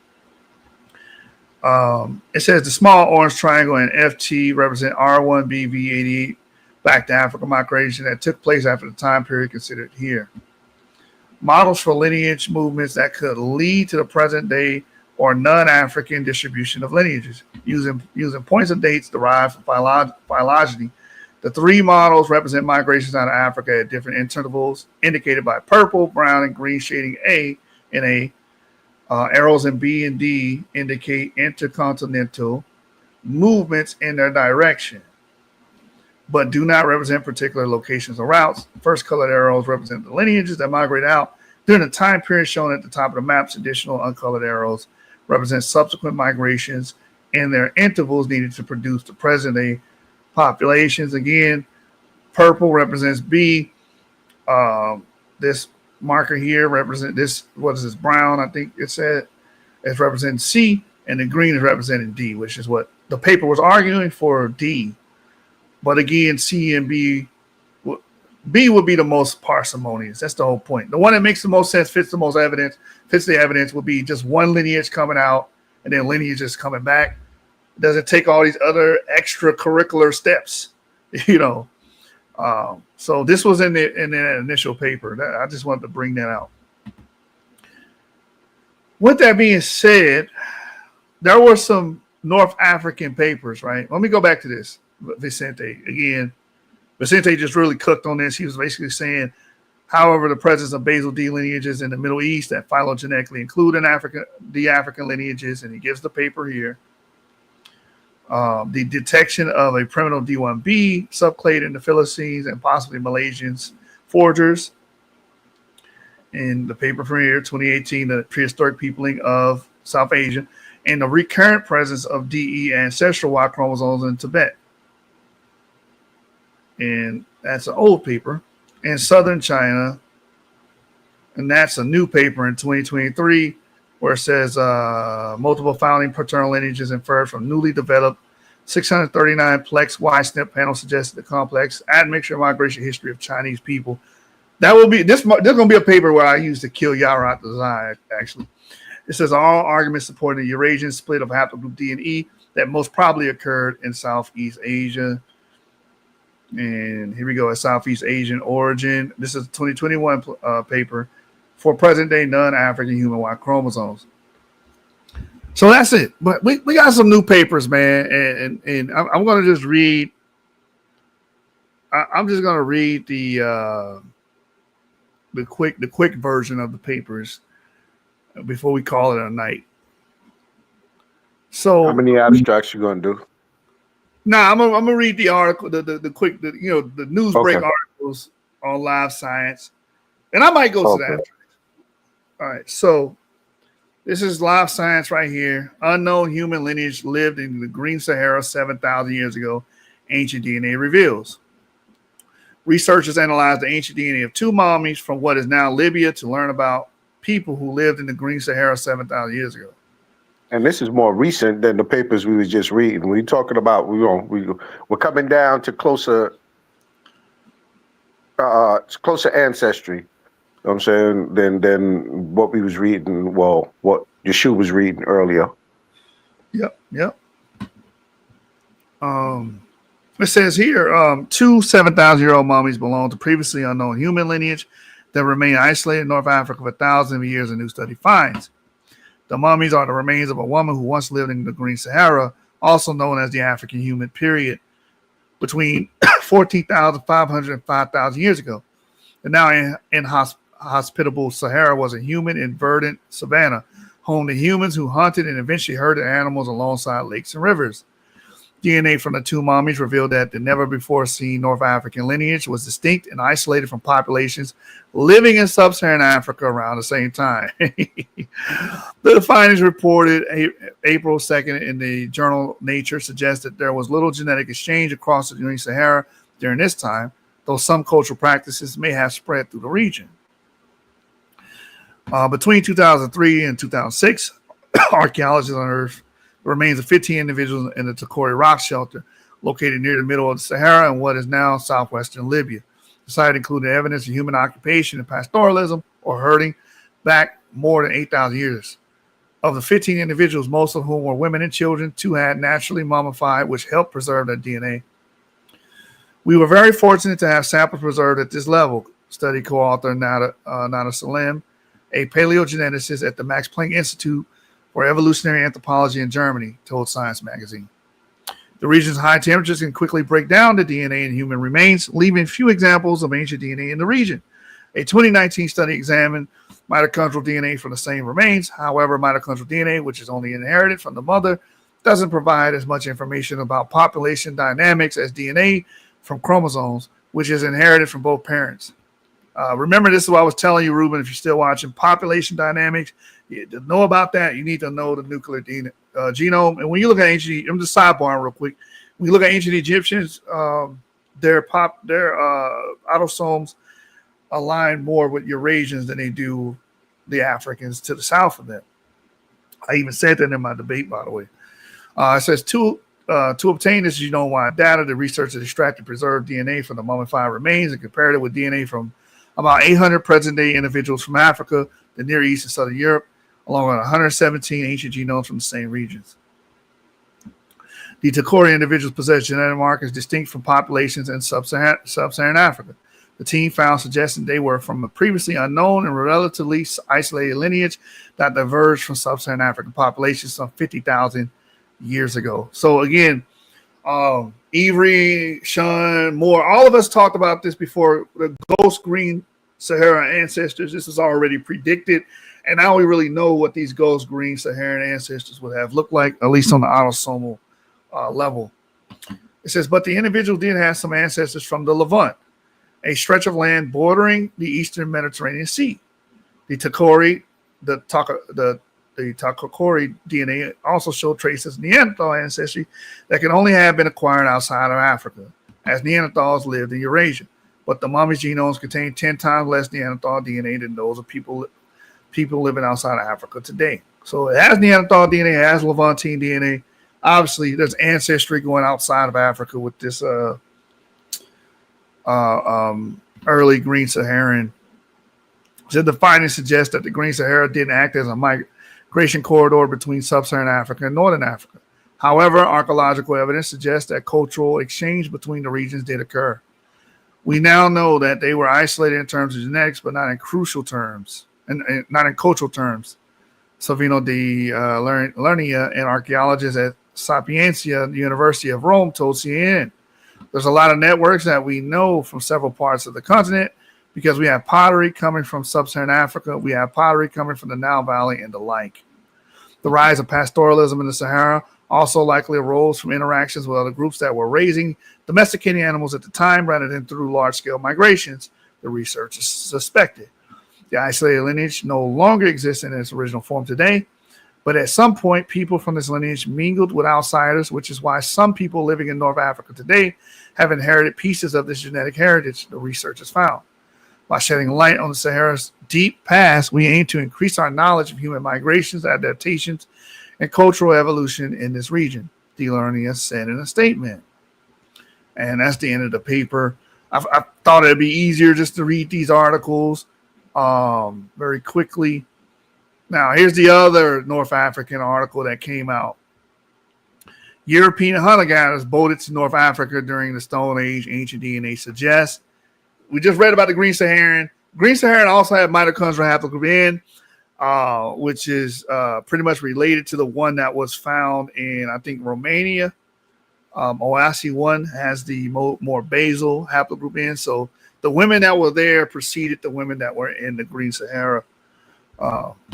It says the small orange triangle in FT represent R1BV88 back to Africa migration that took place after the time period considered here. Models for lineage movements that could lead to the present day or non-African distribution of lineages using points and dates derived from phylogeny. The three models represent migrations out of Africa at different intervals, indicated by purple, brown, and green shading A and A. Arrows in B and D indicate intercontinental movements in their direction, but do not represent particular locations or routes. First colored arrows represent the lineages that migrate out during the time period shown at the top of the maps. Additional uncolored arrows represent subsequent migrations and their intervals needed to produce the present day populations. Again, purple represents B. This marker here represent this. What is this? Brown, I think it said. It's representing C, and the green is representing D, which is what the paper was arguing for D. But again, C and B would be the most parsimonious. That's the whole point. The one that makes the most sense, fits the evidence, would be just one lineage coming out and then lineages coming back. It doesn't take all these other extracurricular steps, you know. So this was in the initial paper. I just wanted to bring that out. With that being said, there were some North African papers, right? Let me go back to this. Vicente again. Vicente just really cooked on this. He was basically saying, however, the presence of basal D lineages in the Middle East that phylogenetically include the African lineages, and he gives the paper here. The detection of a primitive D1B subclade in the Philippines and possibly Malaysians foragers. In the paper from here, 2018, the prehistoric peopling of South Asia, and the recurrent presence of DE ancestral Y chromosomes in Tibet. And that's an old paper. In southern China, and that's a new paper in 2023, where it says multiple founding paternal lineages inferred from newly developed 639 plex Y SNP panel suggested the complex admixture migration history of Chinese people. That will be this. There's going to be a paper where I use to kill Yarat Desai. Actually, it says all arguments supporting the Eurasian split of haplogroup D and E that most probably occurred in Southeast Asia. And here we go, a Southeast Asian origin. This is a 2021 paper for present-day non-African human Y chromosomes. So that's it. But we got some new papers, man, and I'm going to just read. I'm just going to read the quick version of the papers before we call it a night. So how many abstracts you going to do? I'm gonna read the article, the quick, the news break articles on Live Science, and I might go to that. All right, so this is Live Science right here. Unknown human lineage lived in the Green Sahara 7,000 years ago. Ancient DNA reveals. Researchers analyzed the ancient DNA of two mummies from what is now Libya to learn about people who lived in the Green Sahara 7,000 years ago. And this is more recent than the papers we was just reading. We're talking about we're coming down to closer ancestry. You know what I'm saying than what we was reading. Well, what Yeshua was reading earlier. Yep. It says here, two 7,000-year-old mummies belong to previously unknown human lineage that remain isolated in North Africa for thousands of years. A new study finds. The mummies are the remains of a woman who once lived in the Green Sahara, also known as the African human period, between 14,500 and 5,000 years ago. And now in hospitable Sahara was a human and verdant savanna, home to humans who hunted and eventually herded animals alongside lakes and rivers. DNA from the two mummies revealed that the never-before-seen North African lineage was distinct and isolated from populations living in sub-Saharan Africa around the same time. The findings reported April 2nd in the journal Nature suggest that there was little genetic exchange across the Green Sahara during this time, though some cultural practices may have spread through the region. Between 2003 and 2006, archaeologists unearthed the remains of 15 individuals in the Takori rock shelter located near the middle of the Sahara in what is now southwestern Libya. The site included evidence of human occupation and pastoralism or herding back more than 8,000 years. Of the 15 individuals, most of whom were women and children, 2 had naturally mummified, which helped preserve their DNA. We were very fortunate to have samples preserved at this level, study co-author Nada Salem, a paleogeneticist at the Max Planck Institute for Evolutionary Anthropology in Germany, told Science magazine. The region's high temperatures can quickly break down the DNA in human remains, leaving few examples of ancient DNA in the region. A 2019 study examined mitochondrial DNA from the same remains. However, mitochondrial DNA, which is only inherited from the mother, doesn't provide as much information about population dynamics as DNA from chromosomes, which is inherited from both parents. Remember, this is what I was telling you, Ruben, if you're still watching, population dynamics. To know about that, you need to know the nuclear genome. And when you look at ancient, I'm just sidebarring real quick. When you look at ancient Egyptians, their autosomes align more with Eurasians than they do the Africans to the south of them. I even said that in my debate, by the way. It says to obtain this genome-wide data, the researchers extracted preserved DNA from the mummified remains and compared it with DNA from about 800 present-day individuals from Africa, the Near East, and Southern Europe, along with 117 ancient genomes from the same regions. The Takori individuals possess genetic markers distinct from populations in sub-Saharan Africa. The team found suggesting they were from a previously unknown and relatively isolated lineage that diverged from sub-Saharan African populations some 50,000 years ago. So again, Avery, Sean, Moore, all of us talked about this before. The ghost green Sahara ancestors, this is already predicted. And now we really know what these ghost green Saharan ancestors would have looked like, at least on the autosomal level. It says, but the individual did have some ancestors from the Levant, a stretch of land bordering the eastern Mediterranean Sea. The Takori DNA also showed traces of Neanderthal ancestry that can only have been acquired outside of Africa, as Neanderthals lived in Eurasia. But the mummy's genomes contain 10 times less Neanderthal DNA than those of people living outside of Africa today. So it has Neanderthal DNA, it has Levantine DNA. Obviously, there's ancestry going outside of Africa with this early Green Saharan. So the findings suggest that the Green Sahara didn't act as a migration corridor between sub-Saharan Africa and northern Africa. However, archaeological evidence suggests that cultural exchange between the regions did occur. We now know that they were isolated in terms of genetics, but not in crucial terms, and not in cultural terms. Salvino di Lernia, an archaeologist at Sapienza, the University of Rome, told CNN, there's a lot of networks that we know from several parts of the continent because we have pottery coming from sub-Saharan Africa, we have pottery coming from the Nile Valley, and the like. The rise of pastoralism in the Sahara also likely arose from interactions with other groups that were raising domesticating animals at the time rather than through large-scale migrations, the researchers suspected. The isolated lineage no longer exists in its original form today, but at some point, people from this lineage mingled with outsiders, which is why some people living in North Africa today have inherited pieces of this genetic heritage, the researchers found. By shedding light on the Sahara's deep past, we aim to increase our knowledge of human migrations, adaptations, and cultural evolution in this region, de Lernia said in a statement. And that's the end of the paper. I thought it'd be easier just to read these articles very quickly. Now, here's the other North African article that came out. European hunter-gatherers boated to North Africa during the Stone Age, ancient DNA suggests. We just read about the Green Saharan. Green Saharan also had mitochondrial haplogroup N, which is pretty much related to the one that was found in, I think, Romania. OASI1 has the more basal haplogroup N. So the women that were there preceded the women that were in the Green Sahara,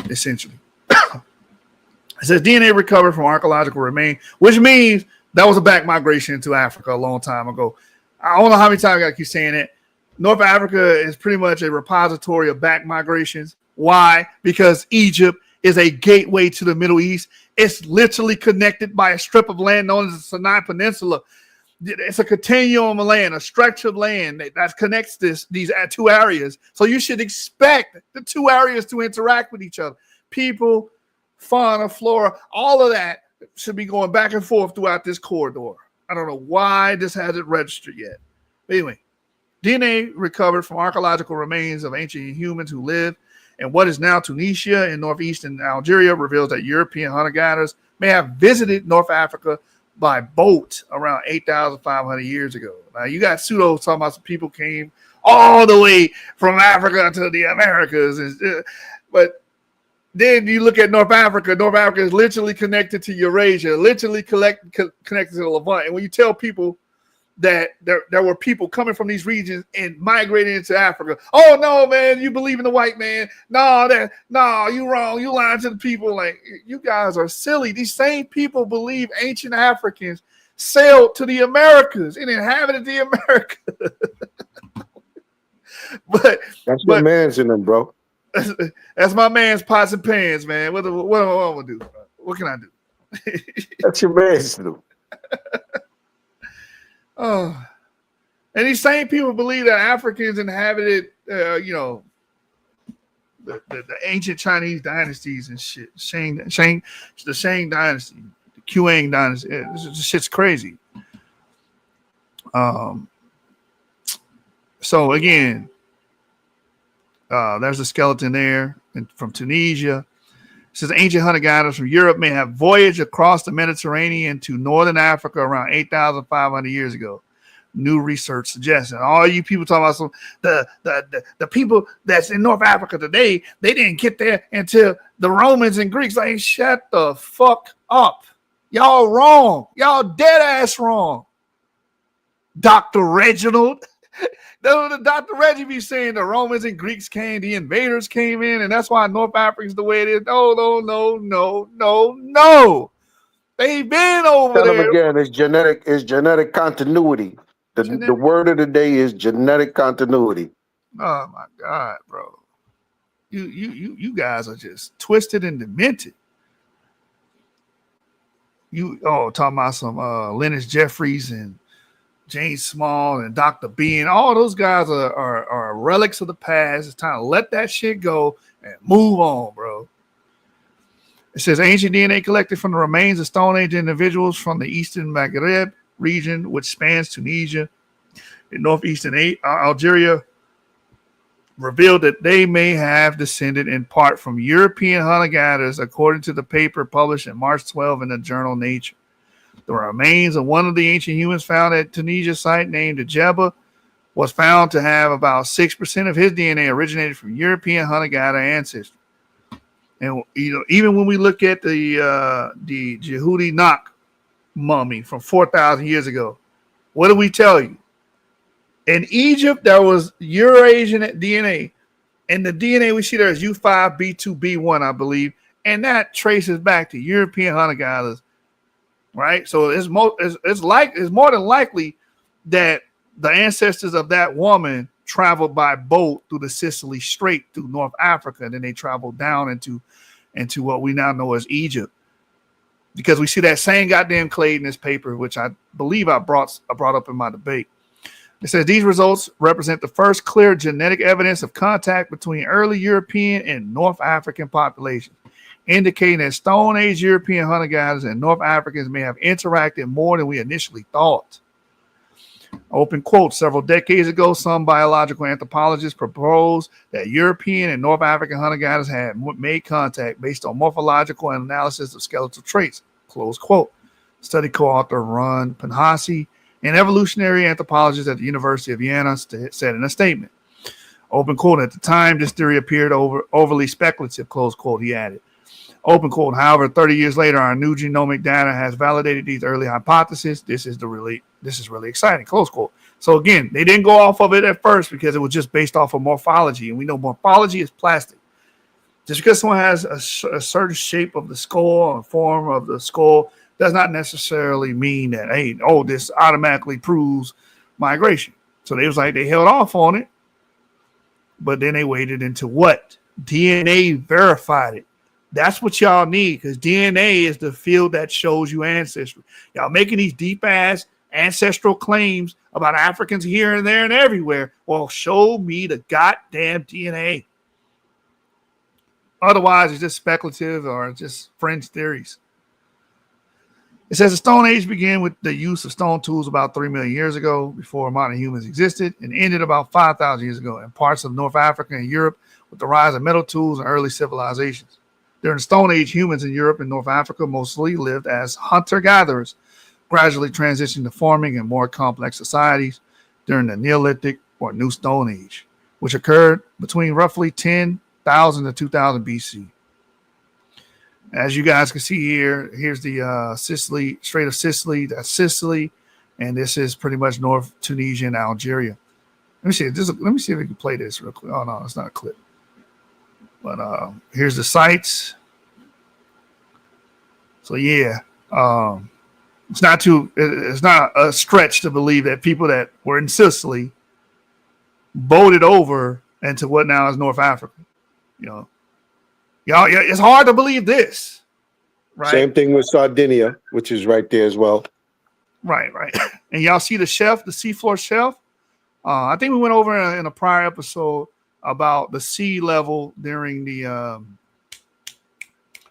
essentially. It says DNA recovered from archaeological remains, which means That was a back migration into Africa a long time ago. I don't know how many times I keep saying it. North Africa is pretty much a repository of back migrations. Why? Because Egypt is a gateway to the Middle East. It's literally connected by a strip of land known as the Sinai Peninsula. It's a continuum of land, a stretch of land that connects these two areas. So you should expect the two areas to interact with each other. People, fauna, flora, all of that should be going back and forth throughout this corridor. I don't know why this hasn't registered yet. But anyway, DNA recovered from archaeological remains of ancient humans who lived in what is now Tunisia and northeastern Algeria reveals that European hunter-gatherers may have visited North Africa by boat around 8,500 years ago. Now, you got pseudo talking about some people came all the way from Africa to the Americas. But then you look at North Africa. North Africa is literally connected to Eurasia, literally connected to the Levant. And when you tell people that there were people coming from these regions and migrating into Africa. Oh no, man, you believe in the white man. No, you wrong. You lying to the people. Like, you guys are silly. These same people believe ancient Africans sailed to the Americas and inhabited the Americas. but that's my man's in them, bro. That's my man's pots and pans, man. What am I gonna do? What can I do? That's your man's do. Oh, and these same people believe that Africans inhabited, the ancient Chinese dynasties and shit. The Shang dynasty, the Qiang dynasty. This shit's crazy. So again, there's a skeleton there from Tunisia. It says ancient hunter-gatherers from Europe may have voyaged across the Mediterranean to northern Africa around 8,500 years ago. New research suggests. And all you people talking about the people that's in North Africa today, they didn't get there until the Romans and Greeks. Like, shut the fuck up. Y'all wrong. Y'all dead ass wrong. Dr. Reginald. The Dr. Reggie be saying the Romans and Greeks came, the invaders came in, and that's why North Africa's the way it is. No. They've been over Tell there. them again, it's genetic continuity. The word of the day is genetic continuity. Oh my God, bro. You guys are just twisted and demented. Talking about some Lennox Jeffries and James Small and Dr. Bean, all those guys are relics of the past. It's time to let that shit go and move on, bro. It says ancient DNA collected from the remains of Stone Age individuals from the eastern Maghreb region, which spans Tunisia and northeastern Algeria, revealed that they may have descended in part from European hunter-gatherers, according to the paper published in March 12 in the journal Nature. The remains of one of the ancient humans found at Tunisia site named Ajeba was found to have about 6% of his DNA originated from European hunter-gatherer ancestry. And even when we look at the Jehudi Nak mummy from 4,000 years ago, what do we tell you? In Egypt, there was Eurasian DNA, and the DNA we see there is U5, B2, B1, I believe, and that traces back to European hunter-gatherers. Right, so it's more than likely that the ancestors of that woman traveled by boat through the Sicily Strait through North Africa, and then they traveled down into what we now know as Egypt. Because we see that same goddamn clade in this paper, which I believe I brought up in my debate. It says these results represent the first clear genetic evidence of contact between early European and North African populations, indicating that Stone Age European hunter-gatherers and North Africans may have interacted more than we initially thought. Open quote, several decades ago, some biological anthropologists proposed that European and North African hunter-gatherers had made contact based on morphological analysis of skeletal traits, close quote. Study co-author Ron Panhasi, an evolutionary anthropologist at the University of Vienna, said in a statement. Open quote, at the time, this theory appeared overly speculative, close quote, he added. Open quote. However, 30 years later, our new genomic data has validated these early hypotheses. This is really exciting. Close quote. So again, they didn't go off of it at first because it was just based off of morphology, and we know morphology is plastic. Just because someone has a certain shape of the skull or form of the skull does not necessarily mean that, hey, oh, this automatically proves migration. So they was like, they held off on it, but then they waited into what? DNA verified it. That's what y'all need, because DNA is the field that shows you ancestry. Y'all making these deep ass ancestral claims about Africans here and there and everywhere. Well, show me the goddamn DNA. Otherwise, it's just speculative or just fringe theories. It says the Stone Age began with the use of stone tools about 3 million years ago, before modern humans existed, and ended about 5,000 years ago in parts of North Africa and Europe with the rise of metal tools and early civilizations. During the Stone Age, humans in Europe and North Africa mostly lived as hunter-gatherers, gradually transitioning to farming and more complex societies during the Neolithic or New Stone Age, which occurred between roughly 10,000 to 2000 BC. As you guys can see here, here's the Sicily, Strait of Sicily. That's Sicily, and this is pretty much North Tunisia and Algeria. Let me see if we can play this real quick. Oh no, it's not a clip. But here's the sites. So yeah, it's not a stretch to believe that people that were in Sicily boated over into what now is North Africa. Y'all, it's hard to believe this, right? Same thing with Sardinia, which is right there as well. Right. And y'all see the shelf, the seafloor shelf? I think we went over in a prior episode about the sea level during the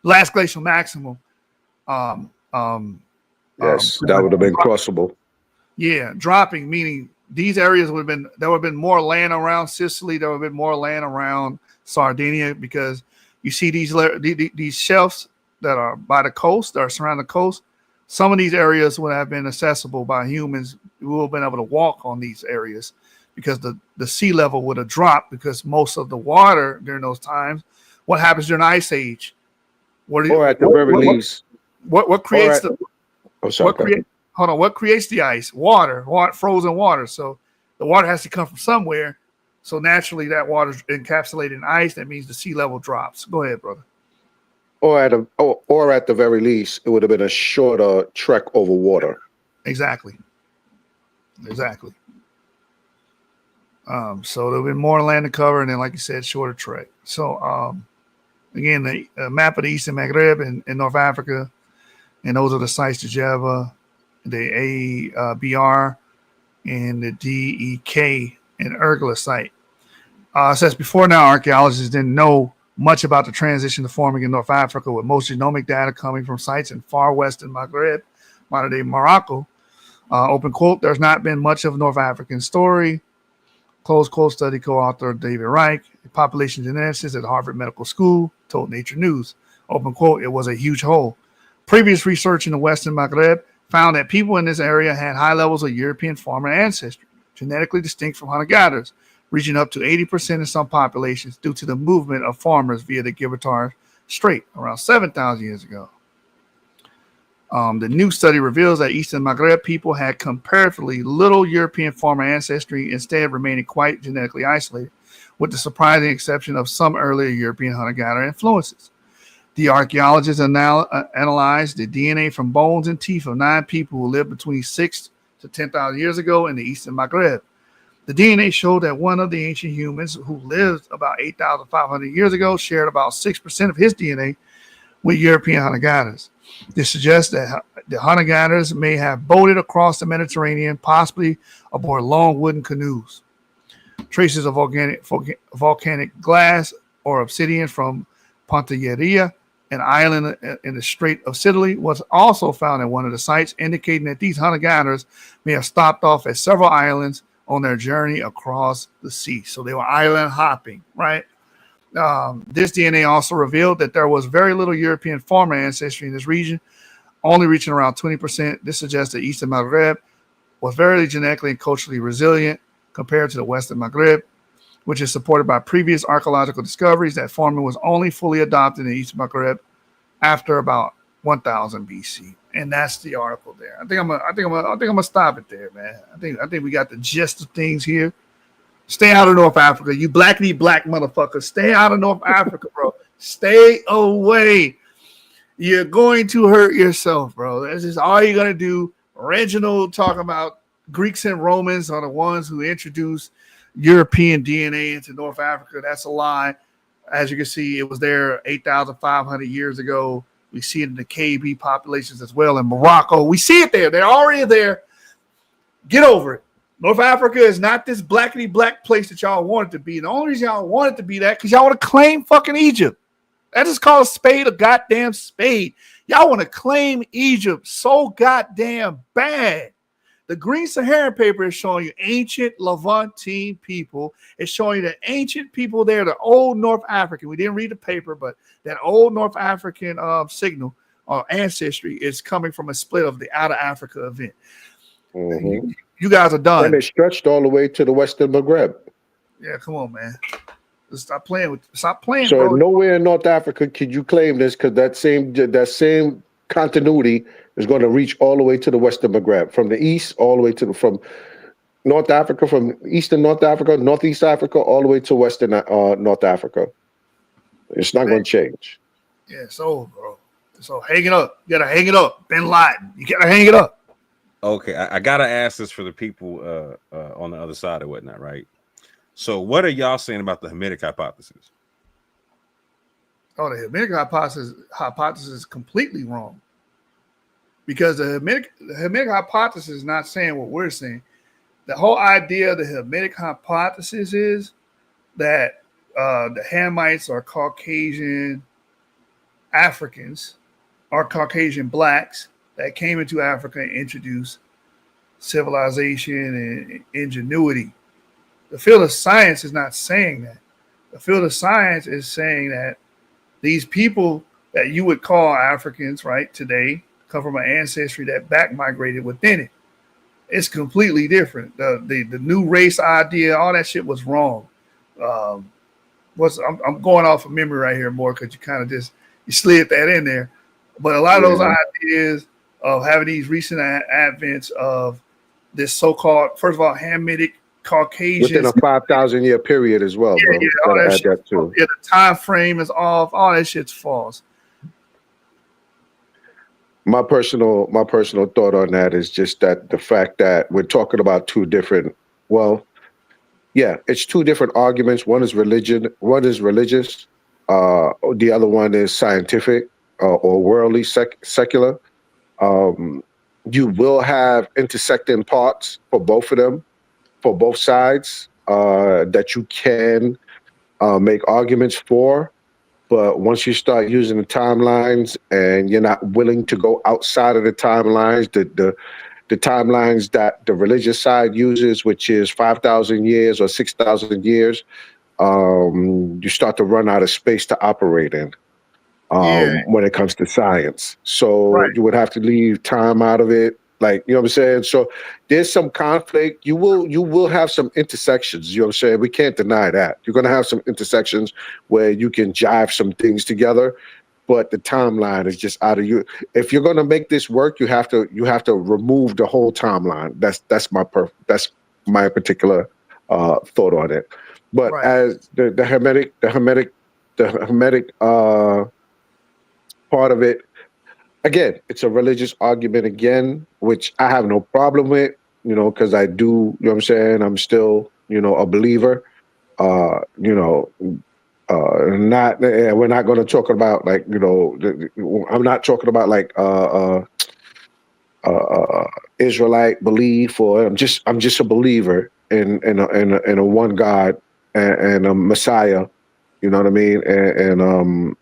last glacial maximum. Yes, that would have been crossable. Yeah, dropping, meaning these areas would have been more land around Sicily. There would have been more land around Sardinia, because you see these shelves that are by the coast, that are surrounding the coast. Some of these areas would have been accessible by humans. We would have been able to walk on these areas, because the sea level would have dropped, because most of the water during those times, what happens during the Ice Age? Or at the very least. What creates what creates the ice? Water, frozen water. So the water has to come from somewhere. So naturally that water is encapsulated in ice. That means the sea level drops. Go ahead, brother. Or at the very least, it would have been a shorter trek over water. Exactly. So there'll be more land to cover, and then, like you said, shorter trek. So again, the map of the Eastern Maghreb in North Africa, and those are the sites: the Java, the ABR, and the DEK and Ergula site. It says before now, archaeologists didn't know much about the transition to farming in North Africa, with most genomic data coming from sites in far western Maghreb, modern-day Morocco. Open quote, there's not been much of North African story. Close quote, study co-author David Reich, a population geneticist at Harvard Medical School, told Nature News. Open quote, it was a huge hole. Previous research in the Western Maghreb found that people in this area had high levels of European farmer ancestry, genetically distinct from hunter-gatherers, reaching up to 80% in some populations due to the movement of farmers via the Gibraltar Strait around 7,000 years ago. The new study reveals that Eastern Maghreb people had comparatively little European farmer ancestry, instead remaining quite genetically isolated, with the surprising exception of some earlier European hunter-gatherer influences. The archaeologists analyzed the DNA from bones and teeth of 9 people who lived between 6 to 10,000 years ago in the Eastern Maghreb. The DNA showed that one of the ancient humans who lived about 8,500 years ago shared about 6% of his DNA with European hunter-gatherers. This suggests that the hunter-gatherers may have boated across the Mediterranean, possibly aboard long wooden canoes. Traces of volcanic glass or obsidian from Pantelleria, an island in the Strait of Sicily, was also found at one of the sites, indicating that these hunter-gatherers may have stopped off at several islands on their journey across the sea. So they were island hopping, right? This DNA also revealed that there was very little European farmer ancestry in this region, only reaching around 20%. This suggests that Eastern Maghreb was very genetically and culturally resilient compared to the Western Maghreb, which is supported by previous archaeological discoveries that farming was only fully adopted in Eastern Maghreb after about 1000 BC. And that's the article there. I think I'm gonna stop it there, man. I think we got the gist of things here. Stay out of North Africa, you blackity black motherfuckers. Stay out of North Africa, bro. Stay away. You're going to hurt yourself, bro. That's just all you're gonna do. Reginald talking about Greeks and Romans are the ones who introduced European DNA into North Africa. That's a lie. As you can see, it was there 8,500 years ago. We see it in the KB populations as well in Morocco. We see it there. They're already there. Get over it. North Africa is not this blackity black place that y'all want it to be. The only reason y'all want it to be that because y'all want to claim fucking Egypt. That is called a spade a goddamn spade. Y'all want to claim Egypt so goddamn bad. The Green Saharan paper is showing you ancient Levantine people. It's showing you the ancient people there, the old North African. We didn't read the paper, but that old North African signal or ancestry is coming from a split of the Outer Africa event. Mm-hmm. You guys are done. And it stretched all the way to the Western Maghreb. Yeah, come on, man. Stop playing, so bro. Nowhere in North Africa could you claim this because that same continuity is going to reach all the way to the Western Maghreb, from the east all the way to from North Africa, from eastern North Africa, Northeast Africa, all the way to Western North Africa. It's not going to change. Yeah, it's over, bro. So hang it up. You gotta hang it up. Bin Laden. You gotta hang it up. Okay, I gotta ask this for the people on the other side or whatnot, right? So, what are y'all saying about the Hamitic hypothesis? Oh, the Hamitic hypothesis is completely wrong. Because the Hamitic hypothesis is not saying what we're saying. The whole idea of the Hamitic hypothesis is that the Hamites are Caucasian Africans, or Caucasian blacks that came into Africa and introduced civilization and ingenuity. The field of science is not saying that. The field of science is saying that these people that you would call Africans, right, today, come from an ancestry that back migrated within it. It's completely different. The new race idea, all that shit was wrong. I'm going off of memory right here more because you kind of you slid that in there. But a lot of those ideas of having these recent advents of this so-called, first of all, Hamitic Caucasian within a 5,000-year period as well, bro. Yeah, all that shit, too. Yeah, the time frame is off. All that shit's false. My personal thought on that is just that the fact that we're talking about two different. Well, yeah, it's two different arguments. One is religion. One is religious. The other one is scientific or worldly, secular. You will have intersecting parts for both of them, for both sides, that you can make arguments for. But once you start using the timelines and you're not willing to go outside of the timelines, the timelines that the religious side uses, which is 5,000 years or 6,000 years, you start to run out of space to operate in when it comes to science. So you would have to leave time out of it. Like, you know what I'm saying? So there's some conflict. You will have some intersections. You know what I'm saying? We can't deny that. You're going to have some intersections where you can jive some things together, but the timeline is just out of you. If you're going to make this work, you have to remove the whole timeline. That's my particular thought on it. But as the Hermetic part of it, again, it's a religious argument again, which I have no problem with, because I do, you know what I'm saying? I'm still, a believer. We're not going to talk about like, I'm not talking about like Israelite belief, or I'm just a believer in a one God and a Messiah, you know what I mean? And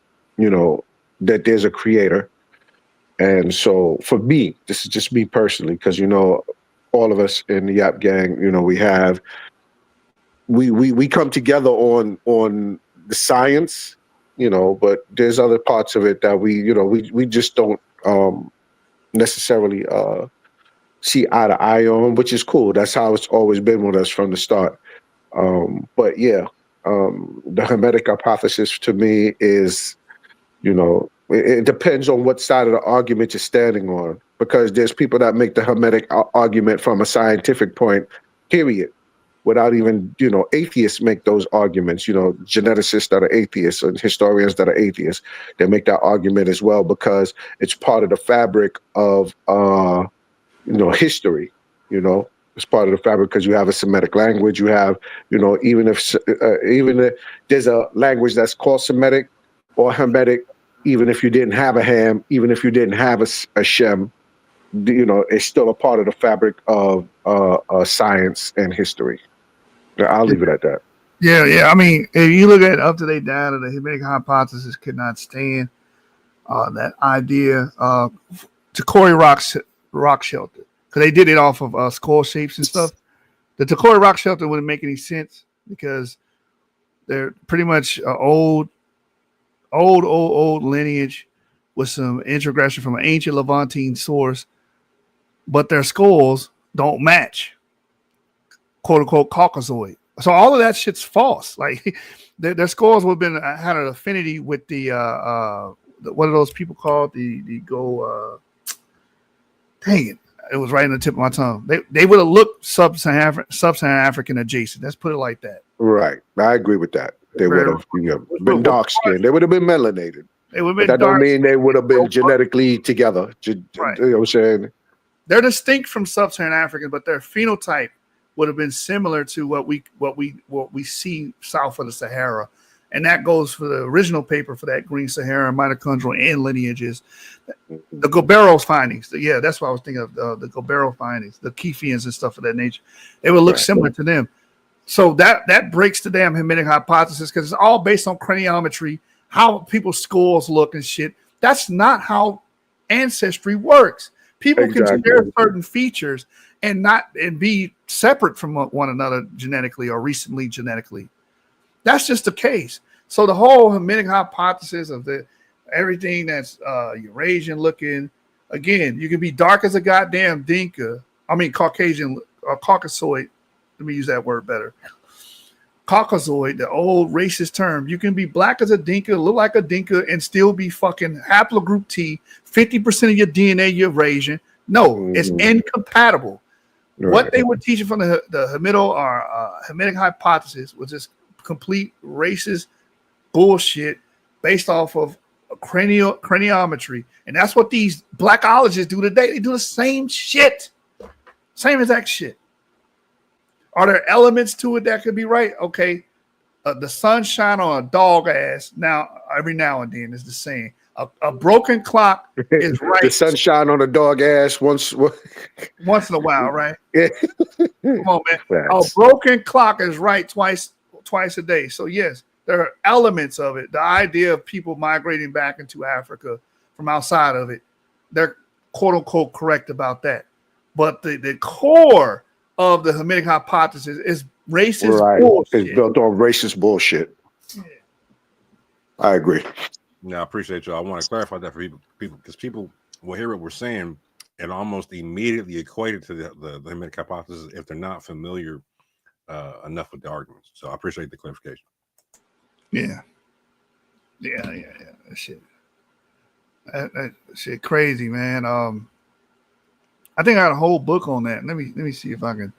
that there's a creator. And so for me, this is just me personally, because, all of us in the Yap gang, we come together on the science, but there's other parts of it that we just don't necessarily see eye to eye on, which is cool. That's how it's always been with us from the start. But yeah, the Hermetic hypothesis to me is, it depends on what side of the argument you're standing on, because there's people that make the Hermetic argument from a scientific point, period. without even, atheists make those arguments, geneticists that are atheists and historians that are atheists, they make that argument as well because it's part of the fabric of, history, it's part of the fabric because you have a Semitic language, you have, even if there's a language that's called Semitic or Hamitic, even if you didn't have a Ham, even if you didn't have a Shem, it's still a part of the fabric of science and history. I'll leave it at that. Yeah. I mean, if you look at up-to-date data, the Hamitic hypothesis could not stand that idea to Corey rock shelter because they did it off of skull shapes and stuff. The Tacori rock shelter wouldn't make any sense because they're pretty much old lineage with some introgression from an ancient Levantine source, but their skulls don't match, quote unquote, Caucasoid. So all of that shit's false. Like their skulls would have been had an affinity with the what are those people called? Dang it. It was right in the tip of my tongue. They would have looked sub-Saharan African adjacent. Let's put it like that. Right. I agree with that. They would have been dark skinned. They would have been melanated. They would have been that dark. Don't mean they would have been genetically together. Right. You know what I'm saying? They're distinct from sub-Saharan African, but their phenotype would have been similar to what we see south of the Sahara. And that goes for the original paper for that Green Sahara mitochondrial and lineages. The Gobero's findings. Yeah, that's what I was thinking of. The Gobero findings, the Kefians and stuff of that nature. They would look similar to them. So that breaks the damn Hamitic hypothesis because it's all based on craniometry, how people's skulls look and shit. That's not how ancestry works. People can share certain features and be separate from one another genetically or recently genetically. That's just the case. So the whole Hamitic hypothesis of everything that's Eurasian looking, again, you can be dark as a goddamn Dinka. I mean Caucasian or Caucasoid. Let me use that word better. Caucasoid, the old racist term. You can be black as a Dinka, look like a Dinka, and still be fucking haplogroup T. 50% of your DNA, you're Eurasian. No, it's incompatible. Right. What they were teaching from the Hamitic hypothesis was just complete racist bullshit based off of craniometry. And that's what these blackologists do today. They do the same shit. Same exact shit. Are there elements to it that could be right? Okay. The sunshine on a dog ass every now and then is the same. A broken clock is right. The sunshine on a dog ass once in a while, right? Come on, man. A broken clock is right twice a day. So yes, there are elements of it. The idea of people migrating back into Africa from outside of it, they're quote unquote correct about that. But the core of the Hamitic hypothesis is racist bullshit. It's built on racist bullshit. Yeah. I agree. Yeah, I appreciate you. I want to clarify that for people because people will hear what we're saying and almost immediately equate it to the Hamitic hypothesis if they're not familiar enough with the arguments. So I appreciate the clarification. Yeah. That shit crazy, man. I think I got a whole book on that. Let me see if I can.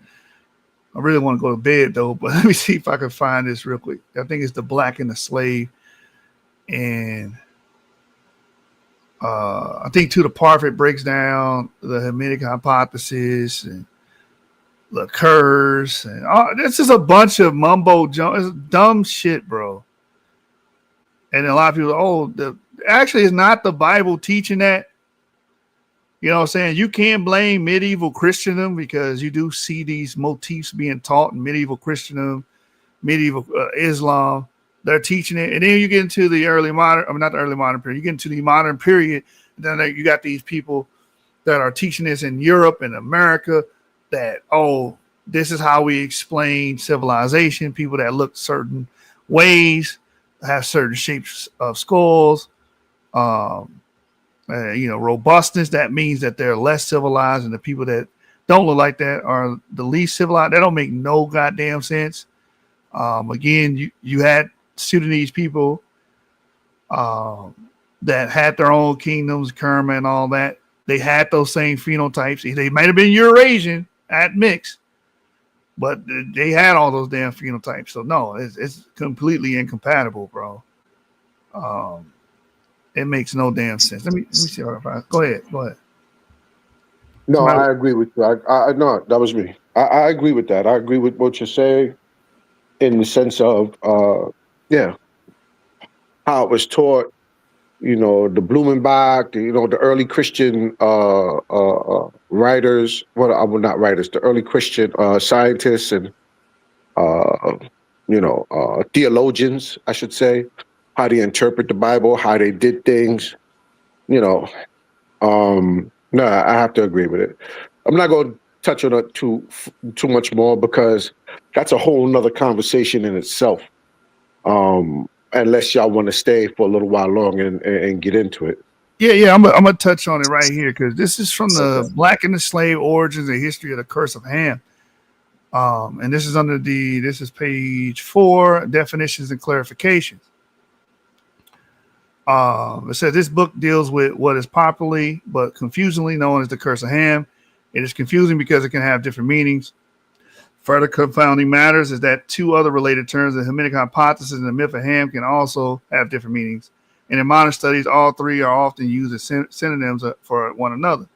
I really want to go to bed though, but let me see if I can find this real quick. I think it's The Black and the Slave, and I think To the Parfait breaks down the Hamitic hypothesis and the curse, and this is a bunch of mumbo jumbo. It's dumb shit, bro. And a lot of people, actually, it's not the Bible teaching that. You know what I'm saying? You can't blame medieval Christendom because you do see these motifs being taught in medieval Christendom, medieval Islam. They're teaching it. And then you get into the not the early modern period. You get into the modern period. Then you got these people that are teaching this in Europe and America that, this is how we explain civilization. People that look certain ways, have certain shapes of skulls, robustness. That means that they're less civilized, and the people that don't look like that are the least civilized. That don't make no goddamn sense. Again, you had Sudanese people that had their own kingdoms, Kerma and all that. They had those same phenotypes. They might have been Eurasian at mix, but they had all those damn phenotypes. So no, it's completely incompatible, bro. It makes no damn sense. Let me see if I go ahead. No, Somebody, I agree with you. I no, that was me. I agree with that. I agree with what you're saying in the sense of yeah, how it was taught, the Blumenbach, the early Christian writers, well, not writers, the early Christian scientists and theologians, I should say, how they interpret the Bible, how they did things. You know, no, I have to agree with it. I'm not going to touch on it too much more because that's a whole nother conversation in itself. Unless y'all want to stay for a little while longer and get into it. yeah, I'm gonna touch on it right here because this is from Okay. the Black and the Slave Origins and History of the Curse of Ham. And this is this is page 4, definitions and clarifications. It says this book deals with what is popularly but confusingly known as the Curse of Ham. It is confusing because it can have different meanings. Further confounding matters is that two other related terms, the Hamitic hypothesis and the myth of Ham, can also have different meanings. And in modern studies, all three are often used as synonyms for one another.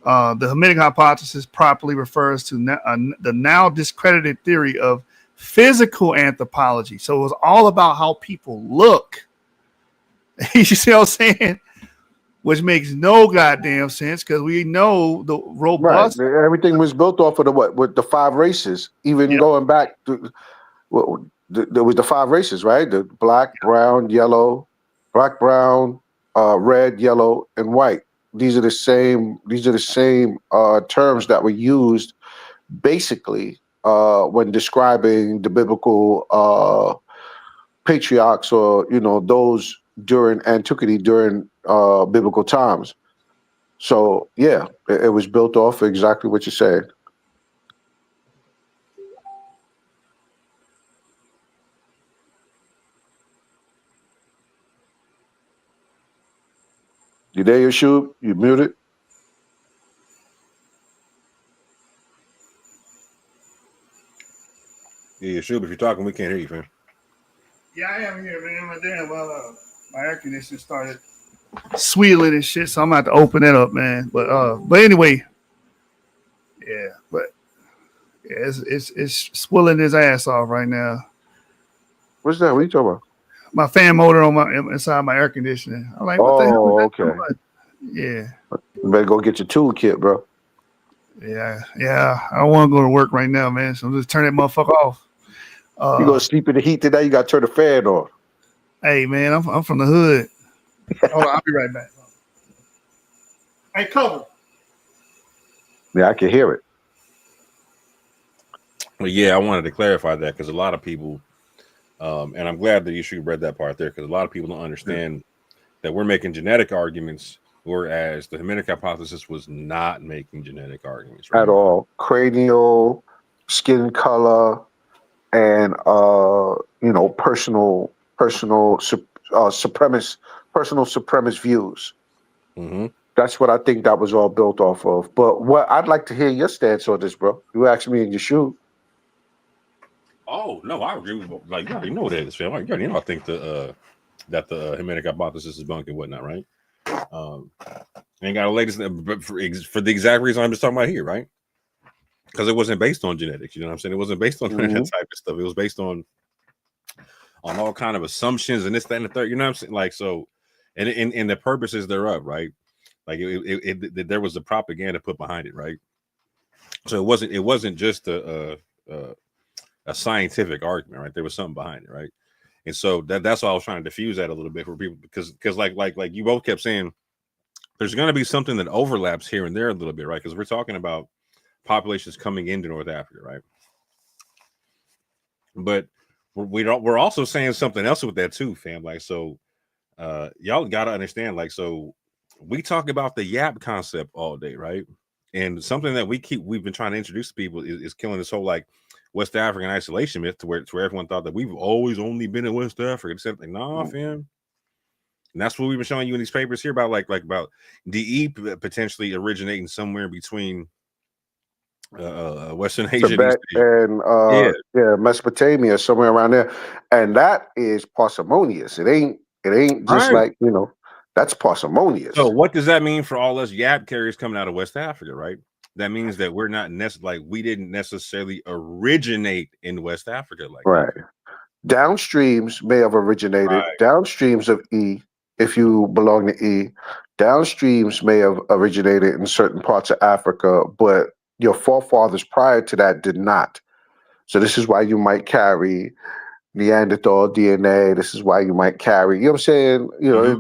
The Hamitic hypothesis properly refers to the now discredited theory of physical anthropology. So it was all about how people look. You see what I'm saying? Which makes no goddamn sense because we know the robust. Right. Everything was built off of with the 5 races, even going back to there was the 5 races, right? The black, brown, yellow, red, yellow, and white. These are the same terms that were used basically when describing the biblical patriarchs or those during antiquity, during biblical times. So yeah, it was built off exactly what you said. You there, Yeshua? You muted? Yeah, sure. If you're talking, we can't hear you, fam. Yeah, I am here, man. My air conditioner started squealing and shit, so I'm gonna have to open it up, man. But anyway, yeah, it's swilling his ass off right now. What's that? What are you talking about? My fan motor on inside my air conditioner. I'm like, what the hell is that Okay. doing? Yeah. You better go get your toolkit, bro. Yeah. I don't want to go to work right now, man. So just turn that motherfucker off. You go sleep in the heat today, you gotta turn the fan on. Hey, man, I'm from the hood. Hold on, I'll be right back. Hey, cover. Yeah, I can hear it. Well, yeah, I wanted to clarify that because a lot of people, and I'm glad that you should read that part there because a lot of people don't understand that we're making genetic arguments, whereas the Hamitic hypothesis was not making genetic arguments At all. Cranial, skin color, and personal supremacist views. Mm-hmm. That's what I think that was all built off of. But what I'd like to hear your stance on this, bro. You asked me in your shoe. Oh no, I agree with you already know what it is, fam. You already know I think that the Hamitic hypothesis is bunk and whatnot, right? Ain't got a latest for the exact reason I'm just talking about here, right? Because it wasn't based on genetics, you know what I'm saying? It wasn't based on that type of stuff. It was based on all kind of assumptions and this, that, and the third. You know what I'm saying? Like so, and the purposes thereof, right? Like there was a propaganda put behind it, right? So it wasn't just a scientific argument, right? There was something behind it, right? And so that's why I was trying to diffuse that a little bit for people because like you both kept saying there's going to be something that overlaps here and there a little bit, right? Because we're talking about populations coming into North Africa, right? But we're also saying something else with that too, fam. Like so, y'all got to understand, like so, we talk about the Yap concept all day, right? And something that we've been trying to introduce to people is killing this whole like West African isolation myth to where everyone thought that we've always only been in West Africa. It's like, nah, fam. And that's what we've been showing you in these papers here about like about DE potentially originating somewhere between Western Asia, Tibet East Asia. and Yeah. Mesopotamia, somewhere around there, and that is parsimonious. It ain't just Right. like that's parsimonious. So what does that mean for all us Yap carriers coming out of West Africa, right? That means that we're not we didn't necessarily originate in West Africa like Right. that. Downstreams may have originated. Right. Downstreams of E, if you belong to E, downstreams may have originated in certain parts of Africa, but your forefathers prior to that did not. So this is why you might carry Neanderthal DNA. This is why you might carry, you know what I'm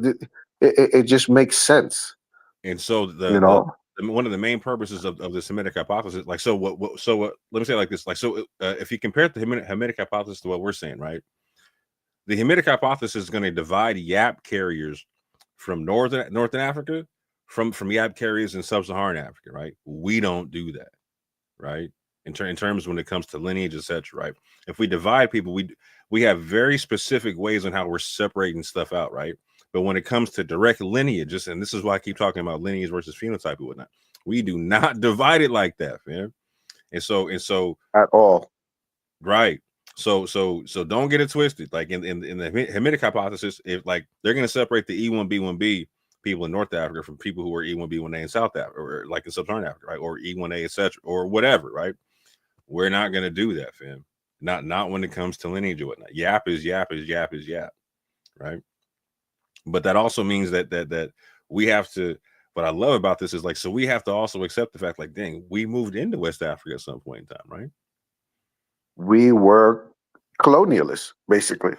saying? It just makes sense. And so one of the main purposes of the Semitic hypothesis, like, let me say it like this, like, if you compare the Hamitic hypothesis to what we're saying, right? The Hamitic hypothesis is going to divide Yap carriers from Northern Africa from Yap carriers in Sub-Saharan Africa, right? We don't do that, right? In terms when it comes to lineage, etc., right? If we divide people, we have very specific ways on how we're separating stuff out, right? But when it comes to direct lineages, and this is why I keep talking about lineage versus phenotype and whatnot, we do not divide it like that, man. And so at all. Right. So don't get it twisted. Like in the Hamitic hypothesis, if like they're going to separate the E1B1B people in North Africa from people who are E1B1A in South Africa, or like in Sub-Saharan Africa, right? Or E1A, etc., or whatever, right? We're not going to do that, fam. Not when it comes to lineage or whatnot. Yap is Yap, right? But that also means that we have to. What I love about this is like, so we have to also accept the fact, like, dang, we moved into West Africa at some point in time, right? We were colonialists, basically.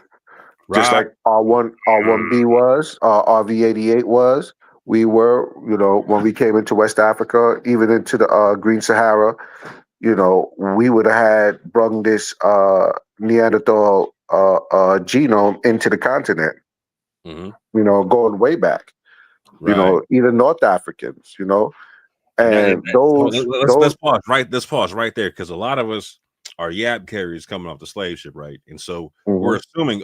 Right. Just like R1B was, RV88 was. We were, when we came into West Africa, even into the Green Sahara, we would have had brung this Neanderthal genome into the continent. Going way back. Right. Even North Africans. And let's pause right there, because a lot of us are Yap carriers coming off the slave ship, right? And so we're assuming,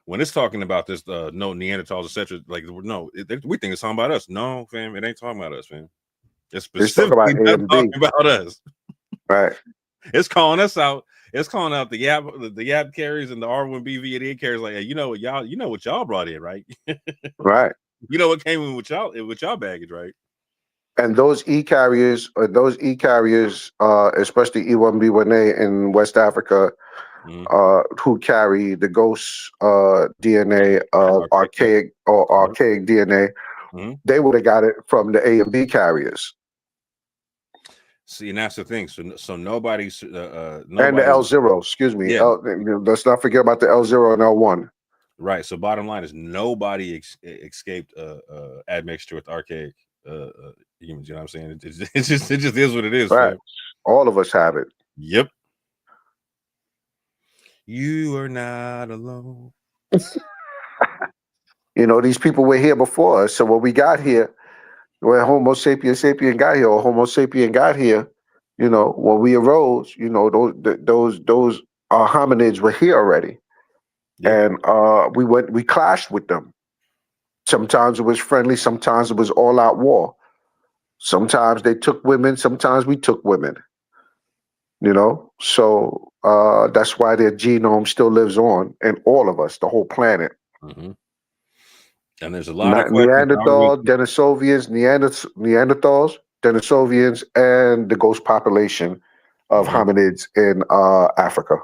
when it's talking about this, no Neanderthals, etc., like, no, we think it's talking about us. No, fam, it ain't talking about us, fam. It's specifically talking about us. Right. It's calling us out. It's calling out the Yap carriers and the R1B V88 carriers. Like, hey, you know what y'all brought in, right? Right. You know what came in with y'all baggage, right? And those E carriers, especially E1B1A in West Africa, who carry the ghost DNA of archaic DNA, they would have got it from the A and B carriers. See, and that's the thing. So nobody's and the L0, excuse me. Yeah. Let's not forget about the L0 and L1. Right. So bottom line is nobody escaped admixture with archaic humans. You know what I'm saying? It just is what it is. Right. Man. All of us have it. Yep. You are not alone. These people were here before us. So when we got here, when Homo sapiens sapien got here, or Homo sapien got here, when we arose, those hominids were here already. Yep. And we clashed with them. Sometimes it was friendly, sometimes it was all out war. Sometimes they took women, sometimes we took women. So that's why their genome still lives on in all of us, the whole planet. And there's a lot of Neanderthal, Denisovians, Neanderthals, Denisovians, and the ghost population of hominids in Africa.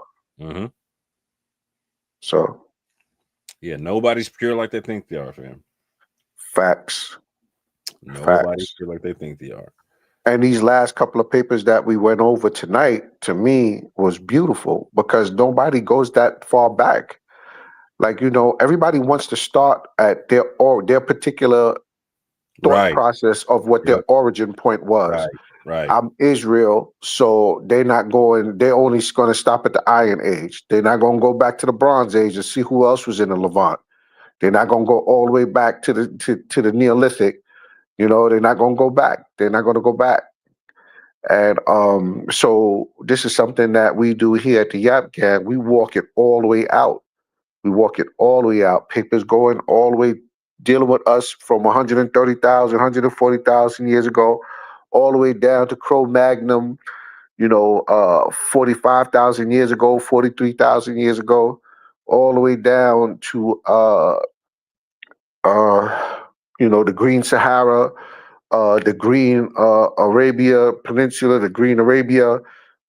So, yeah, nobody's pure like they think they are, fam. Facts. Nobody's pure like they think they are. And these last couple of papers that we went over tonight, to me, was beautiful because nobody goes that far back. Like, everybody wants to start at their particular thought process of what their origin point was. Right. I'm Israel, so they're only going to stop at the Iron Age. They're not going to go back to the Bronze Age and see who else was in the Levant. They're not going to go all the way back to the Neolithic. They're not going to go back. They're not going to go back. And so this is something that we do here at the Yap Gang. We walk it all the way out. We walk it all the way out. Papers going all the way, dealing with us from 130,000, 140,000 years ago, all the way down to Cro-Magnon, 45,000 years ago, 43,000 years ago, all the way down to the Green Sahara, the Green Arabia Peninsula, the Green Arabia,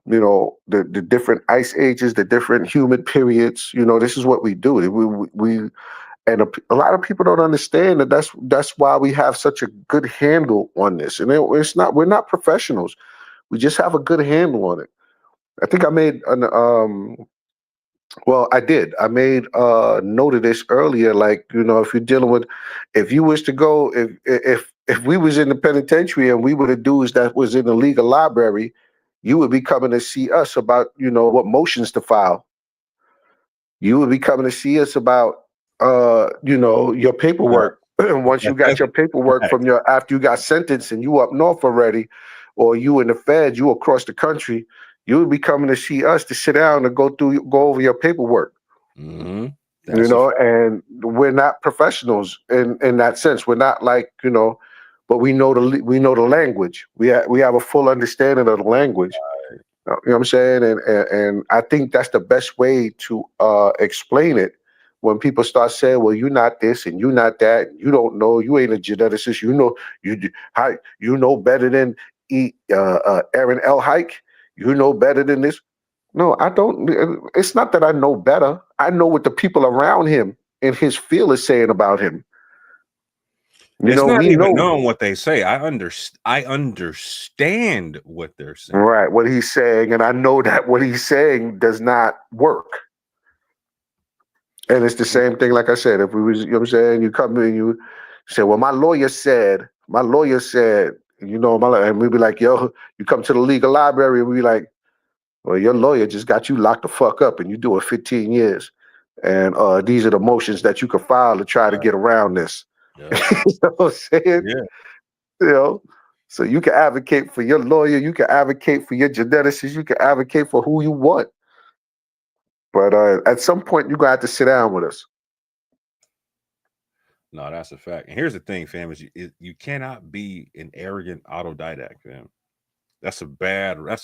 the different ice ages, the different humid periods. This is what we do. We and a lot of people don't understand that. That's why we have such a good handle on this. And it's not, we're not professionals. We just have a good handle on it. I think I made an well, I did. I made note of this earlier. Like, if you're dealing with, if you wish to go, if we was in the penitentiary and we were the dudes that was in the legal library, you would be coming to see us about, what motions to file. You would be coming to see us about, your paperwork. And once you got your paperwork from after you got sentenced and you up north already, or you in the feds, you across the country, you would be coming to see us to sit down and go over your paperwork. Mm-hmm. And we're not professionals in that sense. We're not like, but we know the language. We have a full understanding of the language. You know what I'm saying? And I think that's the best way to explain it. When people start saying, "Well, you're not this and you're not that, you don't know, you ain't a geneticist, you know better than Aaron L. Hike, you know better than this." No, I don't. It's not that I know better. I know what the people around him and his field is saying about him. It's not even knowing what they say. I understand what they're saying. Right, what he's saying, and I know that what he's saying does not work. And it's the same thing, like I said, if we was, what I'm saying, you come in and you say, "Well, my lawyer said," and we'd be like, "Yo," you come to the legal library and we be like, "Well, your lawyer just got you locked the fuck up and you do it 15 years. And these are the motions that you can file to try to get around this." Yeah. You know what I'm saying? Yeah. So you can advocate for your lawyer, you can advocate for your geneticist, you can advocate for who you want. But at some point, you're going to have to sit down with us. No, that's a fact. And here's the thing, fam, is you cannot be an arrogant autodidact, fam. That's a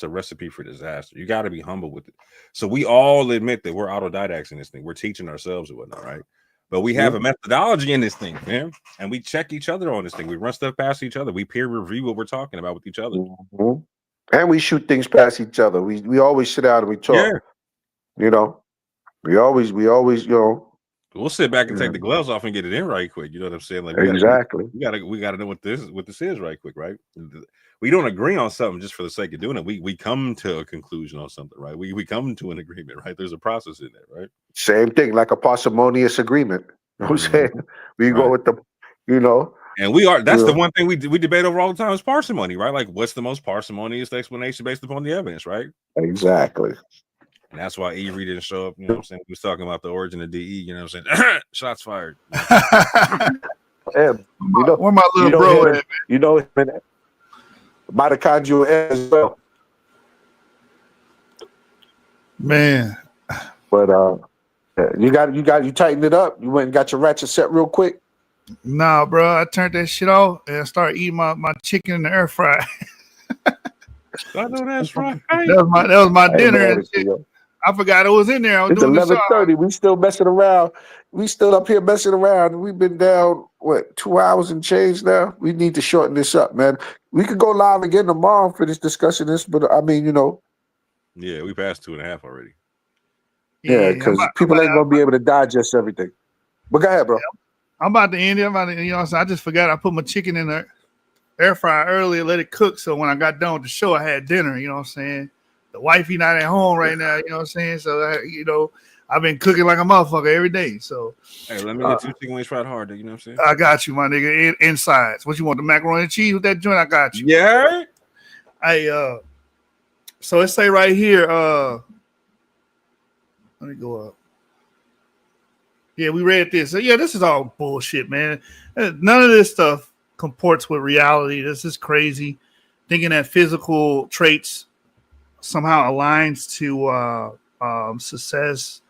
recipe for disaster. You got to be humble with it. So we all admit that we're autodidacts in this thing. We're teaching ourselves and whatnot, right? But we have a methodology in this thing, fam. And we check each other on this thing. We run stuff past each other. We peer review what we're talking about with each other. Mm-hmm. And we shoot things past each other. We always sit out and we talk. Yeah. We always, we'll sit back and take the gloves off and get it in right quick. You know what I'm saying? Like exactly. We gotta know what this is right quick, right? We don't agree on something just for the sake of doing it. We come to a conclusion on something, right? We come to an agreement, right? There's a process in there, right? Same thing, like a parsimonious agreement. You know what I'm saying? We go with the, And that's the one thing we debate over all the time is parsimony, right? Like, what's the most parsimonious explanation based upon the evidence, right? Exactly. And that's why Avery didn't show up. You know what I'm saying? He was talking about the origin of DE. You know what I'm saying? Shots fired. Where my little bro at? Mitochondrial as well. Man. But you tightened it up. You went and got your ratchet set real quick. Nah, bro. I turned that shit off and I started eating my chicken in the air fryer. I know that's right. That was my dinner and shit. I forgot it was in there. It's 11:30. We still messing around. We still up here messing around. We've been down 2 hours and change now. We need to shorten this up, man. We could go live again tomorrow and finish discussing this, but I mean, Yeah, we passed 2.5 already. Yeah, because people ain't gonna be able to digest everything. But go ahead, bro. I'm about to end it. I just forgot I put my chicken in the air fryer earlier, let it cook. So when I got done with the show, I had dinner. You know what I'm saying? The wifey not at home right now. You know what I'm saying? So I've been cooking like a motherfucker every day. So hey, let me get 2 chicken wings fried hard. You know what I'm saying? I got you, my nigga. Insides. What you want? The macaroni and cheese with that joint? I got you. Yeah. Hey, so it say right here. Let me go up. Yeah, we read this. So yeah, this is all bullshit, man. None of this stuff comports with reality. This is crazy. Thinking that physical traits somehow aligns to success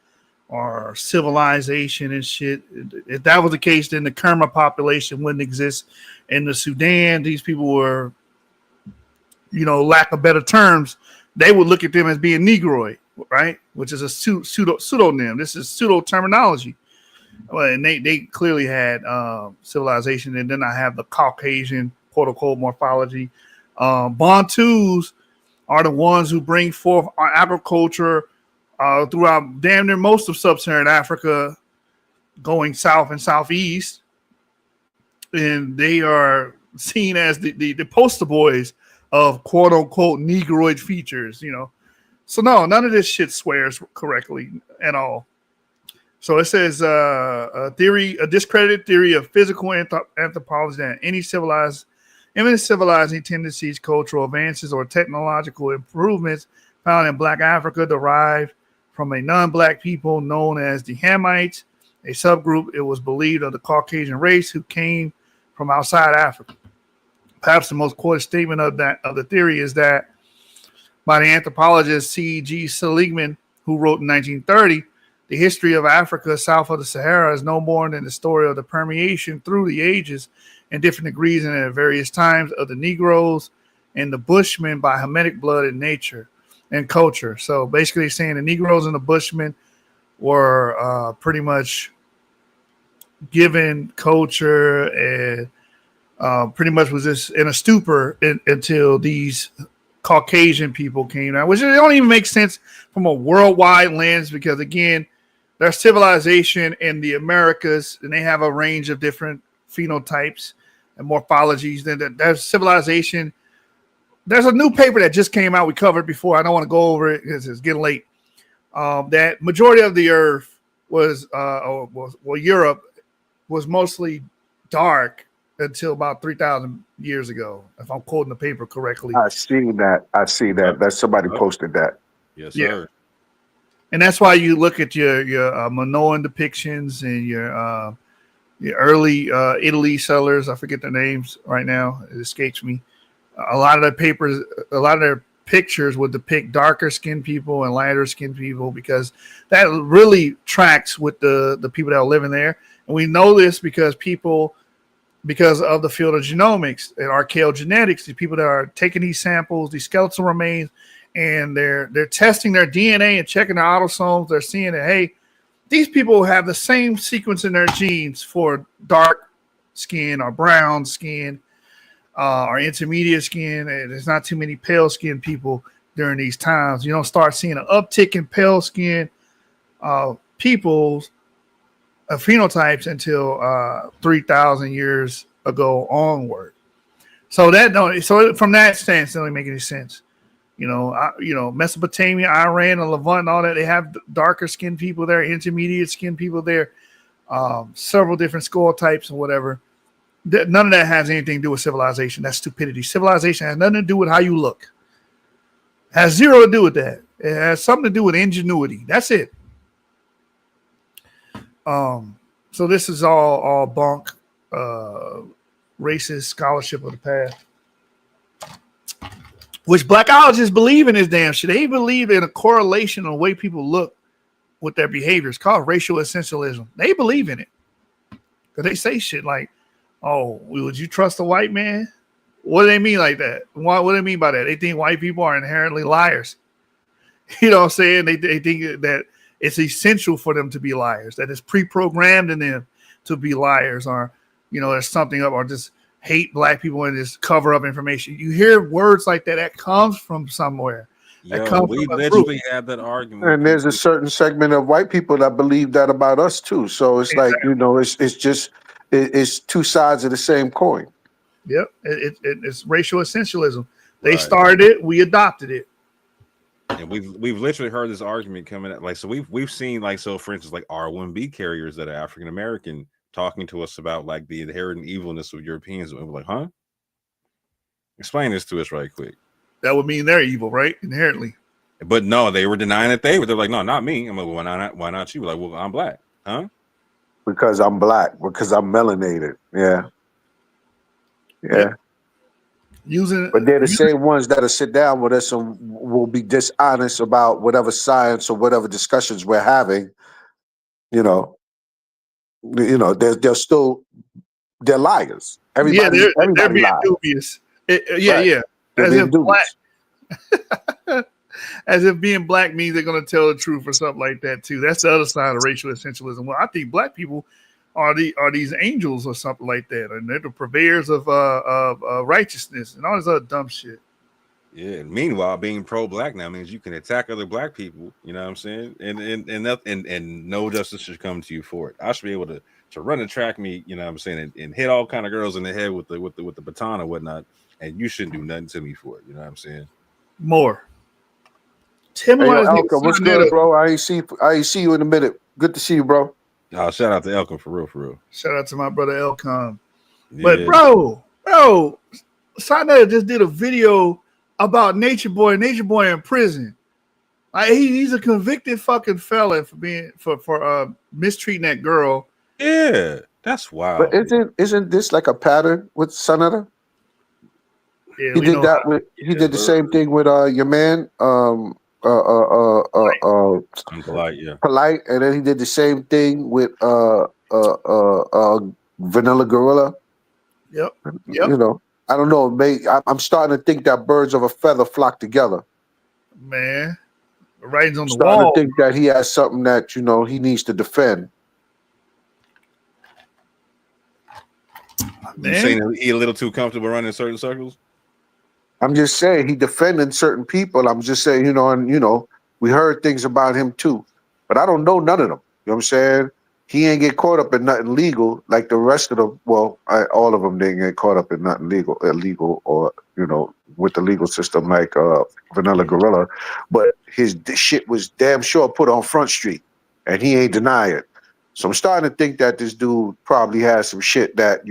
or civilization and shit. If that was the case, then the Kerma population wouldn't exist in the Sudan. These people were, lack of better terms, they would look at them as being Negroid, right? Which is a pseudonym. This is pseudo terminology. Well, and they clearly had civilization, and then I have the Caucasian quote unquote morphology. Bantus are the ones who bring forth our agriculture throughout damn near most of sub-Saharan Africa, going south and southeast, and they are seen as the poster boys of quote unquote Negroid features, you know. So no, none of this shit swears correctly at all. So it says a discredited theory of physical anthropology that any civilizing tendencies, cultural advances, or technological improvements found in Black Africa derived from a non-Black people known as the Hamites, a subgroup, it was believed, of the Caucasian race who came from outside Africa. Perhaps the most quoted statement of the theory is that by the anthropologist C.G. Seligman, who wrote in 1930, the history of Africa south of the Sahara is no more than the story of the permeation through the ages in different degrees and at various times of the Negroes and the Bushmen by Hamitic blood and nature and culture. So basically saying the Negroes and the Bushmen were pretty much given culture and pretty much was just in a stupor until these Caucasian people came out, which don't even make sense from a worldwide lens because, again, their civilization in the Americas, and they have a range of different phenotypes and morphologies. Then there's civilization. There's a new paper that just came out. We covered before. I don't want to go over it because it's getting late. That majority of the Earth was Europe was mostly dark until about 3,000 years ago, if I'm quoting the paper correctly. I see that. That's somebody posted that. Yes, sir. Yeah. And that's why you look at your Minoan depictions and your early Italy settlers. I forget their names right now. It escapes me. A lot of their pictures would depict darker skinned people and lighter skinned people because that really tracks with the people that are living there. And we know this because of the field of genomics and archaeogenetics, the people that are taking these samples, these skeletal remains, and they're testing their DNA and checking their autosomes. They're seeing that, hey, these people have the same sequence in their genes for dark skin or brown skin or intermediate skin. And there's not too many pale skin people during these times. You don't start seeing an uptick in pale skin people's phenotypes until 3,000 years ago onward. So from that stance, it doesn't make any sense. Mesopotamia, Iran, and Levant, and all that, they have darker skinned people there, intermediate skinned people there, several different skull types and whatever. None of that has anything to do with civilization. That's stupidity. Civilization has nothing to do with how you look. It has zero to do with that. It has something to do with ingenuity. That's it. So this is all bunk, racist scholarship of the past, which blackologists believe in this damn shit. They believe in a correlation of the way people look with their behaviors called racial essentialism. They believe in it because they say shit like, "Oh, would you trust a white man?" What do they mean like that? What do they mean by that? They think white people are inherently liars. You know what I'm saying? They think that it's essential for them to be liars, that it's pre-programmed in them to be liars, or, there's something up, or just hate black people and just cover up information. You hear words like that. That comes from somewhere. We literally had that argument. And there's a certain segment of white people that believe that about us too. So it's exactly. It's two sides of the same coin. Yep. It's racial essentialism. They started it. We adopted it. And we've literally heard this argument coming at we've seen for instance R1B carriers that are African American talking to us about the inherent evilness of Europeans, and we're like, huh? Explain this to us right quick. That would mean they're evil, right? Inherently. But no, they were denying that they're like, no, not me. I'm like, well, why not you? We're like, well, I'm black, huh? Because I'm black, because I'm melanated. Yeah. But they're the same ones that'll sit down with us and will be dishonest about whatever science or whatever discussions we're having. They're liars. Everybody they're being lies. dubious. Right. As if black. As if being black means they're going to tell the truth or something like that too. That's the other side of racial essentialism. Well, I think black people are these angels or something like that, and they're the purveyors of righteousness and all this other dumb shit. Yeah. And meanwhile, being pro-black now means you can attack other black people. You know what I'm saying? And no justice should come to you for it. I should be able to run a track meet. You know what I'm saying? And hit all kind of girls in the head with the baton or whatnot. And you shouldn't do nothing to me for it. You know what I'm saying? More. Hey, yo, Elka, what's good, bro? I ain't see you in a minute. Good to see you, bro. Shout out to Elkin for real. Shout out to my brother Elcom. Yeah. But bro, Sinetta just did a video about Nature Boy in prison. Like he's a convicted fucking felon for being for mistreating that girl. Yeah, that's wild. But isn't this like a pattern with Sinetta? Yeah, he did that with did the same thing with your man Polite, yeah. Polite, and then he did the same thing with Vanilla Gorilla. Yep. You know, I don't know. I'm starting to think that birds of a feather flock together. Man, the writing's on the starting wall. to think that he has something that he needs to defend. You saying he a little too comfortable running in certain circles? I'm just saying he defending certain people. I'm just saying, we heard things about him too, but I don't know none of them. You know what I'm saying? He ain't get caught up in nothing legal like the rest of them. Well, all of them didn't get caught up in nothing illegal, or with the legal system like Vanilla Gorilla. But his shit was damn sure put on Front Street, and he ain't deny it. So I'm starting to think that this dude probably has some shit that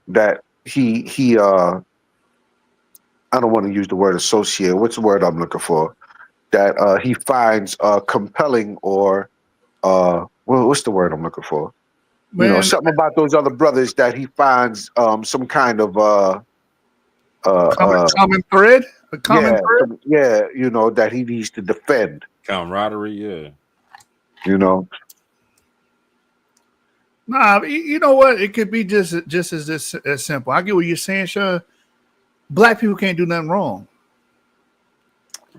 that he I don't want to use the word associate. What's the word I'm looking for? That he finds compelling, or what's the word I'm looking for? Man, Something about those other brothers that he finds some kind of common thread. A common thread. That he needs to defend. Camaraderie, yeah. Nah, you know what? It could be just as simple. I get what you're saying, Sean. Black people can't do nothing wrong.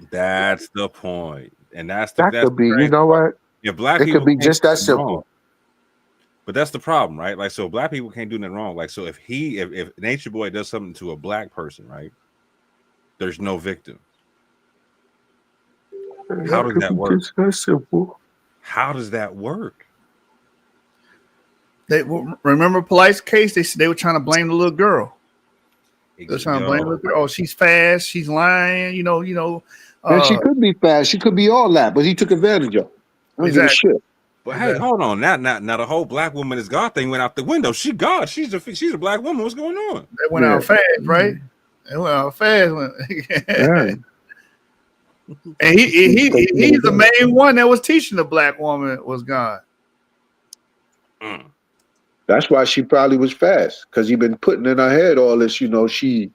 That's the point, and that could be. You know what? If black it people could be just that simple. Wrong, but that's the problem, right? Like, so black people can't do nothing wrong. Like, so if Nature Boy does something to a black person, right? There's no victim. How does that work? Just that simple. How does that work? They remember Polite's case. They were trying to blame the little girl. They're trying to blame the little girl. Oh, she's fast. She's lying. And she could be fast. She could be all that, but he took advantage of it. Exactly. Shit. But hey, hold on. Now the whole black woman is God thing went out the window. She God. She's a black woman. What's going on? They went out fast, right? They went out fast. Yeah. And he's the main one that was teaching the black woman was God. That's why she probably was fast, because he been putting in her head all this. She's the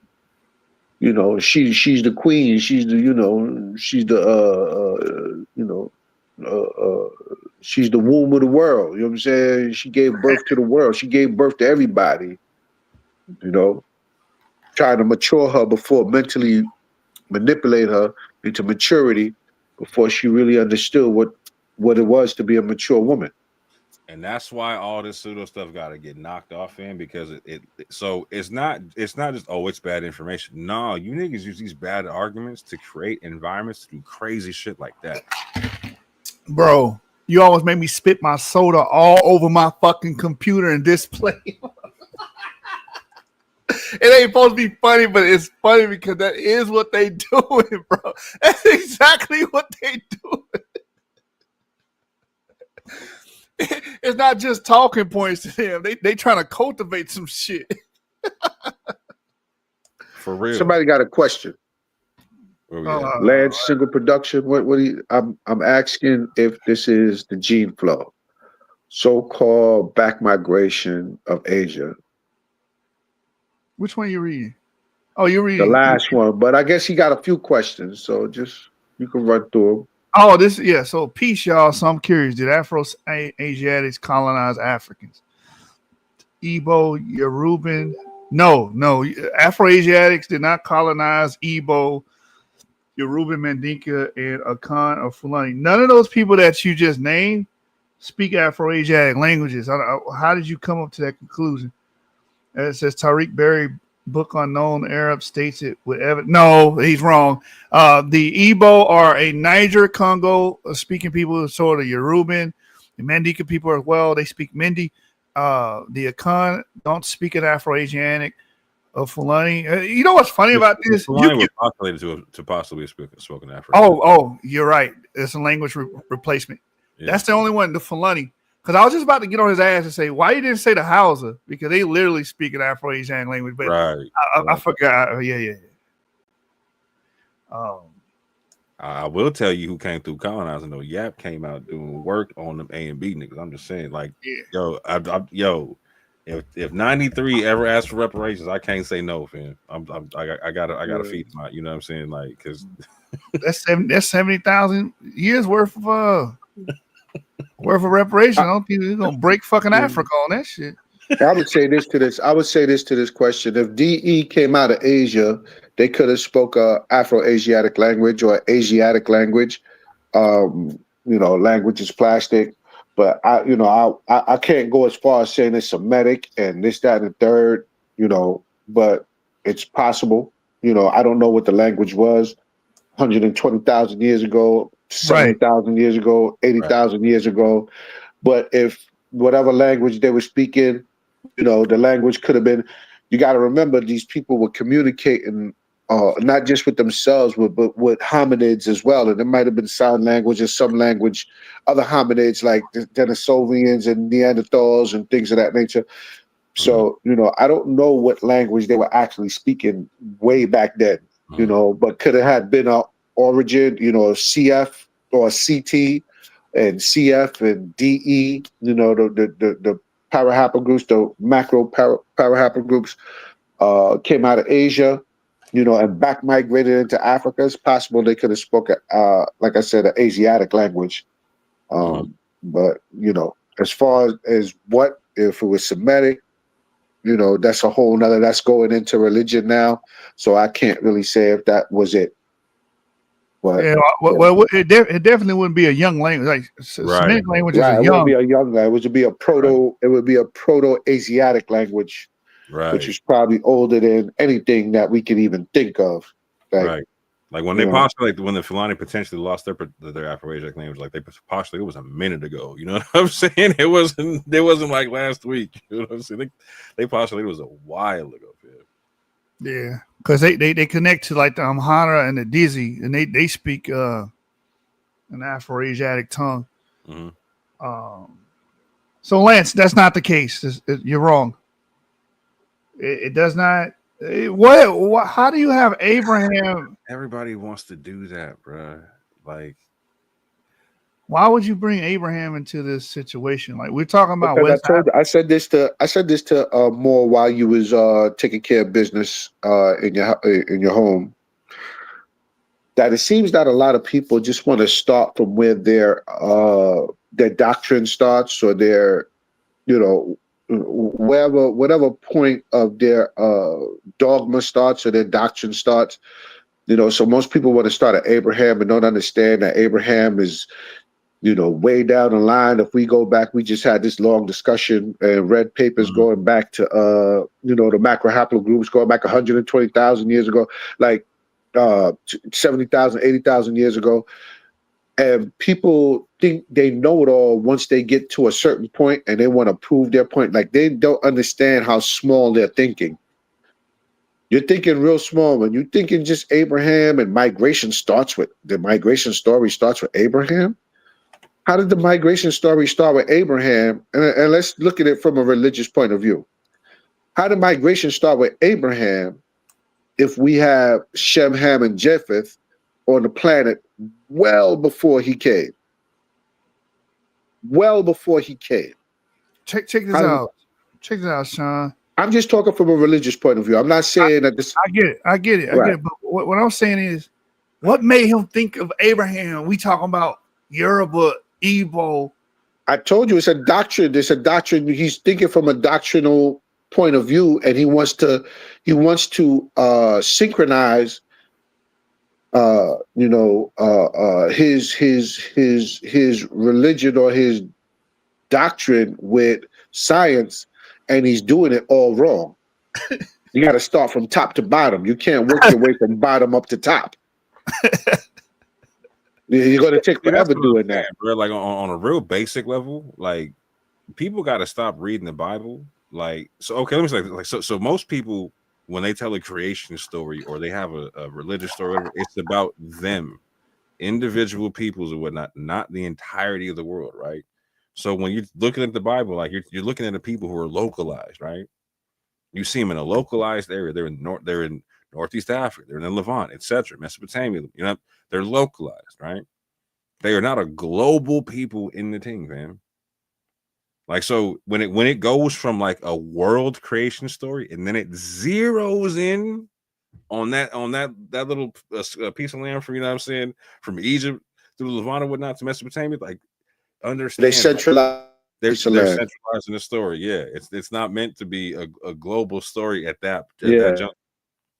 queen. She's the she's the womb of the world. You know what I'm saying? She gave birth to the world. She gave birth to everybody. Trying to mature her before mentally manipulate her into maturity before she really understood what it was to be a mature woman. And that's why all this pseudo stuff got to get knocked off because it's not just it's bad information. No, you niggas use these bad arguments to create environments to do crazy shit like that. Bro, you almost made me spit my soda all over my fucking computer and display. It ain't supposed to be funny, but it's funny because that is what they doing, bro. That's exactly what they doing. It's not just talking points to them. They trying to cultivate some shit. For real. Somebody got a question. Lance Single Production. I'm asking if this is the GeneFlow, so-called back migration of Asia. Which one are you reading? Oh, you're reading the last one, but I guess he got a few questions, so just you can run through them. Oh, so peace, y'all. So I'm curious, did Afro-Asiatics colonize Africans? Igbo, Yoruban? No. Afro-Asiatics did not colonize Igbo, Yoruba, Mandinka, and Akan or Fulani. None of those people that you just named speak Afro-Asiatic languages. How did you come up to that conclusion? And it says Tariq Berry, book unknown Arab states it with evidence. No, he's wrong. The Igbo are a Niger Congo speaking people, sort of Yoruban. The Mandinka people as well. They speak Mindi. The Akan don't speak an Afro-Asiatic. Fulani. You know what's funny about this? Fulani was populated to possibly spoken African. Oh, you're right. It's a language replacement. Yeah. That's the only one, the Fulani. Because I was just about to get on his ass and say, why you didn't say the Hausa? Because they literally speak an Afro-Asian language. But I forgot. Yeah. I will tell you who came through colonizing though. Yap came out doing work on them A and B niggas. I'm just saying, like, if 93 ever asked for reparations, I can't say no, fam. I gotta feed them out. You know what I'm saying? Like, because that's 70,000 years worth of reparation. I don't think we're gonna break fucking Africa on that shit. I would say this to this question. If DE came out of Asia, they could have spoke a Afro-Asiatic language or Asiatic language. Language is plastic. But I can't go as far as saying it's Semitic and this, that, and the third, but it's possible. I don't know what the language was 120,000 years ago, 70,000 years ago, 80,000 years ago. But if whatever language they were speaking, the language could have been, you got to remember these people were communicating not just with themselves, but with hominids as well. And there might have been sign language or some language, other hominids like the Denisovians and Neanderthals and things of that nature. So, I don't know what language they were actually speaking way back then, but could have had been an origin, CF or CT and CF and DE, the parahaplogroups, the macro parahaplogroups came out of Asia. And back migrated into Africa. It's possible they could have spoken, like I said, an Asiatic language. But, as far as what, if it was Semitic, that's a whole nother, that's going into religion now. So I can't really say if that was it. But, it definitely wouldn't be a young language. Like Semitic language is young. It wouldn't be a young language. It would be a proto-Asiatic language. Right. Which is probably older than anything that we could even think of. Like when they postulate, when the Fulani potentially lost their Afro-Asiatic language, like they postulated it was a minute ago. You know what I'm saying? It wasn't like last week. You know what I'm saying? They postulated it was a while ago. Yeah, because they connect to like the Amhara and the Dizi, and they speak an Afro-Asiatic tongue. So Lance, that's not the case. You're wrong. It does not. What? How do you have Abraham? Everybody wants to do that, bro. Like, why would you bring Abraham into this situation? Like, we're talking about. I said this to Moore while you was taking care of business in your home. That it seems that a lot of people just want to start from where their doctrine starts, or their, whatever point of their dogma starts or their doctrine starts. So most people want to start at Abraham and don't understand that Abraham is, way down the line. If we go back, we just had this long discussion and read papers going back to, the macro haplogroups going back 120,000 years ago, like 70,000, 80,000 years ago. And people think they know it all once they get to a certain point and they want to prove their point. Like, they don't understand how small they're thinking. You're thinking real small when you're thinking just Abraham, and the migration story starts with Abraham. How did the migration story start with Abraham? And let's look at it from a religious point of view. How did migration start with Abraham if we have Shem, Ham, and Japheth on the planet well before he came? Check this out. Check this out, Sean. I'm just talking from a religious point of view. I'm not saying that this. I get it. But what I'm saying is, what made him think of Abraham? We talking about Yoruba, Igbo. I told you it's a doctrine. It's a doctrine. He's thinking from a doctrinal point of view, and he wants to synchronize his religion or his doctrine with science, and he's doing it all wrong. You got to start from top to bottom. You can't work your way from bottom up to top. You're going to take forever doing that, bro. Like on a real basic level, like people got to stop reading the Bible. Like, so okay, let me say, like, so most people, when they tell a creation story or they have a religious story, whatever, it's about them, individual peoples or whatnot, not the entirety of the world, right? So when you're looking at the Bible, like you're looking at the people who are localized, right? You see them in a localized area. They're in Northeast Africa, they're in the Levant, etc., Mesopotamia. You know, they're localized, right? They are not a global people in the thing, man. Like, so when it goes from like a world creation story and then it zeroes in on that little piece of land from, you know what I'm saying, from Egypt through Levant and whatnot to Mesopotamia, like, understand they centralize. they're centralizing the story. Yeah, it's not meant to be a global story at that juncture,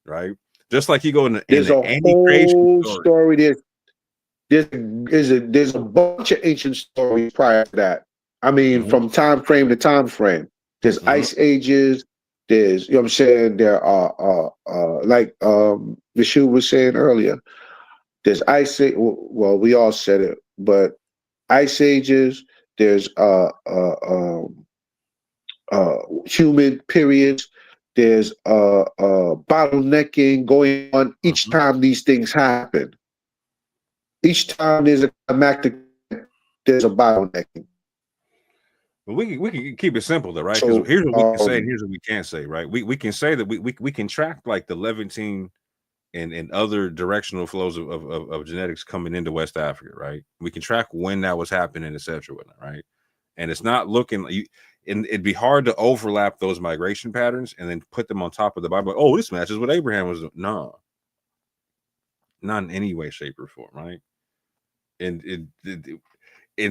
right? Just like you go in there's a any whole creation story. There's a bunch of ancient stories prior to that. I mean, from time frame to time frame. There's ice ages. There's, you know what I'm saying? There are like Vishu was saying earlier. There's ice age. Well, we all said it, but ice ages. There's humid periods. There's bottlenecking going on each time these things happen. Each time there's a climactic, there's a bottlenecking. But we can keep it simple though, right? Because here's what we can say and here's what we can't say, right? We can say that we can track like the Levantine and other directional flows of genetics coming into West Africa, right? We can track when that was happening, etc., right? And it's not looking like and it'd be hard to overlap those migration patterns and then put them on top of the Bible. Oh, this matches what Abraham was doing. No, not in any way, shape, or form, right? And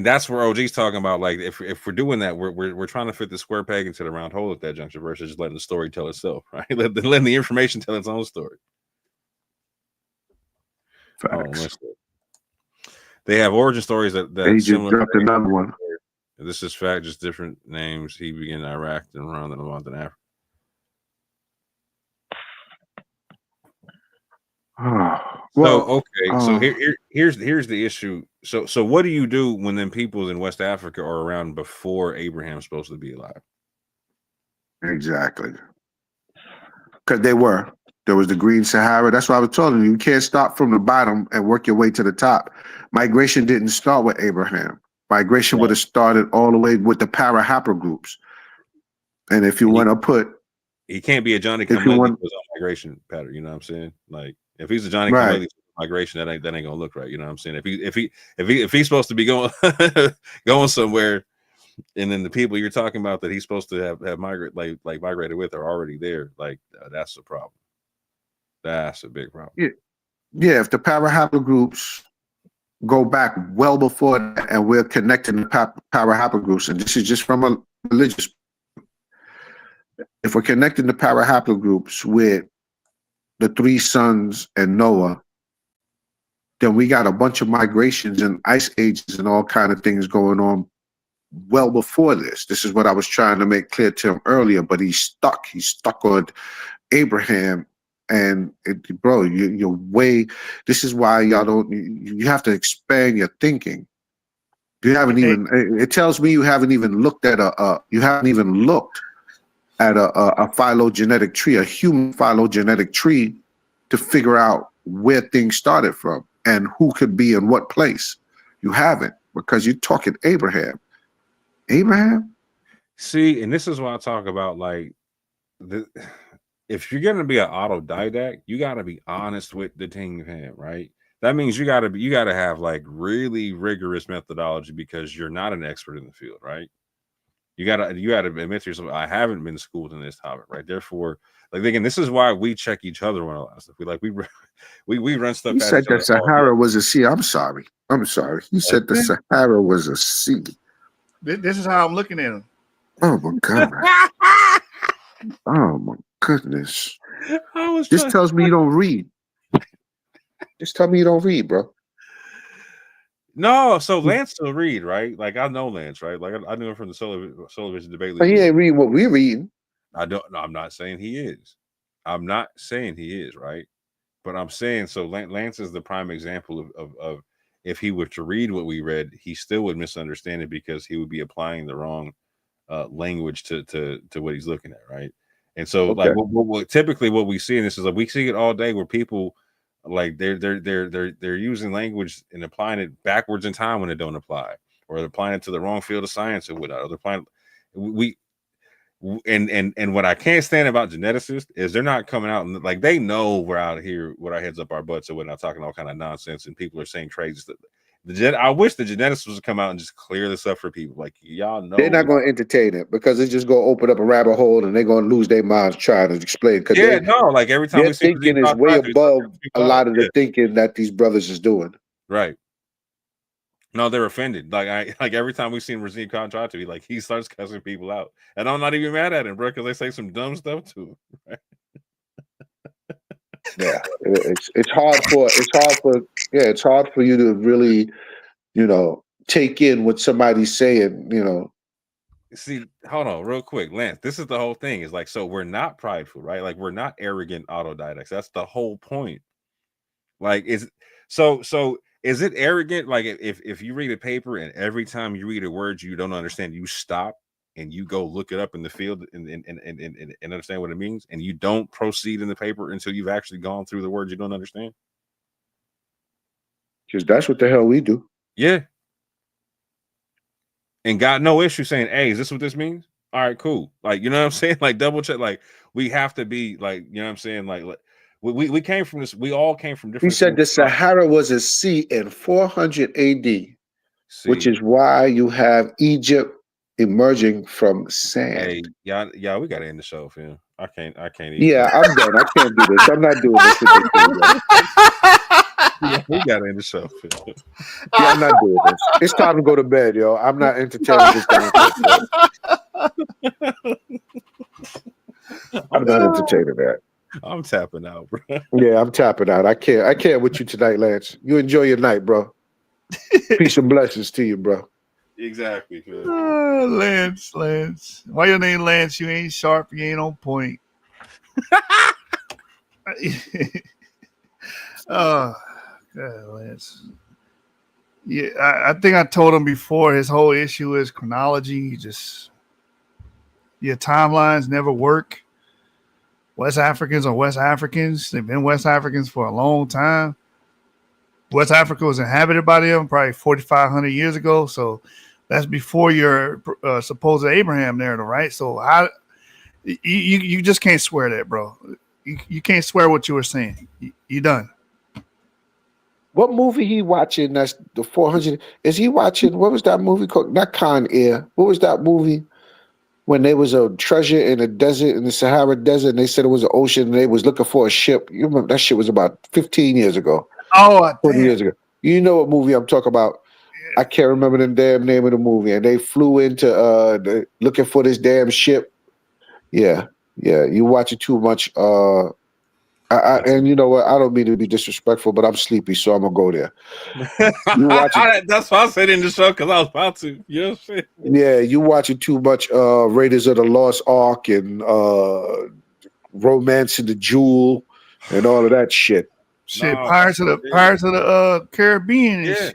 that's where OG's talking about, like, if we're doing that, we're trying to fit the square peg into the round hole at that juncture versus just letting the story tell itself, right? letting the information tell its own story. Facts. They have origin stories that similar. Just another one. This is fact, just different names. He began in Iraq and around the Levant in Africa. Well, so okay, so here's the issue. So what do you do when then people in West Africa are around before Abraham's supposed to be alive? Exactly, because there was the Green Sahara. That's why I was telling you can't start from the bottom and work your way to the top. Migration didn't start with Abraham. Migration would have started all the way with the para haplogroups. And if you want to put, he can't be a Johnny come lately on migration pattern. You know what I'm saying? Like, if he's a Johnny come lately migration, that ain't gonna look right. You know what I'm saying? If he's supposed to be going going somewhere, and then the people you're talking about that he's supposed to have migrated migrated with are already there, like that's a problem. That's a big problem. Yeah. If the para haplogroups go back well before that, and we're connecting the para haplogroups, and this is just from a religious. If we're connecting the para haplogroups with the three sons and Noah, then we got a bunch of migrations and ice ages and all kind of things going on well before this. This is what I was trying to make clear to him earlier, but he's stuck. He's stuck on Abraham. And bro, you're way. This is why y'all don't. You have to expand your thinking. You haven't even. It tells me you haven't even looked at You haven't even looked at a phylogenetic tree, a human phylogenetic tree, to figure out where things started from and who could be in what place. You haven't, because you're talking Abraham. Abraham. See, and this is why I talk about, like, if you're going to be an autodidact, you got to be honest with the thing, fam, right? That means you got to have like really rigorous methodology, because you're not an expert in the field, right? You got to admit to yourself, I haven't been schooled in this topic, right? Therefore, like, again, this is why we check each other on a lot of stuff. We run stuff. You said the Sahara was a sea. I'm sorry. You said the Sahara was a sea. This is how I'm looking at him. Oh my God. Oh my goodness. This tells me you don't read. Just tell me you don't read, bro. No, so Lance will read, right? Like I know Lance, right? Like I knew him from the Solar Vision debate But league. he ain't reading what we're reading. I don't. No, I'm not saying he is. I'm not saying he is, right? But I'm saying so. Lance is the prime example of if he were to read what we read, he still would misunderstand it because he would be applying the wrong language to what he's looking at, right? And so, Okay. like, what typically what we see in this is like we see it all day where people like they're using language and applying it backwards in time when it don't apply, or they're applying it to the wrong field of science or whatnot. Or they're applying and what I can't stand about geneticists is they're not coming out and like they know we're out here with our heads up our butts and we're not talking all kind of nonsense and people are saying crazy stuff. I wish the geneticists would come out and just clear this up for people. Like y'all know they're not going to entertain it because it's just going to open up a rabbit hole and they're going to lose their minds trying to explain. Yeah, no, like every time their thinking is way above a lot of the thinking that these brothers is doing. Right. No, they're offended. Like every time we've seen Razim Khan try to be like he starts cussing people out, and I'm not even mad at him, bro, because they say some dumb stuff to him. Right? Yeah, it's hard for you to really, take in what somebody's saying. See, hold on, real quick, Lance. This is the whole thing. Is like so we're not prideful, right? Like we're not arrogant autodidacts. That's the whole point. Like is it arrogant? Like if you read a paper and every time you read a word you don't understand, you stop and you go look it up in the field and understand what it means, and you don't proceed in the paper until you've actually gone through the words you don't understand? Because that's what the hell we do. Yeah. And got no issue saying, hey, is this what this means? All right, cool. Like, you know what I'm saying? Like double check. Like we have to be like, you know what I'm saying? Like we came from this. We all came from different. He said the Sahara was a sea in 400 AD, which is why you have Egypt emerging from sand. Hey, y'all, we gotta end the show, Phil. I can't even. Yeah, I'm done. I can't do this. I'm not doing this with you. Yeah, we gotta end the show, Phil. Yeah, I'm not doing this. It's time to go to bed, yo. I'm not entertaining this thing. I'm not entertaining that. I'm tapping out, bro. Yeah, I'm tapping out. I can't with you tonight, Lance. You enjoy your night, bro. Peace and blessings to you, bro. Exactly, Phil. Lance. Why your name Lance? You ain't sharp. You ain't on point. Oh, God, Lance. Yeah, I think I told him before. His whole issue is chronology. Your timelines never work. West Africans are West Africans. They've been West Africans for a long time. West Africa was inhabited by them probably 4,500 years ago. So that's before your supposed Abraham narrative, right? So you just can't swear that, bro. You can't swear what you were saying. You done. What movie he watching? That's the 400. Is he watching? What was that movie called? Not Con Air. What was that movie? When there was a treasure in a desert, in the Sahara Desert, and they said it was an ocean, and they was looking for a ship. You remember that shit was about 15 years ago. Oh, 20 years ago. You know what movie I'm talking about? Yeah. I can't remember the damn name of the movie. And they flew into looking for this damn ship. Yeah. You watching too much. And you know what? I don't mean to be disrespectful, but I'm sleepy, so I'm gonna go there. That's why I said in the show because I was about to. You know what I'm saying? Yeah, you watching too much Raiders of the Lost Ark and Romance in the Jewel and all of that shit. Pirates of the Caribbean. Yeah.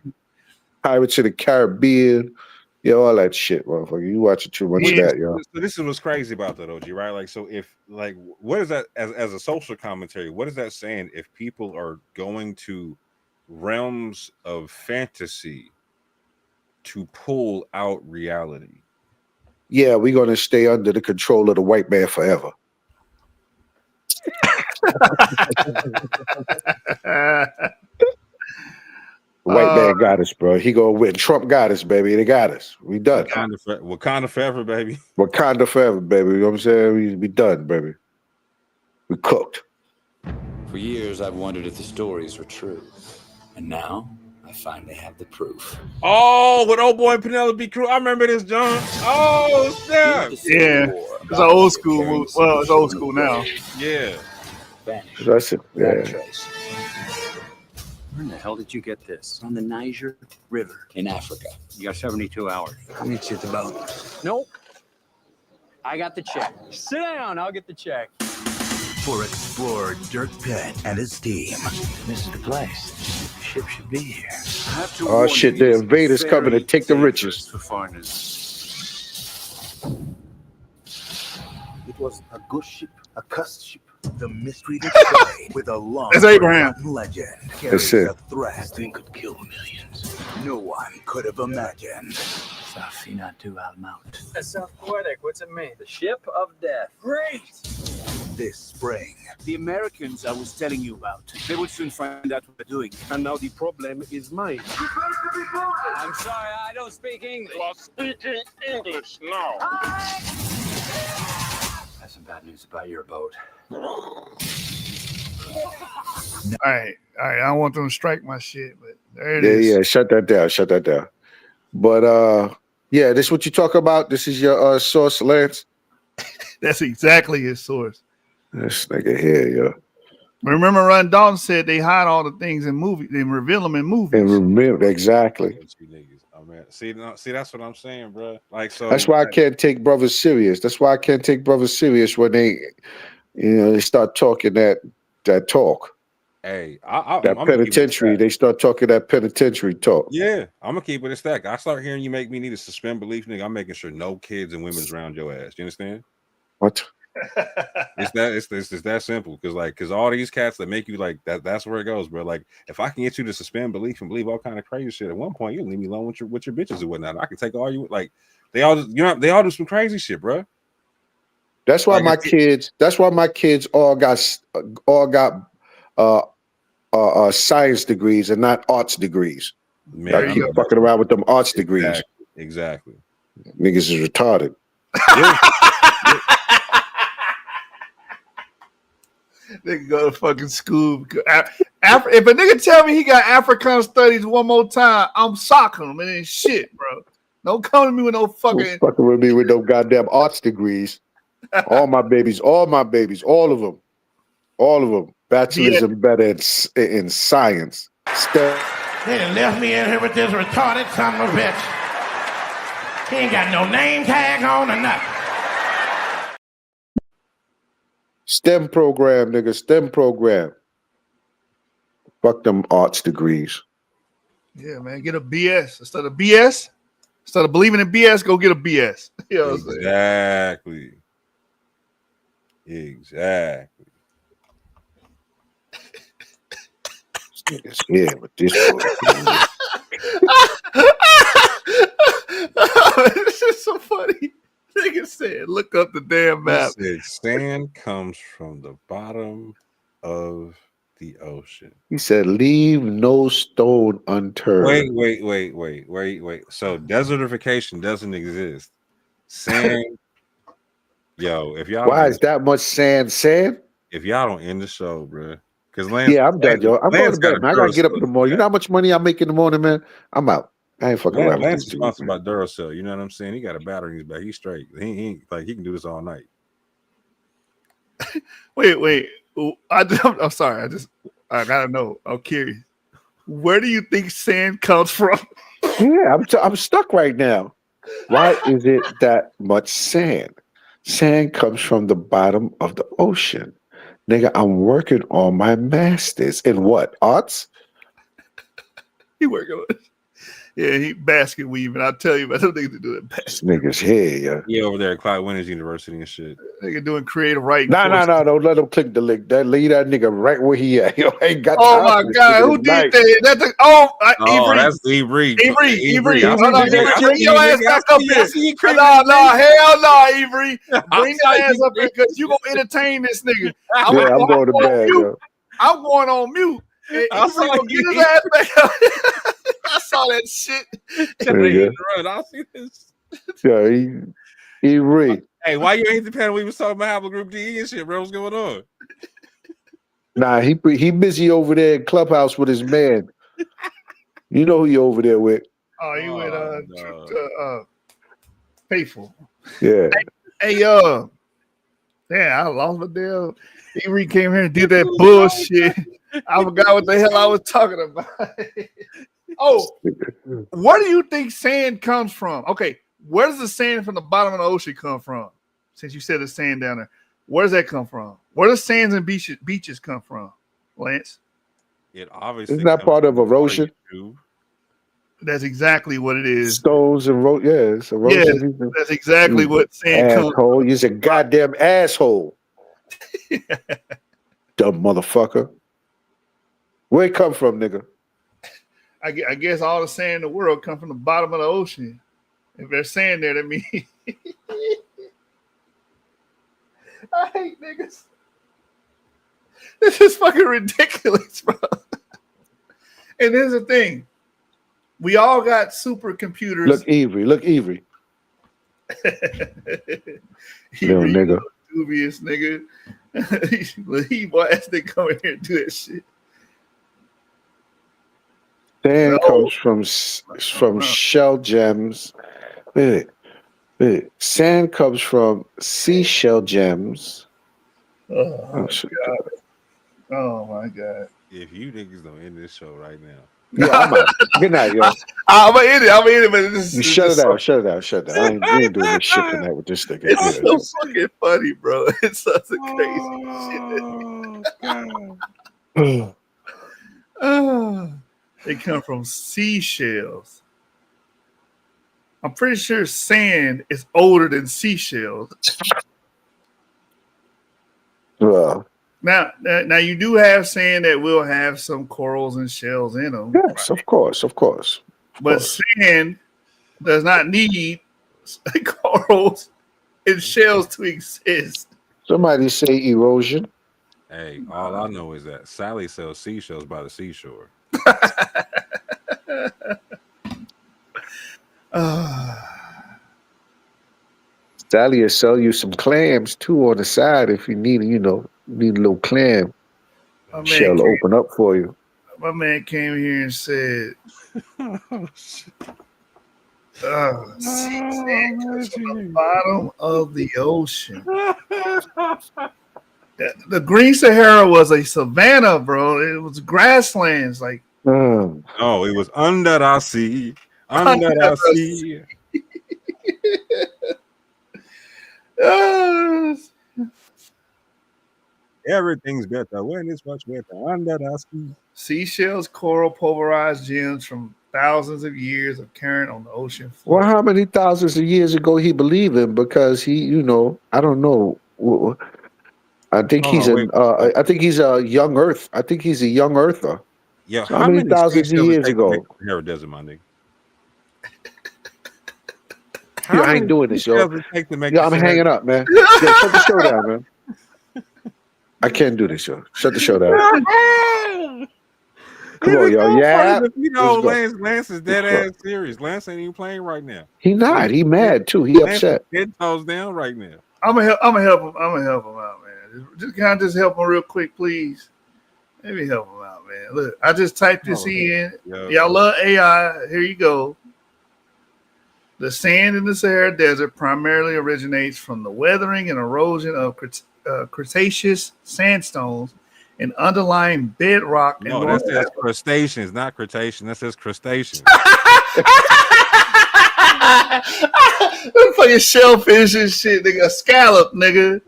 Pirates of the Caribbean. Yeah, all that shit, motherfucker. You watching too much of that, yo. So this is what's crazy about that, OG, right? Like, so if like, what is that as a social commentary? What is that saying? If people are going to realms of fantasy to pull out reality, yeah, we're gonna stay under the control of the white man forever. White man got us, bro. He gonna win. Trump got us, baby. They got us. We done. Wakanda forever, baby. Wakanda forever, baby. You know what I'm saying? We done, baby. We cooked. For years, I've wondered if the stories were true. And now, I finally have the proof. Oh, with old boy Penelope Cruz. I remember this, John. Oh, snap. Yeah. It's an old school movie. Well, it's old school now. Yeah. That's it. Yeah. Where in the hell did you get this? On the Niger River in Africa. You got 72 hours. I'll meet you at the boat. Nope. I got the check. Sit down. I'll get the check. For explorer Dirk Pitt and his team, this is the place. The ship should be here. Oh shit, the invaders coming to take the riches. For foreigners. It was a good ship, a cussed ship. The mistreated story with a long That's Abraham. legend. That's it. A threat. This thing could kill millions. No one could have imagined. Safinatu al-Maut. That sounds poetic. What's it mean? The ship of death. Great! This spring, The Americans I was telling you about, they will soon find out what they're doing. And now the problem is mine. I'm sorry, I don't speak English. Speaking English now. That's some bad news about your boat. All right. I don't want them to strike my shit, but there it is. Yeah, shut that down. But yeah, this is what you talk about. This is your source, Lance. That's exactly his source. This nigga here, yo. Remember, Ron Dalton said they hide all the things in movies, they reveal them in movies. And remember, exactly. Oh, man. See, that's what I'm saying, bro. Like, so That's why I can't take brothers serious. That's why I can't take brothers serious when they, they start talking that talk. Hey, That penitentiary, they start talking that penitentiary talk. Yeah, I'm gonna keep it a stack. I start hearing you make me need to suspend belief, nigga. I'm making sure no kids and women's around your ass. You understand? What? It's that simple. Cause all these cats that make you like that, that's where it goes, bro. Like, if I can get you to suspend belief and believe all kind of crazy shit, at one point you leave me alone with your bitches and whatnot. I can take all you like. They all do some crazy shit, bro. That's why my kids. That's why my kids all got science degrees and not arts degrees. Man, I keep fucking around with them arts degrees. Exactly. Niggas is retarded. Yeah. Nigga go to fucking school. If a nigga tell me he got African studies one more time, I'm socking him. It ain't shit, bro. Don't come to me with no fucking with me with no goddamn arts degrees. all my babies, all of them. Bachelor's and better in science. They done left me in here with this retarded son of a bitch. He ain't got no name tag on or nothing. STEM program, nigga. STEM program. Fuck them arts degrees. Yeah, man. Get a BS. Instead of BS, instead of believing in BS, go get a BS. You know what I'm saying? Exactly. Yeah, but this This is so funny. Nigga said, look up the damn map. Said, sand comes from the bottom of the ocean. He said, leave no stone unturned. Wait. So desertification doesn't exist. Sand. Yo, if y'all why is that much sand? If y'all don't end the show, bro. Because I'm done, yo. I'm going to bed, man. I gotta get up in the morning. You know how much money I make in the morning, man? I'm out. I ain't fucking around. Lance is sponsored by Duracell. You know what I'm saying? He got a battery in his back. He's straight. He can do this all night. Wait. I'm sorry. I gotta know. I'm curious. Where do you think sand comes from? Yeah, I'm stuck right now. Why is it that much sand? Sand comes from the bottom of the ocean. Nigga, I'm working on my master's in what? Arts? He working on it. Yeah, he basket weaving. I'll tell you about them niggas that do that. This nigga's here, yeah. Yeah, over there at Clyde Winters University and shit. Nigga doing creative writing. No. Don't let him click the link. Leave that nigga right where he at. Yo, ain't got oh my God, who did that? That's Avery. That's Avery. Avery. Hold on, bring your ass back up here. No, hell no, Avery. Bring your ass up here because you gonna entertain this nigga. I'm going to bed, yo. I'm going on mute. I saw that shit. I see this. Yeah, he read. Hey, why you ain't the panel? We was talking about Haplogroup DE and shit, bro. What's going on? Nah, he busy over there in Clubhouse with his man. You know who he over there with? Oh, he with Faithful. Yeah. Hey, I lost my damn. Avery came here and did that bullshit. I forgot what the hell I was talking about. Oh, where do you think sand comes from? Okay, where does the sand from the bottom of the ocean come from? Since you said the sand down there, where does that come from? Where does sands and beaches come from, Lance? It obviously Isn't that comes part of from water, erosion? you That's exactly what it is. Stones and it's erosion. Yeah, that's exactly what sand comes from. Asshole, you're a goddamn asshole. Dumb motherfucker. Where it come from, nigga? I guess all the sand in the world come from the bottom of the ocean. If there's sand there, that means I hate niggas. This is fucking ridiculous, bro. And here's the thing. We all got supercomputers. Look, Avery. Avery, nigga. Dubious nigga. He asked they come in here and do that shit. Sand comes from shell gems. Wait. Sand comes from seashell gems. Oh my god. Oh my god. If you niggas don't end this show right now. Yeah, I'm out. Good night, yo. I'm gonna end it, but You shut it down. I ain't doing this shit tonight with this nigga. It's so fucking funny, bro. It's such a crazy shit. They come from seashells. I'm pretty sure sand is older than seashells. Well, now you do have sand that will have some corals and shells in them. Yes, right? Of course. But sand does not need corals and shells to exist. Somebody say erosion. Hey, all I know is that Sally sells seashells by the seashore. Sally will sell you some clams too on the side if you need, need a little clam. She'll open up for you. My man came here and said, sand comes from the bottom of the ocean. The Green Sahara was a savanna, bro. It was grasslands, like. Oh, it was under the sea. Under the sea. Everything's better when it's much better under the sea. Seashells, coral, pulverized gems from thousands of years of current on the ocean floor. Well, how many thousands of years ago he believed in? Because he, I don't know. I think he's a young Earth. I think he's a young Earther. Yeah, so how many thousands of years ago? Sahara Desert, my nigga. I ain't doing this, yo. I'm hanging up, man. Shut the show down, man. I can't do this, yo. Shut the show down. Come on, y'all. Yeah. Lance is dead ass serious. Lance ain't even playing right now. He not. He mad too. He upset. Head toes down right now. I'm gonna help him. I'm gonna help him out, man. Can I just help him real quick, please? Maybe help him out, man. Look, I just typed this in. Y'all love AI. Here you go. The sand in the Sahara Desert primarily originates from the weathering and erosion of Cretaceous sandstones and underlying bedrock. No, that says crustaceans, not Cretaceous. That says crustaceans. Fucking shellfish and shit, nigga. A scallop, nigga.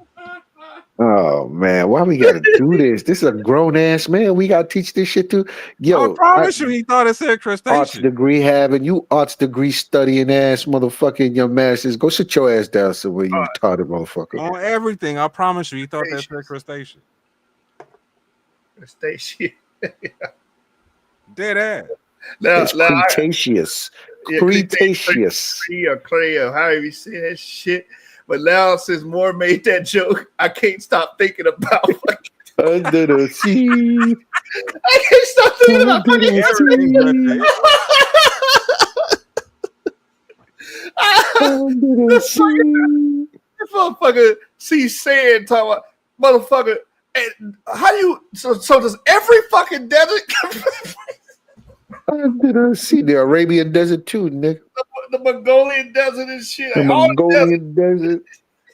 Oh man, why we gotta do this? This is a grown ass man. We gotta teach this shit to. Yo, I promise you, he thought it said crustacean. Arts degree having you arts degree studying ass motherfucking your masters. Go sit your ass down somewhere, you retarded motherfucker. On everything, I promise you, he thought that said crustacean. Crustacean. Dead ass. It's Cretaceous. Cretaceous. Or however you say that shit. But now since Moore made that joke, I can't stop thinking about under the sea. I can't stop thinking about everything. Under the sea. This motherfucker sees sand talking about motherfucker. And how do you so does every fucking desert under the sea, the Arabian desert too, Nick. The Mongolian desert and shit. The Mongolian desert.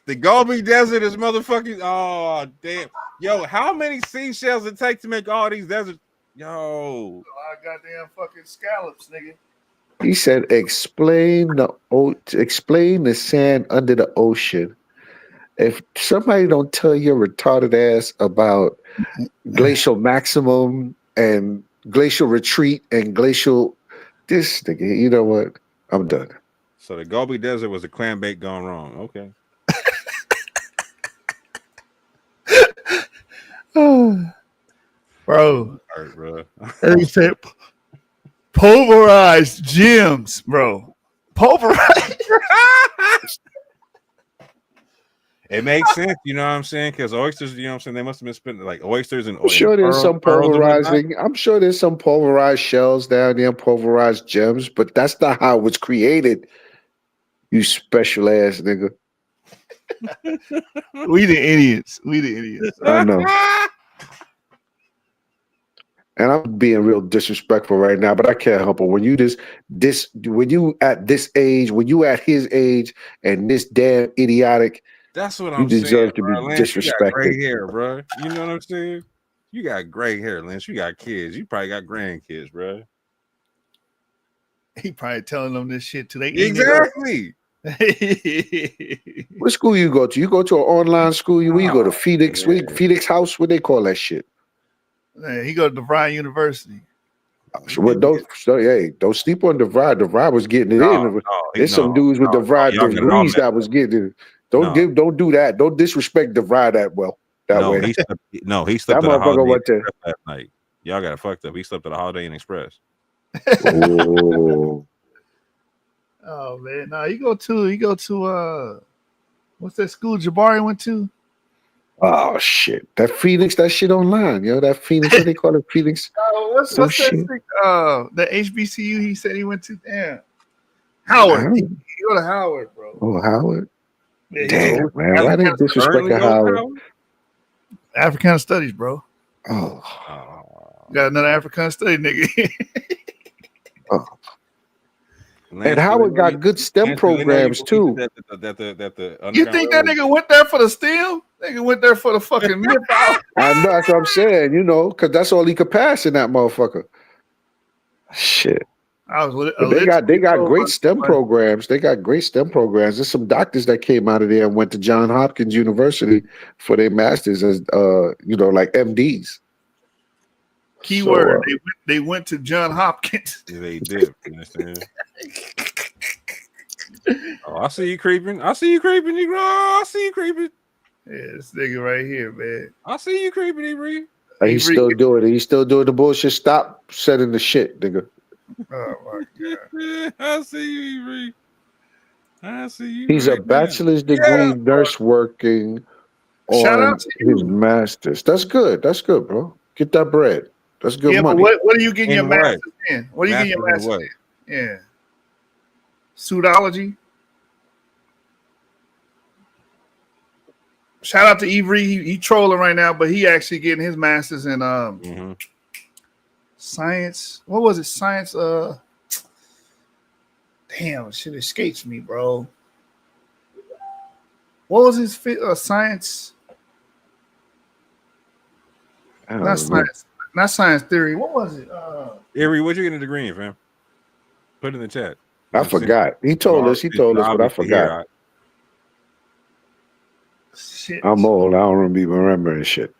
The Gobi Desert is motherfucking. Oh damn, yo, how many seashells it take to make all these deserts? Yo, A lot of goddamn fucking scallops, nigga. He said, explain the sand under the ocean. If somebody don't tell your retarded ass about glacial maximum and glacial retreat and glacial this nigga, you know what? I'm done. so the Gobi Desert was a clam bake gone wrong. Okay. Bro. All right, bro. And he said pulverized gems, bro. Pulverized. It makes sense, you know what I'm saying? Because oysters, you know what I'm saying, they must have been spent like oysters and I'm sure there's some pearls and whatnot. pulverizing. I'm sure there's some pulverized shells down there, pulverized gems, but that's not how it was created. You special ass nigga. We the idiots. We the idiots. I know. And I'm being real disrespectful right now, but I can't help it. When you when you at this age, when you at his age and this damn idiotic, That's what you I'm saying. deserve to be Bro. Lance, you got gray disrespected. hair, bro. You know what I'm saying? You got gray hair, Lance. You got kids. You probably got grandkids, bro. He probably telling them this shit today. Exactly. What school you go to? You go to an online school? Where you go to Phoenix? Phoenix House? What they call that shit? He go to DeVry University. Well, don't sleep on DeVry. DeVry was getting it in. There's some dudes with DeVry degrees that was getting it. Don't do that. Don't disrespect DeVry that way. He slept at a Holiday Inn Express last night. Y'all got it fucked up. He slept at a Holiday Inn Express. Oh man, no, you go to what's that school Jabari went to? Oh shit, that Phoenix, that shit online, yo. That Phoenix, what they call it, Phoenix? What's that thing? The HBCU he said he went to. Damn, Howard. You go to Howard, bro. Oh, Howard. Yeah, damn, man, why they disrespect Howard? African Studies, bro. Oh, got another African study, nigga. And Howard got good STEM programs too. You think that nigga went there for the STEM? Nigga went there for the fucking myth. I know, that's what I'm saying, because that's all he could pass in that motherfucker. Shit. They got great STEM programs. They got great STEM programs. There's some doctors that came out of there and went to Johns Hopkins University for their masters as like MDs. Keyword, they went to Johns Hopkins. Yeah, they did. You understand? Oh, I see you creeping. I see you creeping, Negro. I see you creeping. Yeah, this nigga right here, man. I see you creeping, Negro. He's still doing it. He's still doing the bullshit. Stop setting the shit, nigga. Oh my god. I see you, Negro. I see you. He's a bachelor's degree nurse working on his master's. That's good. That's good, bro. Get that bread. That's good money. But what are you getting your master's in? What are you getting your master's in? Yeah. Suitology. Shout out to Ivory. He trolling right now, but he actually getting his master's in science. What was it? Science. Damn, shit escapes me, bro. What was his science? Not science. Not science theory. What was it? Avery, what'd you get a degree in, fam? Put it in the chat. I forgot. He told us, but I forgot. Shit. I'm old. I don't even remember this shit.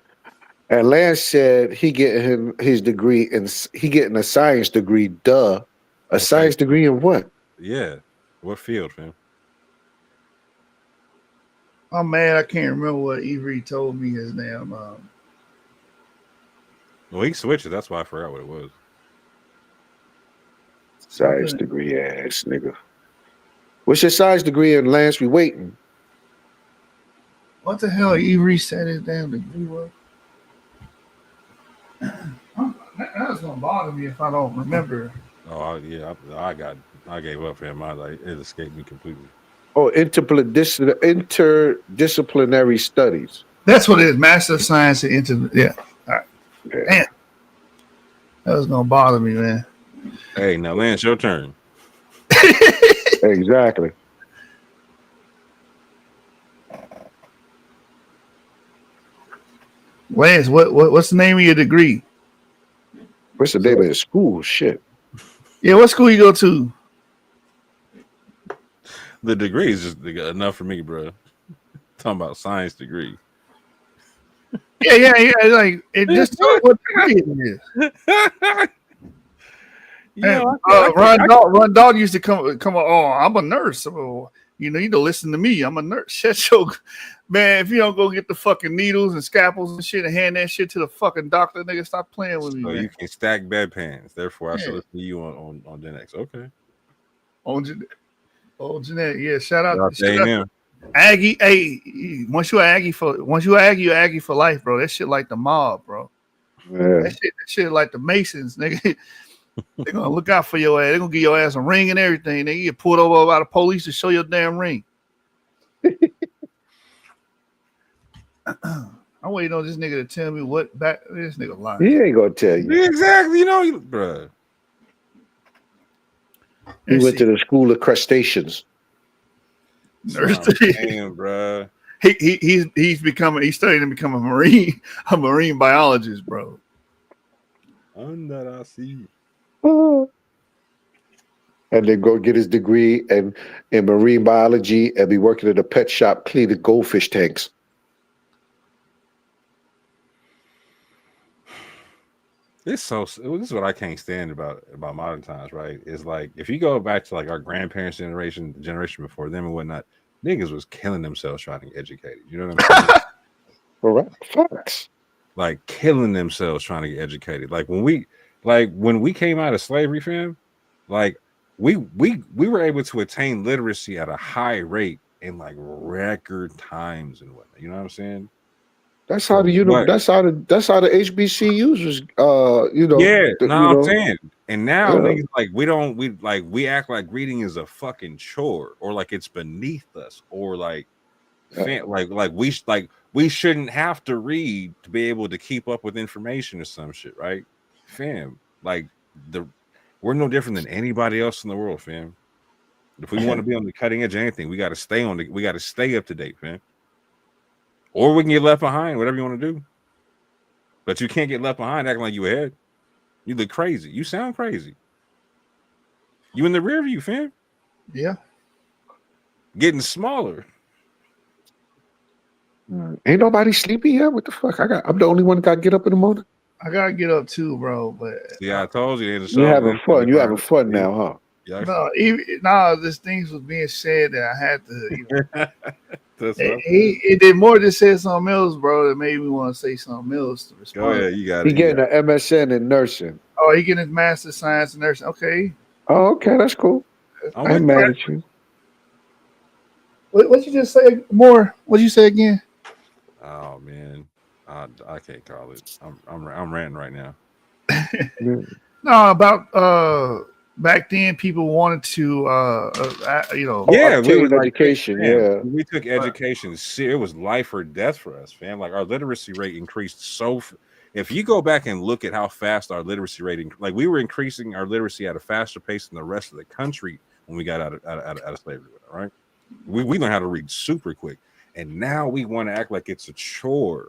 And Lance said he getting his degree he getting a science degree. Duh. A science degree in what? Yeah. What field, fam? Oh man, I can't remember what Avery told me his name. Well, he switched it. That's why I forgot what it was. Science degree ass nigga. What's your science degree in, Lance? We waiting. What the hell Avery said his damn degree was? That's gonna bother me if I don't remember. Oh yeah, I gave up, fam. It escaped me completely. Oh, interdisciplinary studies. That's what it is. Master of Science and All right. Damn. That was gonna bother me, man. Hey, now Lance, your turn. Lance, what's the name of your degree? What's the name of the school? Shit. Yeah, what school you go to? The degree is just enough for me, bro. Talking about science degree. Yeah. Like it just tell me what degree it is. Yeah, Ron Dog used to come. Oh, I'm a nurse. So, you need to listen to me. I'm a nurse. Shut your man. If you don't go get the fucking needles and scalpels and shit and hand that shit to the fucking doctor, nigga, stop playing with me, so man. you can stack bedpans. Therefore, I should listen to you on Gen X. Okay. On Jeanette, yeah. Shout out to Aggie. Hey, once you Aggie, you Aggie for life, bro. That shit like the mob, bro. Yeah. That shit like the Masons, nigga. They're gonna look out for your ass. They're gonna give your ass a ring and everything. They get pulled over by the police to show your damn ring. I'm waiting on this nigga to tell me what back this nigga lying. He ain't gonna tell you. Exactly, bro. He went to the school of crustaceans. Damn, bro. He's studying to become a marine biologist, bro. Under I see. And then go get his degree in marine biology and be working at a pet shop cleaning goldfish tanks. This is what I can't stand about modern times, right? It's like if you go back to like our grandparents' generation, the generation before them and whatnot, niggas was killing themselves trying to get educated. You know what I'm saying? All right, facts. Like killing themselves trying to get educated. Like when we came out of slavery, fam, like we were able to attain literacy at a high rate in like record times and whatnot. You know what I'm saying? That's how that's how the HBCUs was I'm saying. And now niggas like we act like reading is a fucking chore or like it's beneath us or like we shouldn't have to read to be able to keep up with information or some shit, right? Fam, like we're no different than anybody else in the world, fam. If we want to be on the cutting edge of anything, we got to stay up to date, fam. Or we can get left behind, whatever you want to do. But you can't get left behind acting like you ahead. You look crazy. You sound crazy. You in the rear view, fam. Yeah. Getting smaller. Ain't nobody sleepy yet? What the fuck? I'm the only one that got to get up in the morning. I gotta get up too, bro. But yeah, I told you. You're having fun. You're having fun now, huh? Yeah, this things was being said that I had to. He did more than say something else, bro. That made me want to say something else to respond. Oh yeah, you got it. He getting an MSN in nursing. Oh, he getting his master's of science in nursing. Okay. Oh, okay, that's cool. I ain't mad at you. What you just say more? What you say again? Oh man, I can't call it. I'm ranting right now. No, about back then people wanted to we was education. We took education. It was life or death for us, fam. Like our literacy rate increased so. If you go back and look at how fast our literacy rate, like we were increasing our literacy at a faster pace than the rest of the country when we got out of slavery, right? We learned how to read super quick. And now we want to act like it's a chore,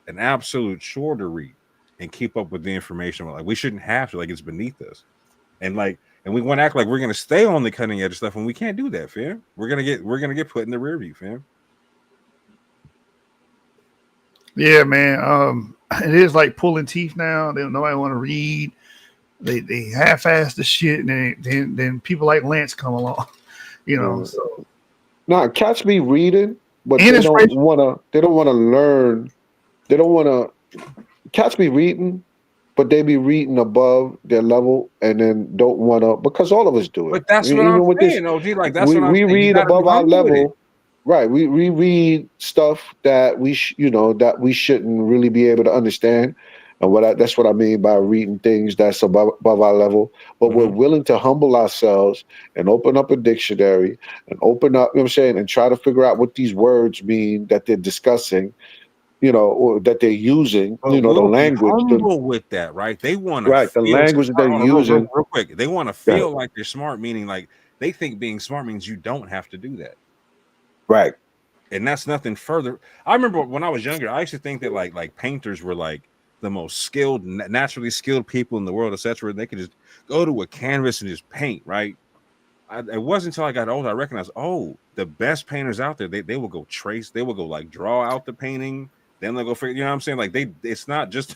an absolute chore to read and keep up with the information. Like we shouldn't have to, like it's beneath us. And we want to act like we're gonna stay on the cutting edge of stuff when we can't do that, fam. We're gonna get put in the rear view, fam. Yeah, man. It is like pulling teeth now. Nobody want to read. They half-ass the shit, and then people like Lance come along. So now catch me reading. But they don't want to learn. They don't want to catch me reading, but they be reading above their level and then don't want to, because all of us do it. But that's what I'm saying, OG. Like that's what I'm saying. We read above our level, right? We read stuff that we shouldn't really be able to understand, and that's what I mean by reading things that's above our level. But we're willing to humble ourselves and open up a dictionary and open up, and try to figure out what these words mean that they're discussing, or that they're using, the language. Humble with that, right? They want to the language that they're using. Real quick, they want to feel like they're smart, meaning like they think being smart means you don't have to do that. Right. and that's nothing further. I remember when I was younger, I used to think that like painters were like the most skilled, naturally skilled people in the world, etc. They could just go to a canvas and just paint, right? It wasn't until I got older I recognized, oh, the best painters out there, they will go trace, they will go like draw out the painting, then they'll go figure, you know what I'm saying? Like it's not just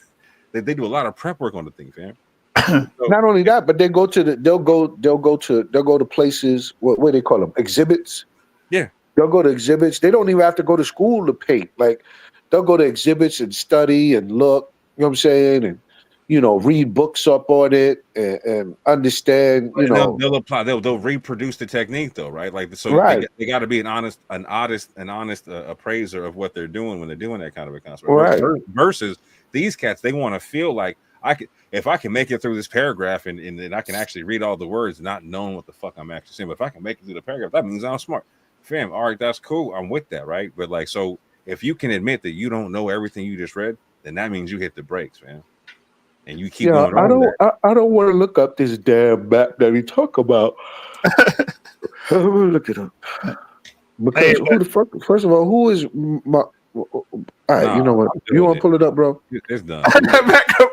they do a lot of prep work on the thing, fam. So, Not only that, but they'll go to places what they call them exhibits. yeah. They'll go to exhibits. They don't even have to go to school to paint. Like they'll go to exhibits and study and look. You know what I'm saying? And read books up on it and understand. They'll apply. They'll reproduce the technique though, right? Like so, Right. they got to be an honest appraiser of what they're doing when they're doing that kind of a concept. Right. Versus these cats, they want to feel like if I can make it through this paragraph and I can actually read all the words, not knowing what the fuck I'm actually saying. But if I can make it through the paragraph, that means I'm smart. Fam, all right, that's cool. I'm with that, right? But like, so if you can admit that you don't know everything you just read, then that means you hit the brakes, man. And you keep going on. I don't want to look up this damn map that we talk about. I'm gonna look it up. Because who the fuck? First of all, who is my? All right, you know what? You want to pull it up, bro? It's done.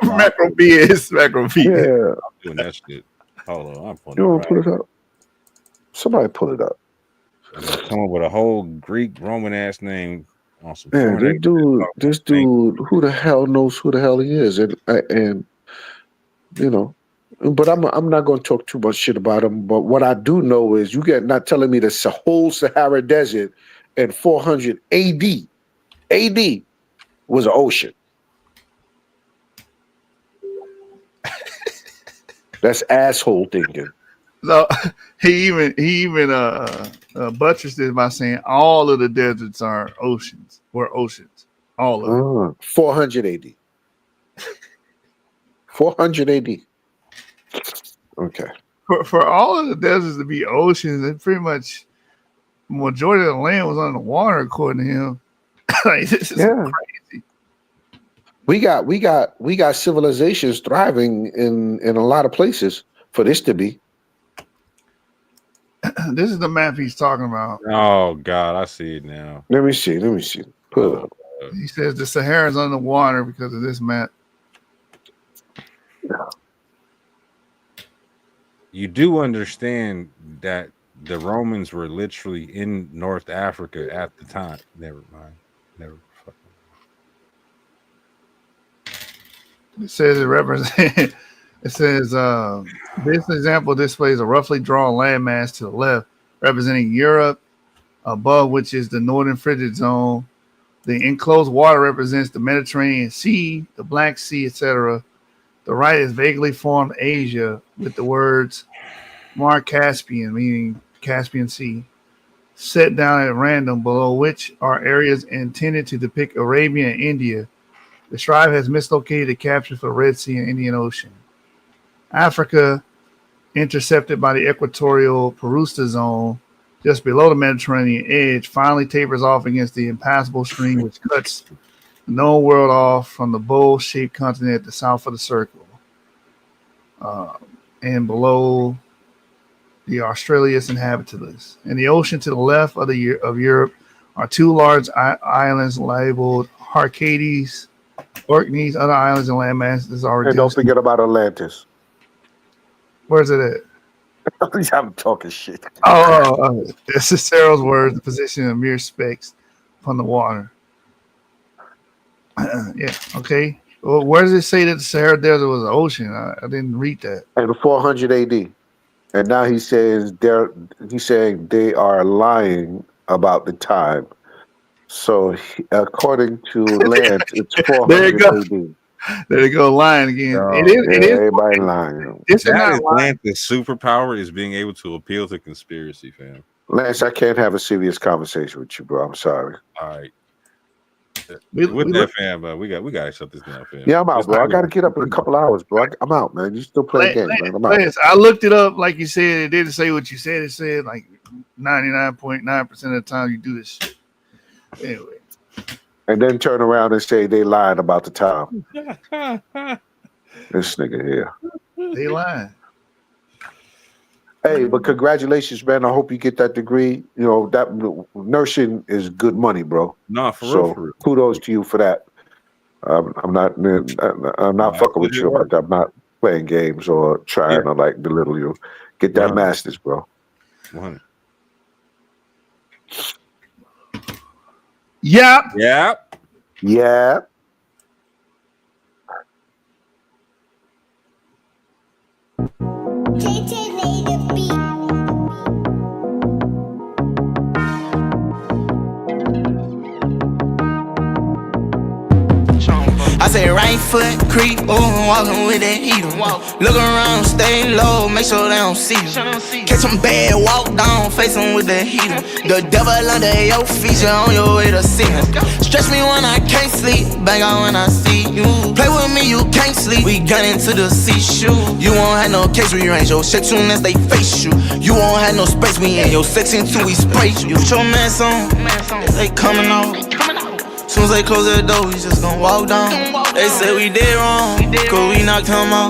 Macro B is Macro B. Yeah, I'm doing that shit. Hold on, I'm pulling you it want to right. pull it up? Somebody pull it up. I'm gonna come up with a whole Greek Roman ass name on some. Man, this dude, who the hell knows who the hell he is? And but I'm not going to talk too much shit about him. But what I do know is you get not telling me the whole Sahara Desert in 400 AD was an ocean. That's asshole thinking. So he even buttressed it by saying all of the deserts were oceans. All of them. 400 AD. 400 AD. Okay. For all of the deserts to be oceans, and pretty much majority of the land was underwater, according to him. Like, this is crazy. We got civilizations thriving in a lot of places for this to be. This is the map he's talking about. Oh God, I see it now. Let me see. Put it up. He says the Sahara is underwater because of this map. Yeah. You do understand that the Romans were literally in North Africa at the time. Never mind. Never fucking. It says it represents. It says this example displays a roughly drawn landmass to the left, representing Europe, above which is the northern frigid zone. The enclosed water represents the Mediterranean Sea, the Black Sea, etc. The right is vaguely formed Asia with the words Mar Caspian, meaning Caspian Sea, set down at random, below which are areas intended to depict Arabia and India. The scribe has mislocated the caption for the Red Sea and Indian Ocean. Africa, intercepted by the equatorial Perusta zone, just below the Mediterranean edge, finally tapers off against the impassable stream which cuts the known world off from the bowl-shaped continent at the south of the circle. And below the Australis inhabitless. In the ocean to the left of Europe are two large islands labeled Orkneys. Other islands and landmasses are. And don't forget about Atlantis. Where's it at? I'm talking shit. It's Cicero's words, the position of mere specks upon the water. Yeah, okay. Well, where does it say that the Sahara Desert was an ocean? I didn't read that. In 400 AD. And now he's saying they are lying about the time. So according to Lance, it's 400 AD. There you go, lying again. It is everybody lying. This is not lying. Lance's superpower is being able to appeal to conspiracy, fam. Lance, I can't have a serious conversation with you, bro. I'm sorry. All right. With that, fam, we got to shut this down, fam. Yeah, I'm out, bro. I got to get up in a couple hours, bro. I'm out, man. You still playing games, man. I'm out. Lance, I looked it up, like you said. It didn't say what you said. It said like 99.9% of the time you do this shit. Anyway. And then turn around and say they lied about the time. This nigga here. They lying. Hey, but congratulations, man. I hope you get that degree. You know, that nursing is good money, bro. Nah, for So real, for real. kudos to you for that. I'm not fucking with you about that. I'm not playing games or trying to like belittle you. Get that master's, bro. 100. Yep. Yep. Yeah. I say right foot creep, walking with that heater. Look around, stay low, make sure they don't see you. Catch them bad, walk down, face them with the heater. The devil under your feet, you on your way to see him. Stretch me when I can't sleep, bang out when I see you. Play with me, you can't sleep, we gun into the seashore. You won't have no case rearrange your shit soon as they face you. You won't have no space, we in your section till we spray you. Put your mask on, they coming out. Soon as they close that door, we just gon' walk down. They say we did wrong, cause we knocked him out.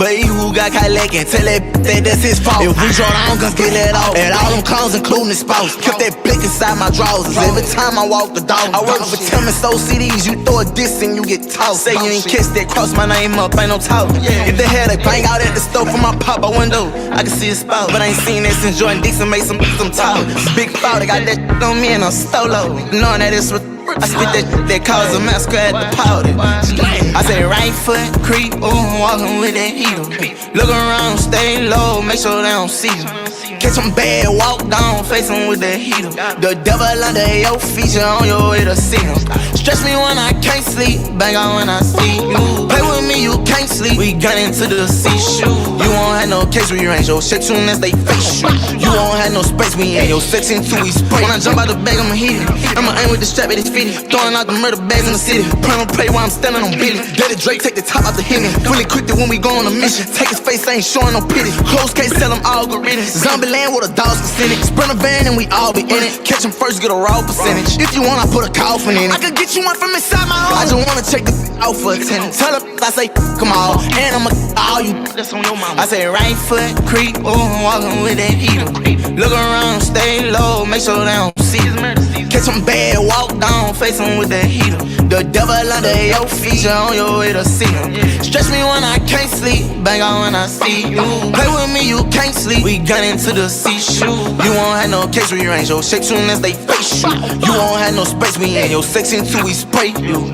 But he who got caught lacking, tell that that's his fault. If we draw down guns, get let off. And all them clowns, including the spouse. Kept that blick inside my drawers. Every time I walk the dog. I work for Tim and Soul CDs. You throw a diss and you get tossed. Say you ain't kissed that, cross my name up, ain't no talk. If they had a bang out at the stove from my pop out window, I can see a spout. But I ain't seen that since Jordan Dixon made some talk. Big foul, they got that on me and I'm stolo. Knowing that it's I spit that cause a massacre at the powder. I say right foot creep, walking with that heater. Look around, stay low, make sure they don't see you. Catch them bad, walk down, face them with the heater. The devil under your feet, you on your way to see him. Stretch me when I can't sleep, bang out when I see you. Play with me, you can't sleep, we gun into the seashore. You won't have no case rearrange your shit soon as they face you. You won't have no space, we in your section till we spray. When I jump out the bag, I'ma hit it. I'ma aim with the strap at his feet. Throwing out the murder bags in the city. Plan on play while I'm standing on Billy. Let it Drake take the top out the hitting. Really quick that when we go on a mission. Take his face, ain't showing no pity. Close case, sell them algorithms. Zombie land with a dog's percentage. Sprint a van and we all be in it. Catch him first, get a raw percentage. If you want, I put a coffin in it. I could get you one from inside my home. I just wanna check the out for attendance. Tell her I say, come on. And I'ma all you that's on your mama. I say right foot creep, walking with that heater. Look around, stay low, make sure they don't see you. Catch them bad, walk down, face them with the heater. The devil under your feet, you on your way to see him. Stretch me when I can't sleep, bang out when I see you. Play with me, you can't sleep, we gun into the seashore. You won't have no case rearrange your shit soon as they face you. You won't have no space, we in your section till we spray you.